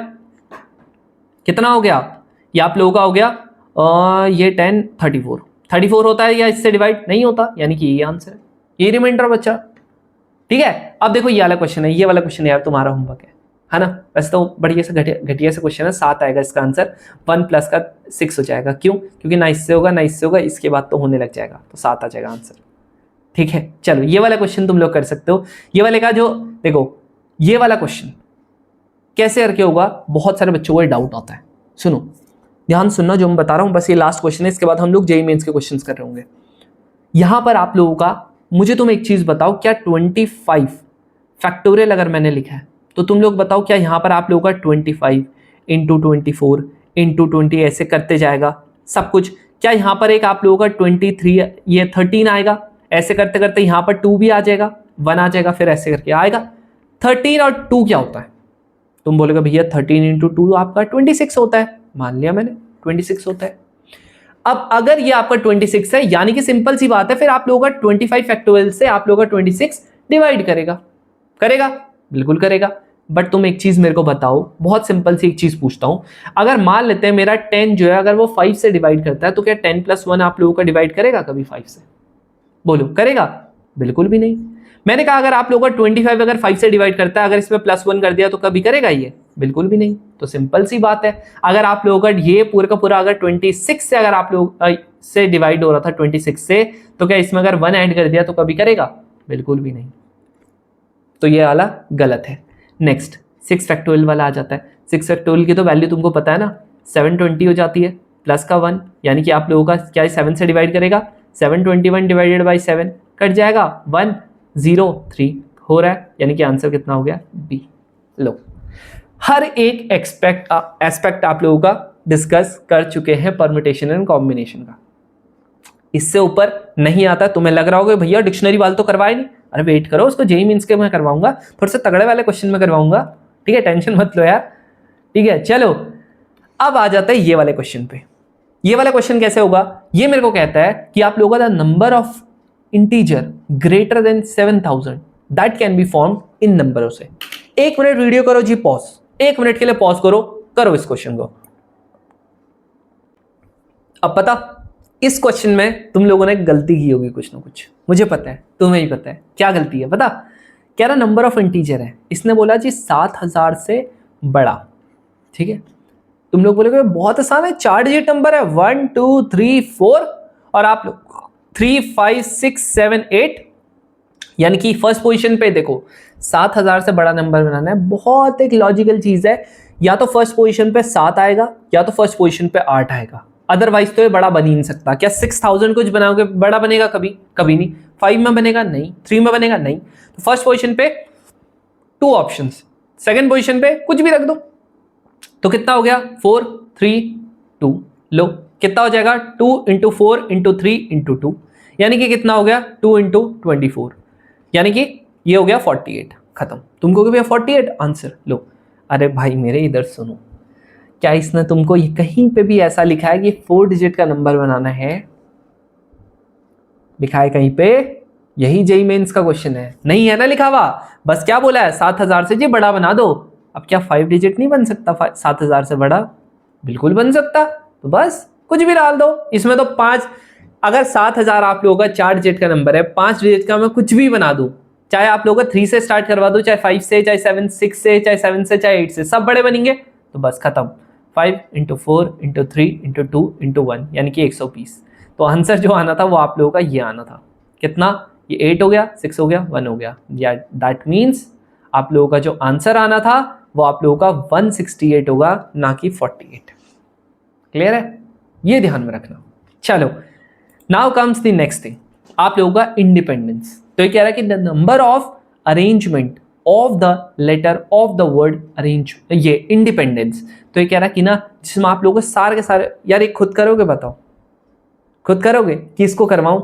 कितना हो गया? ये आप लोगों का हो गया ये 10 34 होता है, या इससे डिवाइड नहीं होता, यानी कि ये आंसर है, ये रिमाइंडर बच्चा। ठीक है, अब देखो ये वाला क्वेश्चन है, ये वाला क्वेश्चन यार तुम्हारा होमवर्क है ना? वैसे तो बढ़िया से घटिया से क्वेश्चन है, 7 आएगा इसका आंसर, 1 प्लस का 6 हो जाएगा। क्यों? क्योंकि ना इससे होगा ना इससे होगा, इसके बाद तो होने लग जाएगा, तो 7 आ जाएगा आंसर। ठीक है, चलो ये वाला क्वेश्चन तुम लोग कर सकते हो। ये वाले का जो देखो, ये वाला क्वेश्चन कैसे करके होगा, बहुत सारे बच्चों को डाउट आता है। सुनो, ध्यान सुनना जो मैं बता रहा हूं, बस ये लास्ट क्वेश्चन है, इसके बाद हम लोग जेईई मेंस के क्वेश्चंस कर रहे होंगे। यहां पर आप लोगों का, मुझे तुम एक चीज बताओ, क्या 25 फैक्टोरियल अगर मैंने लिखा है तो तुम लोग बताओ, क्या यहां पर आप लोगों का 25 इंटू 24 इंटू 20 ऐसे करते जाएगा सब कुछ? क्या यहां पर एक आप लोगों का 23 ये 13 आएगा? ऐसे करते करते यहां पर 2 भी आ जाएगा, 1 आ जाएगा, फिर ऐसे करके आएगा 13 और 2 क्या होता है? तुम बोलेगा भैया 13 इंटू 2 आपका 26 होता है। मान लिया मैंने, 26 होता है। अब अगर ये आपका 26 है, यानी कि सिंपल सी बात है, फिर आप लोगों का 25 फैक्टोरियल से आप लोगों का 26 डिवाइड करेगा। करेगा? बिल्कुल करेगा। बट तुम एक चीज मेरे को बताओ, बहुत सिंपल सी एक चीज पूछता हूं, अगर मान लेते हैं मेरा 10 जो है, अगर वो 5 से डिवाइड करता है, तो क्या 10 प्लस 1 आप लोगों का डिवाइड करेगा कभी 5 से? बोलो, करेगा? बिल्कुल भी नहीं। मैंने कहा अगर आप लोगों का 25 अगर 5 से डिवाइड करता है, अगर इसमें +1 कर दिया तो कभी करेगा ये? बिल्कुल भी नहीं। तो सिंपल सी बात है, अगर आप लोगों का ये पूरा का पूरा अगर 26 से अगर आप लोग से डिवाइड हो रहा था 26 से, तो क्या इसमें अगर 1 ऐड कर दिया तो कभी करेगा? बिल्कुल भी नहीं। तो ये वाला गलत है। नेक्स्ट 6 फैक्टोरियल वाला आ जाता है। 6 फैक्टोरियल की तो वैल्यू तुमको पता है ना, 720 हो जाती है प्लस का 1, यानी कि आप लोगों का क्या 7 से डिवाइड करेगा? 721 डिवाइडेड बाई 7 कट जाएगा 103 हो रहा है, यानी कि आंसर कितना हो गया? बी। लो, हर एक एस्पेक्ट आप लोगों का डिस्कस कर चुके हैं परम्यूटेशन एंड कॉम्बिनेशन का। इससे ऊपर नहीं आता। तुम्हें लग रहा होगा भैया डिक्शनरी वाले तो करवाए नहीं, अरे वेट करो, उसको जेई मींस के मैं करवाऊंगा, थोड़े से तगड़े वाले क्वेश्चन में करवाऊंगा, ठीक है, टेंशन मत लो यार, ठीक है। चलो अब आ जाता है ये वाले क्वेश्चन पे। ये वाला क्वेश्चन कैसे होगा? ये मेरे को कहता है कि आप लोगों का number of integer greater than 7000 that can be formed in नंबरों से। 1 मिनट वीडियो करो जी पॉज, 1 मिनट के लिए पॉज करो इस क्वेश्चन को। अब पता, इस क्वेश्चन में तुम लोगों ने गलती की होगी कुछ ना कुछ, मुझे पता है, तुम्हें ही पता है क्या गलती है। पता क्या रहा? नंबर ऑफ इंटीजर है, इसने बोला जी 7000 से बड़ा, ठीक है। तुम लोग बोलोगे बहुत आसान है, 4 डिजिट नंबर है, 1 2 3 4, और आप लोग 3 5 6 7 8, यानी कि फर्स्ट पोजीशन पे देखो 7000 से बड़ा नंबर बनाना है। बहुत एक लॉजिकल चीज है, या तो फर्स्ट पोजीशन पे 7 आएगा या तो फर्स्ट पोजीशन पे 8 आएगा, अदरवाइज तो ये बड़ा बन ही नहीं सकता। क्या 6000 कुछ बनाओगे बड़ा बनेगा? कभी नहीं। 5 में बनेगा? नहीं। 3 में बनेगा? नहीं। तो फर्स्ट पोजीशन पे 2 ऑप्शंस, सेकंड पोजीशन पे कुछ भी रख दो, तो कितना हो गया? 4 3 2। लो कितना हो जाएगा? 2 × 4 × 3 × 2, यानी कि कितना हो गया? 2 × 24, यानी कि ये हो गया 48। खत्म। तुमको क्या भैया 48 आंसर? लो अरे भाई मेरे इधर सुनो, क्या इसने तुमको ये कहीं पे भी ऐसा लिखा है कि 4 डिजिट का नंबर बनाना है? लिखा है कहीं पे? यही जेईई मेंस का क्वेश्चन है, नहीं है ना लिखा हुआ। बस क्या बोला है? 7000 से जी बड़ा बना दो। अब क्या 5 डिजिट नहीं बन सकता 7000 से बड़ा? बिल्कुल बन सकता। तो बस कुछ भी डाल दो इसमें। तो 5, अगर 7000 आप लोगों का 4 डिजिट का नंबर है, 5 डिजिट का मैं कुछ भी बना दूं, चाहे आप लोगों का 3 से स्टार्ट करवा दो, चाहे 5 से, चाहे 7 6 से, चाहे 7 से, चाहे 8 से, सब बड़े बनेंगे। तो बस खत्म। 5 × 4 × 3 × 2 × 1, यानी कि 120। तो आंसर जो आना था वो आप लोगों का ये आना था। कितना? ये 8 हो गया, 6 हो गया, 1 हो गया। या दैट मीन्स आप लोगों का जो आंसर आना था वो आप लोगों का 168 होगा, ना कि 48। क्लियर है? ये ध्यान में रखना। चलो now comes the next thing, आप लोगों का इंडिपेंडेंस। तो ये कह रहा है कि the number of arrangement of the letter of the word arrange, ये इंडिपेंडेंस। तो ये कह रहा है कि ना जिसमें आप लोगों को सारे के सारे, यार ये खुद करोगे? बताओ खुद करोगे कि इसको करवाऊं?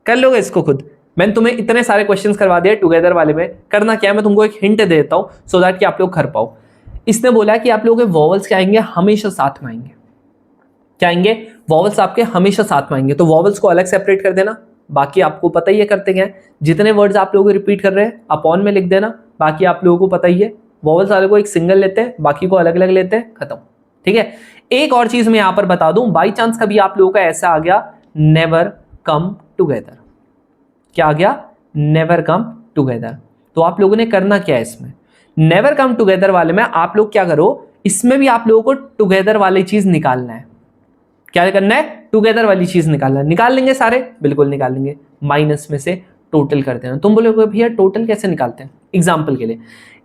कर लोगे इसको खुद? मैंने तुम्हें इतने सारे क्वेश्चंस करवा दिए टुगेदर वाले में। करना क्या है, मैं तुमको एक हिंट दे देता हूं सो दैट कि आप लोग कर पाओ। इसने बोला कि आप लोगों के वॉवल्स क्या आएंगे? हमेशा साथ में आएंगे। क्या आएंगे? वॉवल्स आपके हमेशा साथ में आएंगे। तो वॉवल्स को अलग सेपरेट कर देना, बाकी आपको पता ही है करते क्या है। जितने वर्ड्स आप लोगों को रिपीट कर रहे हैं अपॉन में लिख देना, बाकी आप लोगों को पता ही है। वॉवल्स वाले को एक सिंगल लेते हैं, बाकी को अलग अलग लेते हैं, खत्म। ठीक है। एक और चीज मैं यहां पर बता दूं, बाई चांस कभी आप लोगों का ऐसा आ गया नेवर कम टुगेदर, क्या आ गया? Never come together. तो आप लोगों ने करना क्या है इसमें? नेवर कम टुगेदर वाले में आप लोग क्या करो, इसमें भी आप लोगों को टुगेदर वाली चीज निकालना है। क्या करना है? टुगेदर वाली चीज निकालना है। निकाल लेंगे सारे? बिल्कुल निकाल लेंगे। माइनस में से टोटल कर देना। तुम बोलोगे भैया टोटल कैसे निकालते हैं? एग्जाम्पल के लिए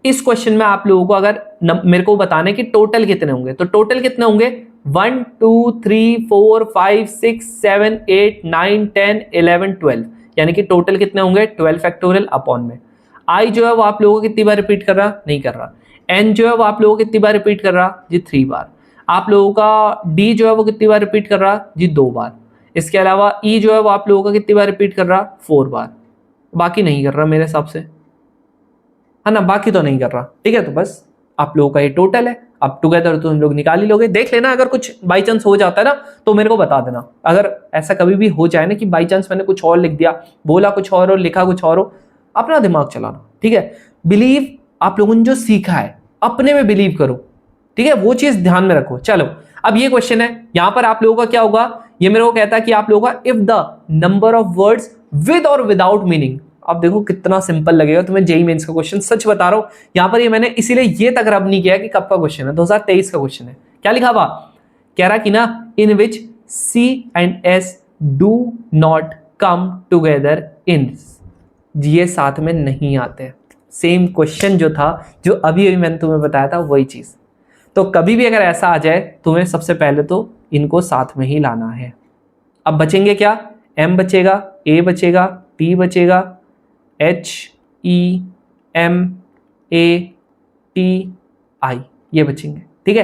इस क्वेश्चन में आप लोगों को अगर मेरे को बताने कि टोटल कितने होंगे, तो टोटल कितने होंगे? 1 2 3 4 5 6 7 8 9 10 11 12, यानी कि टोटल कितने होंगे? 12 फैक्टोरियल अपॉन में आई जो है वो आप लोगों को कितनी बार रिपीट कर रहा? नहीं कर रहा। एन जो है वो आप लोगों को कितनी बार रिपीट कर रहा? जी 3 बार। आप लोगों का डी जो है वो कितनी बार रिपीट कर रहा? जी 2 बार। इसके अलावा ई जो है वो आप लोगों का कितनी बार रिपीट कर रहा? 4 बार। बाकी नहीं कर रहा मेरे हिसाब से, है ना? बाकी तो नहीं कर रहा। ठीक है, तो बस आप लोगों का ये टोटल है। अब टुगेदर तो तुम लोग निकाल ही लोगे। देख लेना अगर कुछ बाई चांस हो जाता है ना तो मेरे को बता देना। अगर ऐसा कभी भी हो जाए ना कि बाई चांस मैंने कुछ और लिख दिया, बोला कुछ और लिखा कुछ और हो, अपना दिमाग चलाना। ठीक है, बिलीव आप लोगों ने जो सीखा है अपने में बिलीव करो। ठीक है, वो चीज ध्यान में रखो। चलो अब ये क्वेश्चन है, यहां पर आप लोगों का क्या होगा? ये मेरे को कहता है कि आप लोगों का if the number of words with और विदाउट मीनिंग। अब देखो कितना सिंपल लगेगा तुम्हें जेईई मेंस का क्वेश्चन, सच बता रहा हूं। यहां पर ये मैंने इसीलिए ये तक रब नहीं किया कि कब का क्वेश्चन है, 2023 का क्वेश्चन है। क्या लिखा हुआ, कह रहा कि ना in which C and S do not come together in, ये साथ में नहीं आते। सेम क्वेश्चन जो था, जो अभी मैंने तुम्हें बताया था, वही चीज। तो कभी भी अगर ऐसा आ जाए, तुम्हें सबसे पहले तो इनको साथ में ही लाना है। अब बचेंगे क्या, एम बचेगा, ए बचेगा, टी बचेगा, H E M A T I, ये बचेंगे। ठीक है,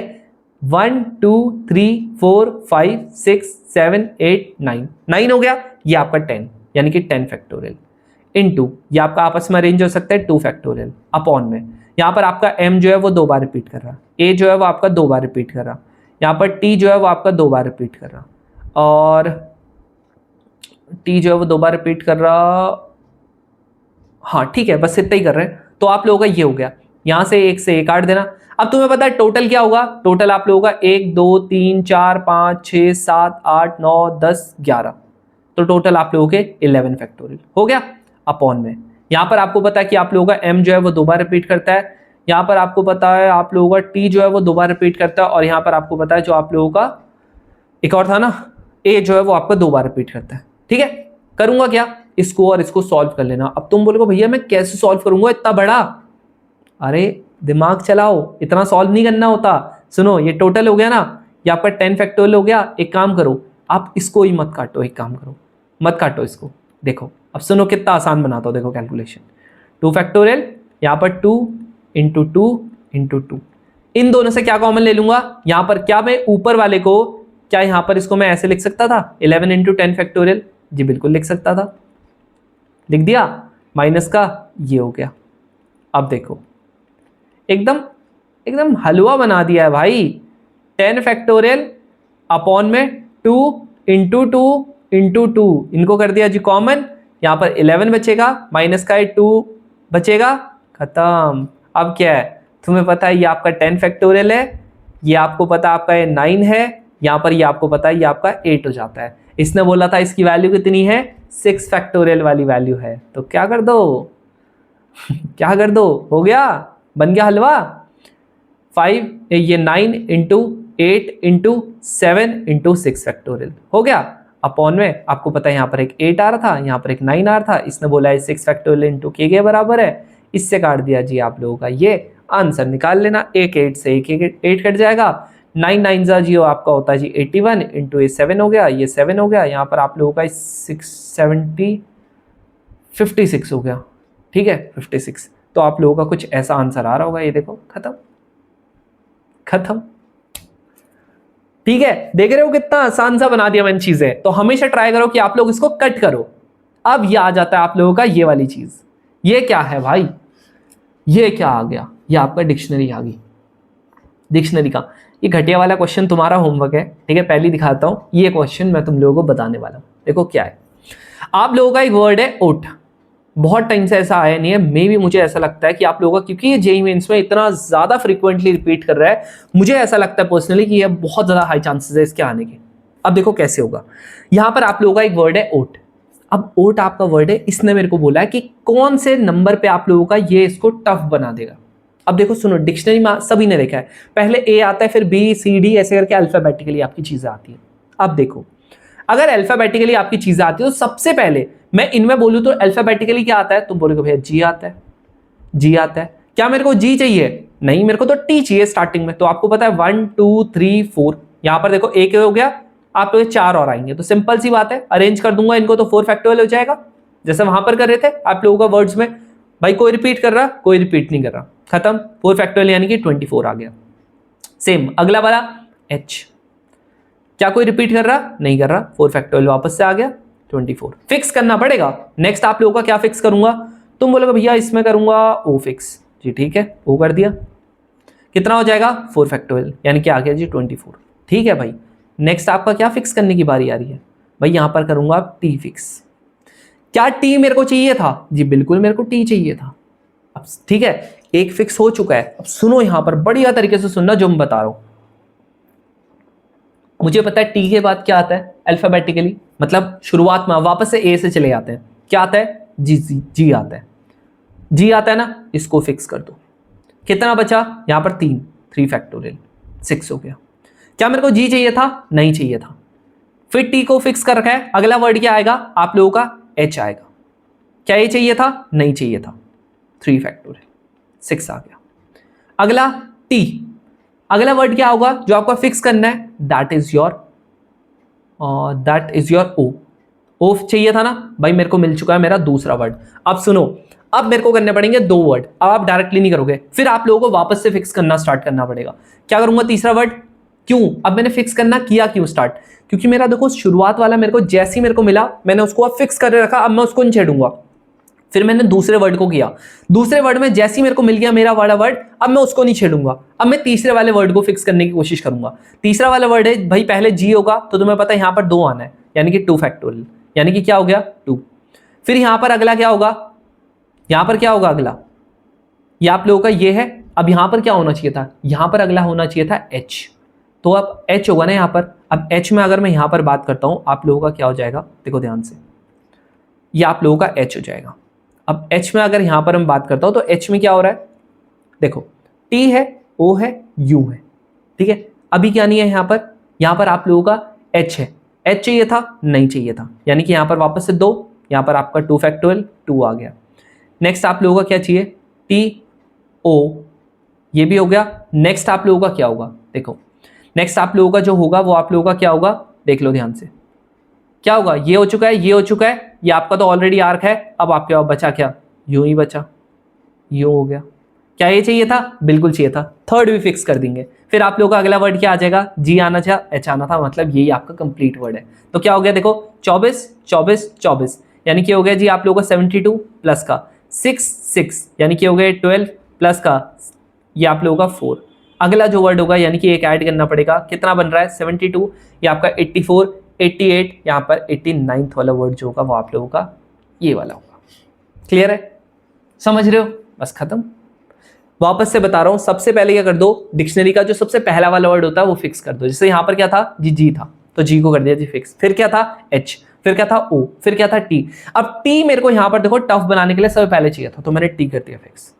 1 2 3 4 5 6 7 8 9, 9 हो गया। ये आपका 10 यानी कि 10 फैक्टोरियल इनटू, ये आपका आपस में अरेंज हो सकता है 2 फैक्टोरियल अपॉन में। यहाँ पर आपका m जो है वो 2 बार रिपीट कर रहा, a जो है वो आपका 2 बार रिपीट कर रहा, यहाँ पर t जो है वो आपका 2 बार रिपीट कर रहा, और t जो है वो 2 बार रिपीट कर रहा। हाँ ठीक है, बस इतना ही कर रहे हैं। तो आप लोगों का ये हो गया, यहाँ से एक से एक काट देना। अब तुम्हें पता है टोटल क्या होगा, टोटल आप लोगों का 1 2 3 4 5 6 7 8 9 10 11, तो टोटल आप लोगों के 11 फैक्टोरियल हो गया अपॉन में। यहाँ पर आपको पता है कि आप लोगों का m जो है वो 2 बार रिपीट करता है, यहाँ पर आपको पता है आप लोगों का t जो है वो 2 बार रिपीट करता है, और यहाँ पर आपको पता है जो आप लोगों का एक और था ना, a जो है वो आपका 2 बार रिपीट करता है। ठीक है, करूंगा क्या, इसको और इसको सॉल्व कर लेना। अब तुम बोलोगे भैया मैं कैसे सॉल्व करूंगा इतना बड़ा, अरे दिमाग चलाओ, इतना सॉल्व नहीं करना होता। सुनो, ये टोटल हो गया ना, ये आपका 10 फैक्टोरियल हो गया। एक काम करो, आप इसको ही मत काटो, एक काम करो मत काटो इसको। देखो अब सुनो कितना आसान बनाता हूं, देखो कैलकुलेशन। 2 फैक्टोरियल, यहाँ पर 2 इंटू 2 इंटू 2, इन दोनों से क्या कॉमन ले लूंगा, यहाँ पर क्या मैं ऊपर वाले को, क्या यहाँ पर इसको मैं ऐसे लिख सकता था 11 इंटू 10 फैक्टोरियल, जी बिल्कुल लिख सकता था, लिख दिया, माइनस का ये हो गया। अब देखो एकदम एकदम हलवा बना दिया है भाई। 10 फैक्टोरियल अपॉन में 2 इंटू 2 इंटू 2, इनको कर दिया जी कॉमन, यहाँ पर 11 बचेगा, माइनस का 2 बचेगा, खत्म। अब क्या है, तुम्हें पता है ये आपका 10 फैक्टोरियल है, ये आपको पता है आपका ये 9 है, यहाँ पर ये आपको पता है ये आपका 8 हो जाता है। इसने बोला था इसकी वैल्यू कितनी है, 6 फैक्टोरियल वाली वैल्यू है, तो क्या कर दो क्या कर दो, हो गया, बन गया हलवा। 5 ये 9 इंटू 8 इंटू 7 इंटू 6 फैक्टोरियल हो गया अपॉन में। आपको पता है यहाँ पर एक 8 आ रहा था, यहाँ पर एक 9 आ रहा था, इसने बोला है 6 फैक्टोरियल इंटू के बराबर है, इससे काट दिया जी आप लोगों का ये आंसर निकाल लेना। एक 8 से एक 8 कट जाएगा, 9 9 जा जी आपका होता है जी 81 इंटू ये 7 हो गया, ये 7 हो गया, यहाँ पर आप लोगों का 56 हो गया। ठीक है 56, तो आप लोगों का कुछ ऐसा आंसर आ रहा होगा, ये देखो खत्म खत्म। ठीक है, देख रहे हो कितना आसान सा बना दिया मैंने चीजें। तो हमेशा ट्राई करो कि आप लोग इसको कट करो। अब ये आ जाता है आप लोगों का ये वाली चीज, ये क्या है भाई, ये क्या आ गया, ये आपका डिक्शनरी आ गई। डिक्शनरी का ये घटिया वाला क्वेश्चन तुम्हारा होमवर्क है। ठीक है, पहले दिखाता हूं, ये क्वेश्चन मैं तुम लोगों को बताने वाला हूं। देखो क्या है, आप लोगों का एक वर्ड है ओट, बहुत टाइम से ऐसा आया नहीं है, मे भी मुझे ऐसा लगता है कि आप लोगों का, क्योंकि ये जेईई मेंस में इतना ज्यादा फ्रीक्वेंटली रिपीट कर रहा है, मुझे ऐसा लगता है पर्सनली कि ये बहुत ज्यादा हाई चांसेस है इसके आने के। अब देखो कैसे होगा, यहां पर आप लोगों का एक वर्ड है ओट। अब ओट आपका वर्ड है, इसने मेरे को बोला है कि कौन से नंबर पे आप लोगों का ये इसको टफ बना देगा। अब देखो सुनो, डिक्शनरी में सभी ने देखा है, पहले ए आता है, फिर बी सी डी ऐसे करके अल्फाबेटिकली आपकी चीजें आती है। अब देखो, अगर अल्फाबेटिकली आपकी चीजें आती है तो सबसे पहले मैं इनमें बोलूं तो अल्फाबेटिकली क्या आता है, तुम बोलोगे भैया जी आता है, जी आता है। क्या मेरे को जी चाहिए, नहीं, मेरे को तो टी चाहिए स्टार्टिंग में। तो आपको पता है 1 2 3 4, यहां पर देखो एक हो गया, आप लोग 4 और आएंगे, तो सिंपल सी बात है, अरेंज कर दूंगा इनको तो 4 फैक्टोरियल हो जाएगा, जैसे वहां पर कर रहे थे आप लोगों का वर्ड्स में। भाई कोई रिपीट कर रहा, कोई रिपीट नहीं कर रहा, खत्म, 4 फैक्टोरियल यानी कि 24 आ गया। सेम अगला वाला एच, क्या कोई रिपीट कर रहा, नहीं कर रहा, 4 फैक्टोरियल वापस से आ गया 24। फिक्स करना पड़ेगा। नेक्स्ट आप लोगों का क्या फिक्स करूंगा, तुम बोलोगे भैया इसमें करूंगा ओ फिक्स, जी ठीक है, ओ कर दिया, कितना हो जाएगा 4 फैक्टोरियल यानी कि आ गया जी 24। ठीक है भाई, नेक्स्ट आपका क्या फिक्स करने की बारी आ रही है, भाई यहां पर करूंगा टी फिक्स। क्या टी मेरे को चाहिए था, जी बिल्कुल मेरे को टी चाहिए था। अब ठीक है, एक फिक्स हो चुका है। अब सुनो यहां पर बढ़िया तरीके से सुनना जो मैं बता रहा हूं। मुझे पता है टी के बाद क्या आता है अल्फाबेटिकली, मतलब शुरुआत में वापस से ए से चले जाते हैं। क्या आता है? जी आता है। जी आता है ना, इसको फिक्स कर दो। कितना बचा? यहां पर 3 फैक्टोरियल 6 हो गया। क्या मेरे को जी चाहिए था? नहीं चाहिए था। फिर टी को फिक्स कर रखा है। अगला वर्ड क्या आएगा आप लोगों का? एच आएगा। क्या ये चाहिए था? नहीं चाहिए था। 3 फैक्टोरियल 6 आ गया। अगला टी, अगला वर्ड क्या होगा जो आपका फिक्स करना है? That is your O. O चाहिए था ना भाई, मेरे को मिल चुका है मेरा दूसरा वर्ड। अब सुनो, अब मेरे को करने पड़ेंगे 2 वर्ड। अब आप डायरेक्टली नहीं करोगे, फिर आप लोगों को वापस से फिक्स करना स्टार्ट करना पड़ेगा। क्या करूंगा? तीसरा वर्ड। क्यों? अब मैंने फिक्स करना किया क्यों स्टार्ट? क्योंकि मेरा देखो शुरुआत वाला मेरे को जैसे ही मेरे को मिला मैंने उसको अब फिक्स कर रखा, अब मैं उसको नहीं छेड़ूंगा। फिर मैंने दूसरे वर्ड को किया, दूसरे वर्ड में जैसे ही मेरे को मिल गया मेरा वाला वर्ड, अब मैं उसको नहीं छेड़ूंगा। अब मैं तीसरे वाले वर्ड को फिक्स करने की कोशिश करूंगा। तीसरा वाला वर्ड है भाई, पहले जी होगा तो तुम्हें पता है यहां पर 2 आना है, यानी कि 2 फैक्टोरियल, यानी कि क्या हो गया? 2। फिर यहां पर अगला क्या होगा? यहां पर क्या होगा अगला? ये आप लोगों का ये है। अब यहां पर क्या होना चाहिए था? यहां पर अगला होना चाहिए था एच। तो अब एच होगा ना यहां पर। अब एच में अगर मैं यहां पर बात करता हूं, आप लोगों का क्या हो जाएगा? देखो ध्यान से, ये आप लोगों का एच हो जाएगा। अब एच में अगर यहां पर हम बात करता हूं तो एच में क्या हो रहा है? देखो टी है, ओ है, यू है, ठीक है। अभी क्या नहीं है यहां पर आप लोगों का एच है। एच चाहिए था? नहीं चाहिए था, यानी कि यहां पर वापस से 2, यहां पर आपका 2 फैक्टोरियल 2 आ गया। नेक्स्ट आप लोगों का क्या चाहिए? टी ओ, ये भी हो गया। नेक्स्ट आप लोगों का क्या होगा? देखो नेक्स्ट आप लोगों का जो होगा वो आप लोगों का क्या होगा? देख लो ध्यान से, क्या होगा? ये हो चुका है, ये हो चुका है, ये आपका तो ऑलरेडी आर्क है। अब आपके पास बचा क्या? यूं ही बचा, यूं हो गया। क्या ये चाहिए था? बिल्कुल चाहिए था। थर्ड भी फिक्स कर देंगे। फिर आप लोगों का अगला वर्ड क्या आ जाएगा? जी आना था, एच आना था, मतलब यही आपका कंप्लीट वर्ड है। तो क्या हो गया? देखो 24 24 24, यानी कि हो गया जी आप लोगों का 72 प्लस का 6 यानी कि हो गया 12 प्लस का ये आप लोगों का 4। अगला जो वर्ड होगा यानी कि एक ऐड करना पड़ेगा। कितना बन रहा है? 72, ये आपका 84 88, यहाँ पर 89th वाला वर्ड जो होगा वो आप लोगों का ये वाला होगा। क्लियर है? समझ रहे हो? बस खत्म। वापस से बता रहा हूं, सबसे पहले क्या कर दो? डिक्शनरी का जो सबसे पहला वाला वर्ड होता है वो फिक्स कर दो। जैसे यहां पर क्या था? जी था, तो जी को कर दिया जी फिक्स। फिर क्या था? एच। फिर क्या था? ओ। फिर क्या था? टी। अब टी मेरे को यहां पर देखो टफ बनाने के लिए सबसे पहले चाहिए था, तो मैंने टी कर दिया फिक्स।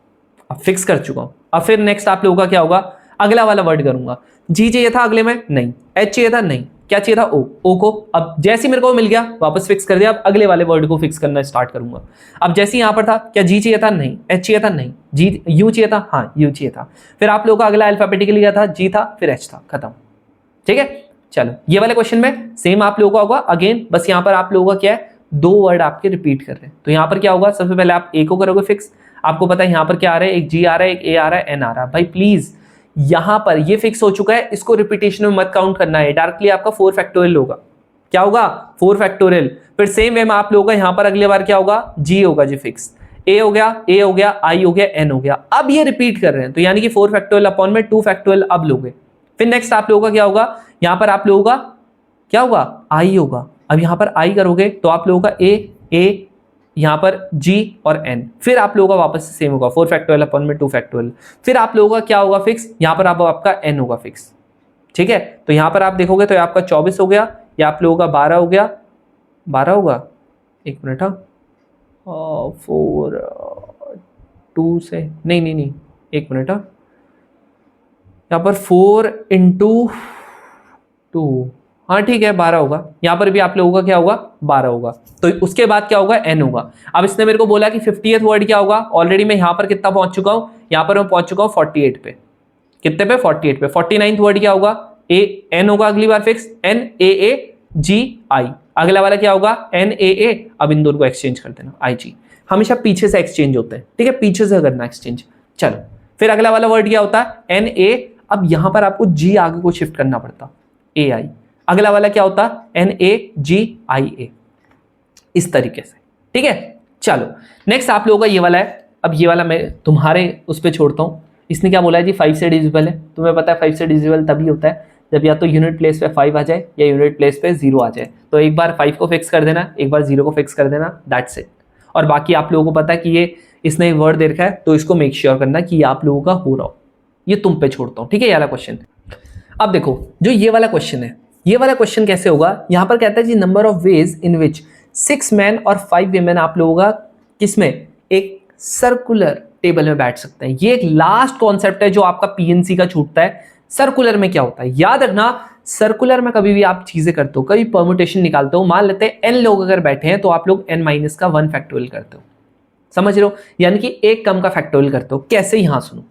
अब फिक्स कर चुका हूं। अब फिर नेक्स्ट आप लोगों का क्या होगा? अगला वाला वर्ड करूंगा। जी चाहिए था अगले में? नहीं। एच चाहिए था? नहीं। क्या चाहिए था? ओ। ओ को अब जैसे मेरे को मिल गया वापस फिक्स कर दिया। अब अगले वाले वर्ड को फिक्स करना स्टार्ट करूंगा। अब जैसे यहां पर था, क्या जी चाहिए था? नहीं। एच चाहिए था? नहीं। जी यू चाहिए था? हाँ यू चाहिए था। फिर आप लोगों का अगला अल्फाबेटिकली क्या था? जी था, फिर एच था, खत्म। ठीक है, चलो ये वाले क्वेश्चन में सेम आप लोगों का होगा अगेन, बस यहां पर आप लोगों का क्या है? 2 वर्ड आपके रिपीट कर रहे हैं। तो यहां पर क्या होगा? सबसे पहले आप ए को करोगे फिक्स। आपको पता है यहां पर क्या आ रहा है? एक जी आ रहा है, एक ए आ रहा है, एन आ रहा है। भाई प्लीज यहां पर ये फिक्स हो चुका है, इसको रिपीटेशन में मत काउंट करना है। डायरेक्टली आपका 4 फैक्टोरियल होगा। क्या होगा? 4 फैक्टोरियल। फिर सेम वे में आप लोगों का यहां पर अगली बार क्या होगा? जी होगा जी फिक्स। ए हो गया, ए हो गया, आई हो गया, एन हो गया। अब ये रिपीट कर रहे हैं तो यानी कि 4 फैक्टोरियल अपॉन में 2 फैक्टोरियल अब लोगे। फिर नेक्स्ट आप लोगों का क्या होगा? यहां पर आप लोगों का क्या होगा? आई होगा। अब यहां पर आई करोगे तो आप लोगों का ए यहां पर जी और एन। फिर आप लोगों का वापस सेम होगा 4 फैक्टोरियल अपॉन में 2 फैक्टोरियल। फिर आप लोगों का क्या होगा फिक्स? यहां पर आपका एन होगा फिक्स। ठीक है, तो यहां पर आप देखोगे तो आपका 24 हो गया, या आप लोगों का 12 हो गया, 12 होगा। एक मिनट, हाँ 4 2 से नहीं, एक मिनट, हाँ यहाँ पर 4 इंटू 2, हाँ ठीक है 12 होगा। यहां पर भी आप लोगों का क्या होगा? 12 होगा। तो उसके बाद क्या होगा? एन होगा। अब इसने मेरे को बोला कि 50th वर्ड क्या होगा? ऑलरेडी मैं यहां पर कितना पहुंच चुका हूं? यहां पर मैं पहुंच चुका हूं 48 पे। कितने पे? 48 पे। 49th वर्ड क्या होगा? ए एन होगा अगली बार फिक्स। एन ए जी आई। अगला वाला क्या होगा? N A. अब इन दोनों को एक्सचेंज कर देना, आई जी। हमेशा पीछे से एक्सचेंज होते हैं, ठीक है, पीछे से करना एक्सचेंज। चलो फिर अगला वाला वर्ड क्या होता है? N A. अब यहां पर आपको जी आगे को शिफ्ट करना पड़ता, ए आई। अगला वाला क्या होता? एन ए जी आई ए, इस तरीके से। ठीक है, चलो नेक्स्ट आप लोगों का ये वाला है। अब ये वाला मैं तुम्हारे उस पर छोड़ता हूं। इसने क्या बोला है जी? 5 से डिविजिबल है। तुम्हें पता है 5 से डिविजिबल तभी होता है जब या तो यूनिट प्लेस पे 5 आ जाए या यूनिट प्लेस पे 0 आ जाए। तो एक बार 5 को फिक्स कर देना, एक बार 0 को फिक्स कर देना, दैट्स इट। और बाकी आप लोगों को पता है कि ये इसने वर्ड दे रखा है तो इसको मेक श्योर करना कि आप लोगों का हो रहा हो। ये तुम पे छोड़ता हूं, ठीक है, ये वाला क्वेश्चन। अब देखो जो ये वाला क्वेश्चन है, ये वाला क्वेश्चन कैसे होगा? यहां पर कहता है जी number of ways in which 6 man और 5 वीमेन आप लोगों का किसमें, एक सर्कुलर टेबल में बैठ सकते हैं। ये एक लास्ट कॉन्सेप्ट है जो आपका पीएनसी का छूटता है। सर्कुलर में क्या होता है, याद रखना, सर्कुलर में कभी भी आप चीजें करते हो, कभी परमुटेशन निकालते हो, मान लेते हैं n लोग अगर बैठे हैं तो आप लोग n माइनस का 1 फैक्टोरियल करते हो, समझ रहे हो, यानी कि एक कम का फैक्टोरियल करते हो। कैसे, यहां सुनो,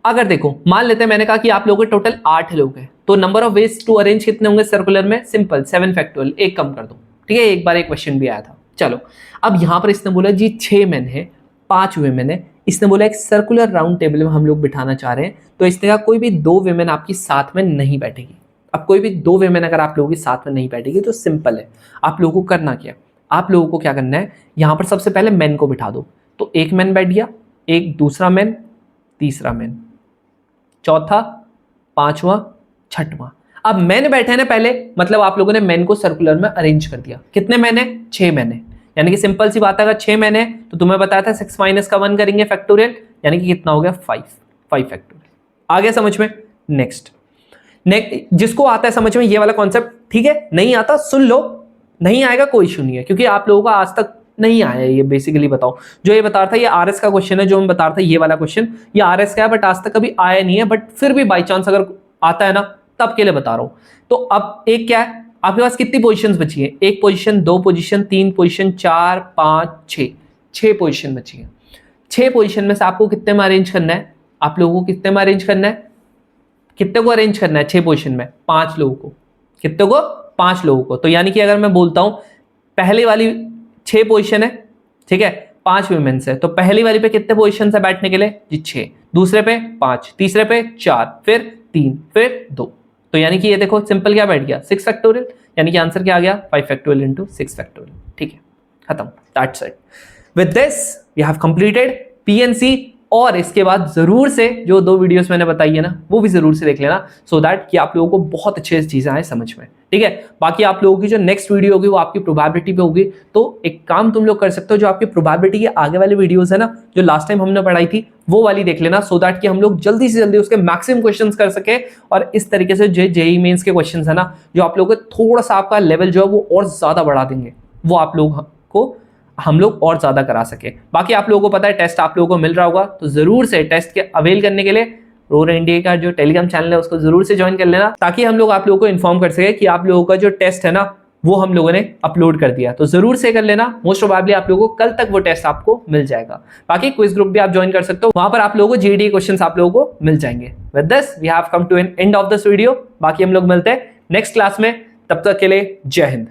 अगर देखो मान लेते हैं मैंने कहा कि आप लोगों के टोटल 8 लोग हैं, तो number of ways to arrange कितने होंगे सर्कुलर में, सिंपल 7 फैक्टोरियल, एक कम कर दो, ठीक है। एक बार एक क्वेश्चन भी आया था। चलो अब यहां पर इसने बोला जी 6 मेन है 5 वुमेन है, इसने बोला एक सर्कुलर राउंड टेबल में हम लोग बिठाना चाह रहे हैं, तो इसने कहा कोई भी 2 वुमेन आपकी साथ में नहीं बैठेगी। अब कोई भी 2 वुमेन अगर आप लोगों के साथ में नहीं बैठेगी तो सिंपल है, आप लोगों को करना क्या, आप लोगों को क्या करना है, यहां पर सबसे पहले मेन को बिठा दो, तो एक मेन बैठ गया, एक दूसरा मेन, तीसरा मेन, चौथा, पांचवा, छठवां। अब मेन बैठे हैं ना पहले, मतलब आप लोगों ने मेन को सर्कुलर में अरेंज कर दिया। कितने मेन है, 6 मेन है, यानी कि सिंपल सी बात है, अगर 6 मेन है तो तुम्हें बताया था 6 माइनस का 1 करेंगे फैक्टोरियल, यानी कि कितना हो गया 5 फैक्टोरियल। आ गया समझ में। नेक्स्ट जिसको आता है समझ में ये वाला कॉन्सेप्ट, ठीक है, नहीं आता सुन लो, नहीं आएगा कोई इशू नहीं है, क्योंकि आप लोगों का आज तक नहीं आया ये। बेसिकली बताओ, जो ये बता रहा था ये आरएस का क्वेश्चन है, जो मैं बता रहा था ये वाला क्वेश्चन, ये आरएस का है, बट आज तक कभी आया नहीं है, बट फिर भी बाई चांस अगर आता है ना तब के लिए बता रहा हूं। तो अब एक क्या है, आपके पास कितनी पोजीशंस बची है, 1 पोजीशन, 2 पोजीशन, 3 पोजीशन, 4 5 6 पोजीशन बची है। 6 पोजीशन में से आपको कितने में अरेंज करना है, आप लोगों को कितने में अरेंज करना है, कितने को अरेंज करना है 6 पोजीशन में, 5 लोगों को, कितने को, 5 लोगों को। तो यानी कि अगर मैं बोलता हूं पहले वाली 6 पोजीशन है, ठीक है, 5 वुमेन्स है, तो पहली वाली पे कितने पोजीशन है बैठने के लिए जी 6, दूसरे पे 5, तीसरे पे 4, फिर 3, फिर 2, तो यानी कि ये देखो सिंपल क्या बैठ गया 6 फैक्टोरियल, यानी कि आंसर क्या आ गया 5 फैक्टोरियल इंटू 6 फैक्टोरियल, ठीक है, खत्म, that's it. With this we have completed PNC. और इसके बाद जरूर से जो 2 वीडियोस मैंने बताई है ना वो भी जरूर से देख लेना, सो दैट कि आप लोगों को बहुत अच्छे से चीजें आए समझ में, ठीक है। बाकी आप लोगों की जो नेक्स्ट वीडियो होगी वो आपकी प्रोबेबिलिटी पे होगी, तो एक काम तुम लोग कर सकते हो, जो आपकी प्रोबेबिलिटी के आगे वाली वीडियोस है ना, जो लास्ट टाइम हमने पढ़ाई थी वो वाली देख लेना, सो दैट कि हम लोग जल्दी से जल्दी उसके मैक्सिमम क्वेश्चंस कर सके। और इस तरीके से जो जेईई मेंस के क्वेश्चंस है ना, जो आप लोगों को थोड़ा सा आपका लेवल जो है वो और ज्यादा बढ़ा देंगे, वो आप लोग को हम लोग और ज्यादा करा सके। बाकी आप लोगों को पता है टेस्ट आप लोगों को मिल रहा होगा, तो जरूर से टेस्ट के अवेल करने के लिए रोर इंडिया का जो टेलीग्राम चैनल है उसको जरूर से ज्वाइन कर लेना, ताकि हम लोग आप लोगों को इन्फॉर्म कर सके कि आप लोगों का जो टेस्ट है ना वो हम लोगों ने अपलोड कर दिया, तो जरूर से कर लेना। मोस्ट प्रोबेबली आप लोगों को कल तक वो टेस्ट आपको मिल जाएगा। बाकी क्विज ग्रुप भी आप ज्वाइन कर सकते हो, वहां पर आप लोगों को जीडी क्वेश्चंस आप लोगों को मिल जाएंगे। With this we have come to an end of this video. बाकी हम लोग मिलते हैं नेक्स्ट क्लास में, तब तक के लिए जय हिंद।